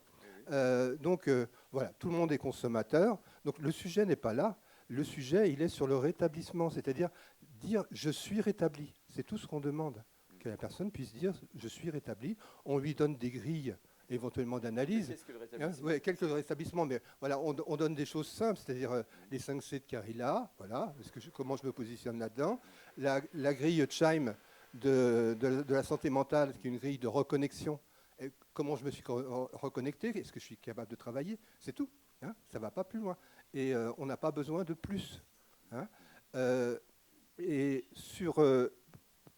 Donc, voilà, tout le monde est consommateur. Donc, le sujet n'est pas là. Le sujet, il est sur le rétablissement, c'est-à-dire dire « je suis rétabli ». C'est tout ce qu'on demande, que la personne puisse dire « je suis rétabli ». On lui donne des grilles éventuellement d'analyse. Qu'est-ce que le rétablissement ? Ouais, quelques rétablissements, mais voilà, on donne des choses simples, c'est-à-dire les 5 C de Carilla, voilà, comment je me positionne là-dedans. La grille Chime de la santé mentale, qui est une grille de reconnexion. Et comment je me suis reconnecté, est-ce que je suis capable de travailler, c'est tout. Hein, ça ne va pas plus loin. Et on n'a pas besoin de plus. Hein. Et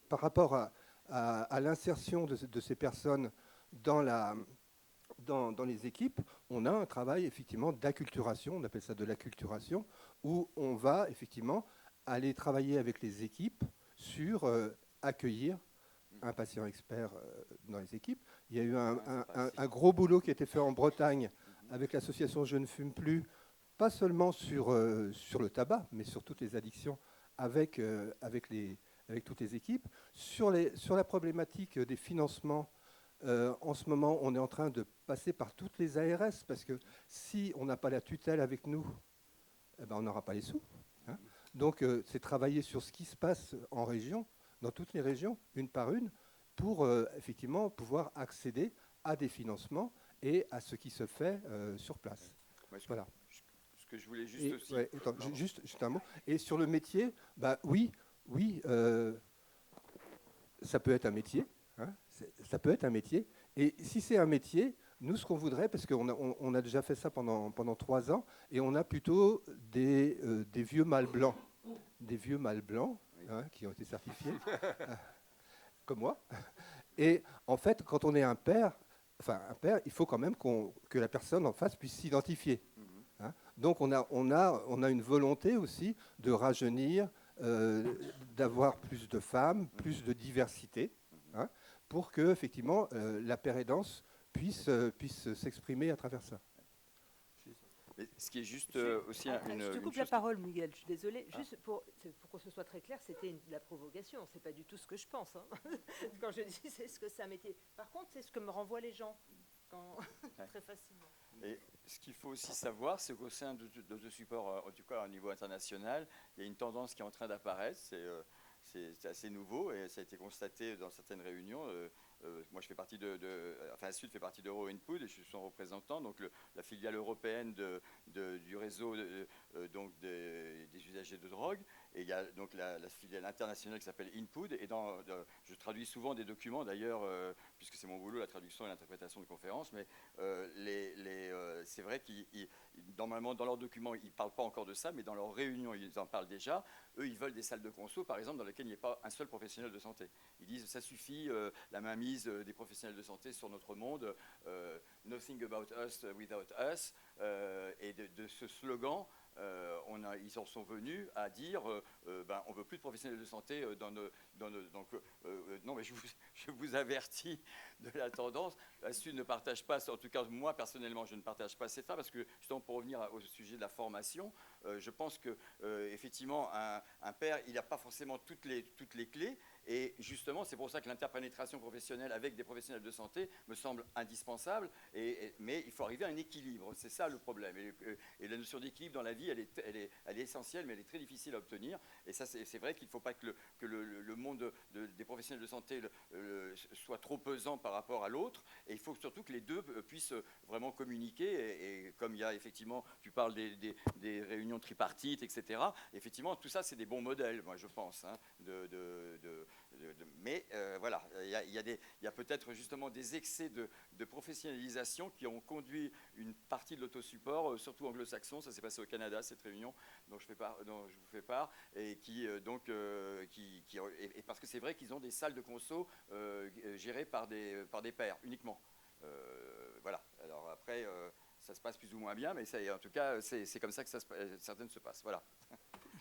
par rapport à l'insertion de ces personnes dans les équipes, on a un travail effectivement d'acculturation, on appelle ça de l'acculturation, où on va effectivement aller travailler avec les équipes sur accueillir un patient expert dans les équipes. Il y a eu un gros boulot qui a été fait en Bretagne avec l'association Je ne fume plus, pas seulement sur le tabac, mais sur toutes les addictions avec toutes les équipes. Sur la problématique des financements, en ce moment, on est en train de passer par toutes les ARS, parce que si on n'a pas la tutelle avec nous, eh ben, on n'aura pas les sous. Hein. Donc, c'est travailler sur ce qui se passe en région, dans toutes les régions, une par une, pour effectivement pouvoir accéder à des financements et à ce qui se fait sur place. Voilà. Ce que je voulais juste aussi... Ouais, attends, juste un mot. Et sur le métier, bah, oui, ça peut être un métier. Hein, ça peut être un métier. Et si c'est un métier, nous, ce qu'on voudrait, parce qu'on a déjà fait ça pendant 3 ans, et on a plutôt des vieux mâles blancs. Des vieux mâles blancs, hein, qui ont été certifiés, comme moi. Et en fait, quand on est un père, il faut quand même que la personne en face puisse s'identifier. Hein. Donc on a une volonté aussi de rajeunir, d'avoir plus de femmes, plus de diversité, hein, pour que effectivement la pérédance puisse s'exprimer à travers ça. Mais ce qui est juste aussi je te coupe la parole, Miguel, je suis désolée. Juste pour que ce soit très clair, c'était de la provocation. C'est pas du tout ce que je pense. Hein. Quand je dis c'est ce que c'est un métier. Par contre, c'est ce que me renvoient les gens très facilement. Et ce qu'il faut aussi savoir, c'est qu'au sein de ce support, en tout cas au niveau international, il y a une tendance qui est en train d'apparaître. C'est assez nouveau et ça a été constaté dans certaines réunions. Moi, je fais partie Sud fait partie d'Euro Input et je suis son représentant, donc la filiale européenne du réseau donc des usagers de drogue. Et il y a donc la filiale internationale qui s'appelle Input. Et je traduis souvent des documents, d'ailleurs, puisque c'est mon boulot, la traduction et l'interprétation de conférences. Mais c'est vrai qu'ils, normalement, dans leurs documents, ils ne parlent pas encore de ça, mais dans leurs réunions, ils en parlent déjà. Eux, ils veulent des salles de conso, par exemple, dans lesquelles il n'y ait pas un seul professionnel de santé. Ils disent ça suffit, la mainmise des professionnels de santé sur notre monde, nothing about us without us. Et de ce slogan, ils en sont venus à dire on ne veut plus de professionnels de santé non, mais je vous avertis de la tendance. La Sud ne partage pas, en tout cas moi personnellement je ne partage pas cette parce que justement pour revenir au sujet de la formation, je pense que effectivement un père il n'a pas forcément toutes les clés et justement c'est pour ça que l'interpénétration professionnelle avec des professionnels de santé me semble indispensable mais il faut arriver à un équilibre, c'est ça le problème et la notion d'équilibre dans la vie elle est essentielle mais elle est très difficile à obtenir et ça c'est vrai qu'il ne faut pas que le monde des professionnels de santé soit trop pesant par rapport à l'autre et il faut surtout que les deux puissent vraiment communiquer et comme il y a effectivement, tu parles des réunions tripartites, etc. Effectivement, tout ça c'est des bons modèles, moi je pense, hein, mais voilà, il y a peut-être justement des excès de professionnalisation qui ont conduit une partie de l'autosupport, surtout anglo-saxon, ça s'est passé au Canada, cette réunion dont je vous fais part, et et parce que c'est vrai qu'ils ont des salles de conso gérées par des pairs uniquement. Voilà, alors après, ça se passe plus ou moins bien, mais en tout cas, c'est comme ça que certaines se passent. Voilà.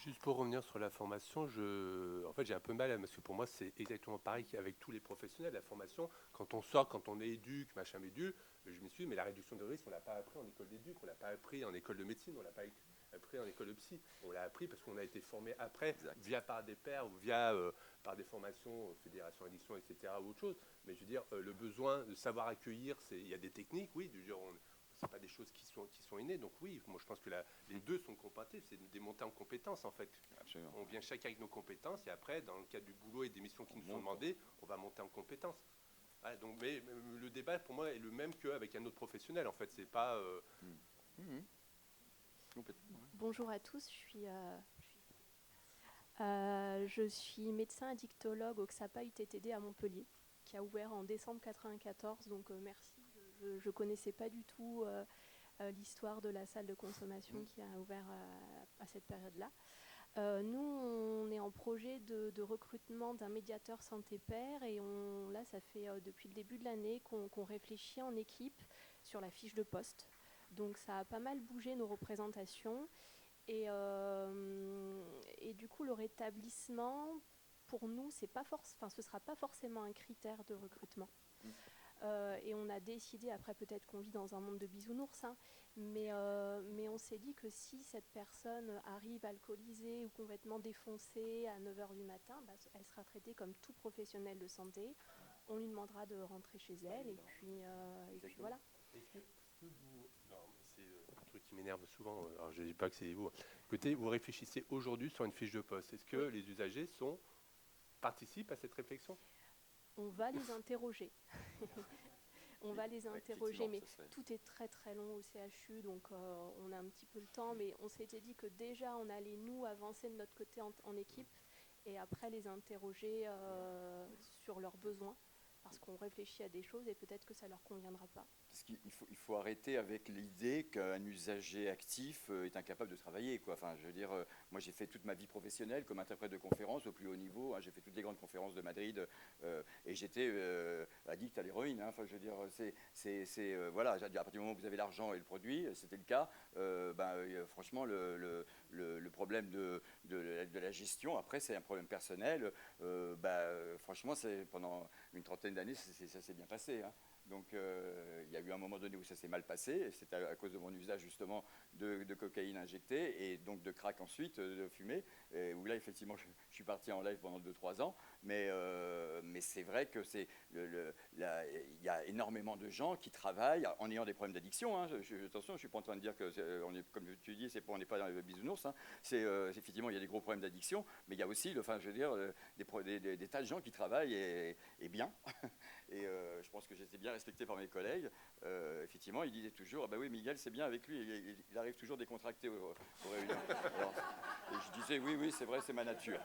Juste pour revenir sur la formation, en fait, j'ai un peu mal, parce que pour moi, c'est exactement pareil qu'avec tous les professionnels. La formation, quand on sort, quand on est éduque, machin médu, je me suis dit, mais la réduction de risque, on ne l'a pas appris en école d'éduc, on ne l'a pas appris en école de médecine, on ne l'a pas appris en école de psy. On l'a appris parce qu'on a été formé après, via par des pairs ou via par des formations, fédération addiction, etc. ou autre chose. Mais je veux dire, le besoin de savoir accueillir, il y a des techniques, oui, du genre, c'est pas des choses qui sont innées. Donc oui, moi je pense que les deux sont compatibles, c'est des montées en compétences en fait. Absolument. On vient chacun avec nos compétences et après, dans le cadre du boulot et des missions qui nous sont demandées, on va monter en compétences. Voilà, donc, mais le débat pour moi est le même qu'avec un autre professionnel en fait. C'est pas. Bonjour à tous, je suis médecin addictologue au XAPA UTTD à Montpellier, qui a ouvert en décembre 1994, donc merci. Je ne connaissais pas du tout l'histoire de la salle de consommation qui a ouvert à cette période-là. Nous, on est en projet de recrutement d'un médiateur santé-père et là, ça fait depuis le début de l'année qu'on réfléchit en équipe sur la fiche de poste. Donc ça a pas mal bougé nos représentations et du coup, le rétablissement, pour nous, ce ne sera pas forcément un critère de recrutement. Et on a décidé, après peut-être qu'on vit dans un monde de bisounours, hein, mais on s'est dit que si cette personne arrive alcoolisée ou complètement défoncée à 9h du matin, elle sera traitée comme tout professionnel de santé. On lui demandera de rentrer chez elle et puis voilà. Est-ce que vous... c'est un truc qui m'énerve souvent, alors je ne dis pas que c'est vous. Écoutez, vous réfléchissez aujourd'hui sur une fiche de poste. Est-ce que les usagers participent à cette réflexion ? On va les interroger. On va les interroger, mais tout est très très long au CHU, donc on a un petit peu le temps, mais on s'était dit que déjà on allait nous avancer de notre côté en équipe et après les interroger sur leurs besoins, parce qu'on réfléchit à des choses et peut-être que ça ne leur conviendra pas. Parce qu'il faut arrêter avec l'idée qu'un usager actif est incapable de travailler, quoi. Enfin, je veux dire, moi j'ai fait toute ma vie professionnelle comme interprète de conférences au plus haut niveau, hein. J'ai fait toutes les grandes conférences de Madrid et j'étais addict à l'héroïne, hein. Enfin, je veux dire, voilà, à partir du moment où vous avez l'argent et le produit, c'était le cas, franchement, le problème de la gestion, après c'est un problème personnel, franchement, pendant une trentaine d'années, ça s'est bien passé, hein. Donc, il y a eu un moment donné où ça s'est mal passé, et c'était à cause de mon usage justement de cocaïne injectée, et donc de crack ensuite, de fumée, et où là, effectivement, je suis parti en live pendant 2-3 ans, mais c'est vrai que il y a énormément de gens qui travaillent en ayant des problèmes d'addiction, hein. Attention, je ne suis pas en train de dire que, comme tu dis, on n'est pas dans le bisounours, hein. Effectivement, il y a des gros problèmes d'addiction, mais il y a aussi, des tas de gens qui travaillent et bien. Et je pense que j'étais bien respecté par mes collègues. Effectivement, il disait toujours, ah bah oui, Miguel, c'est bien avec lui, il arrive toujours décontracté aux réunions. Alors, et je disais, oui, c'est vrai, c'est ma nature.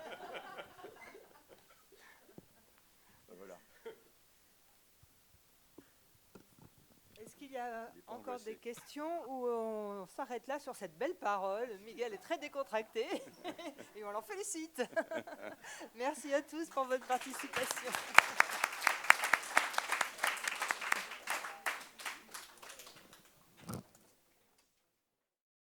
Voilà. Est-ce qu'il y a encore des questions ou on s'arrête là sur cette belle parole? Miguel est très décontracté et on l'en félicite. Merci à tous pour votre participation.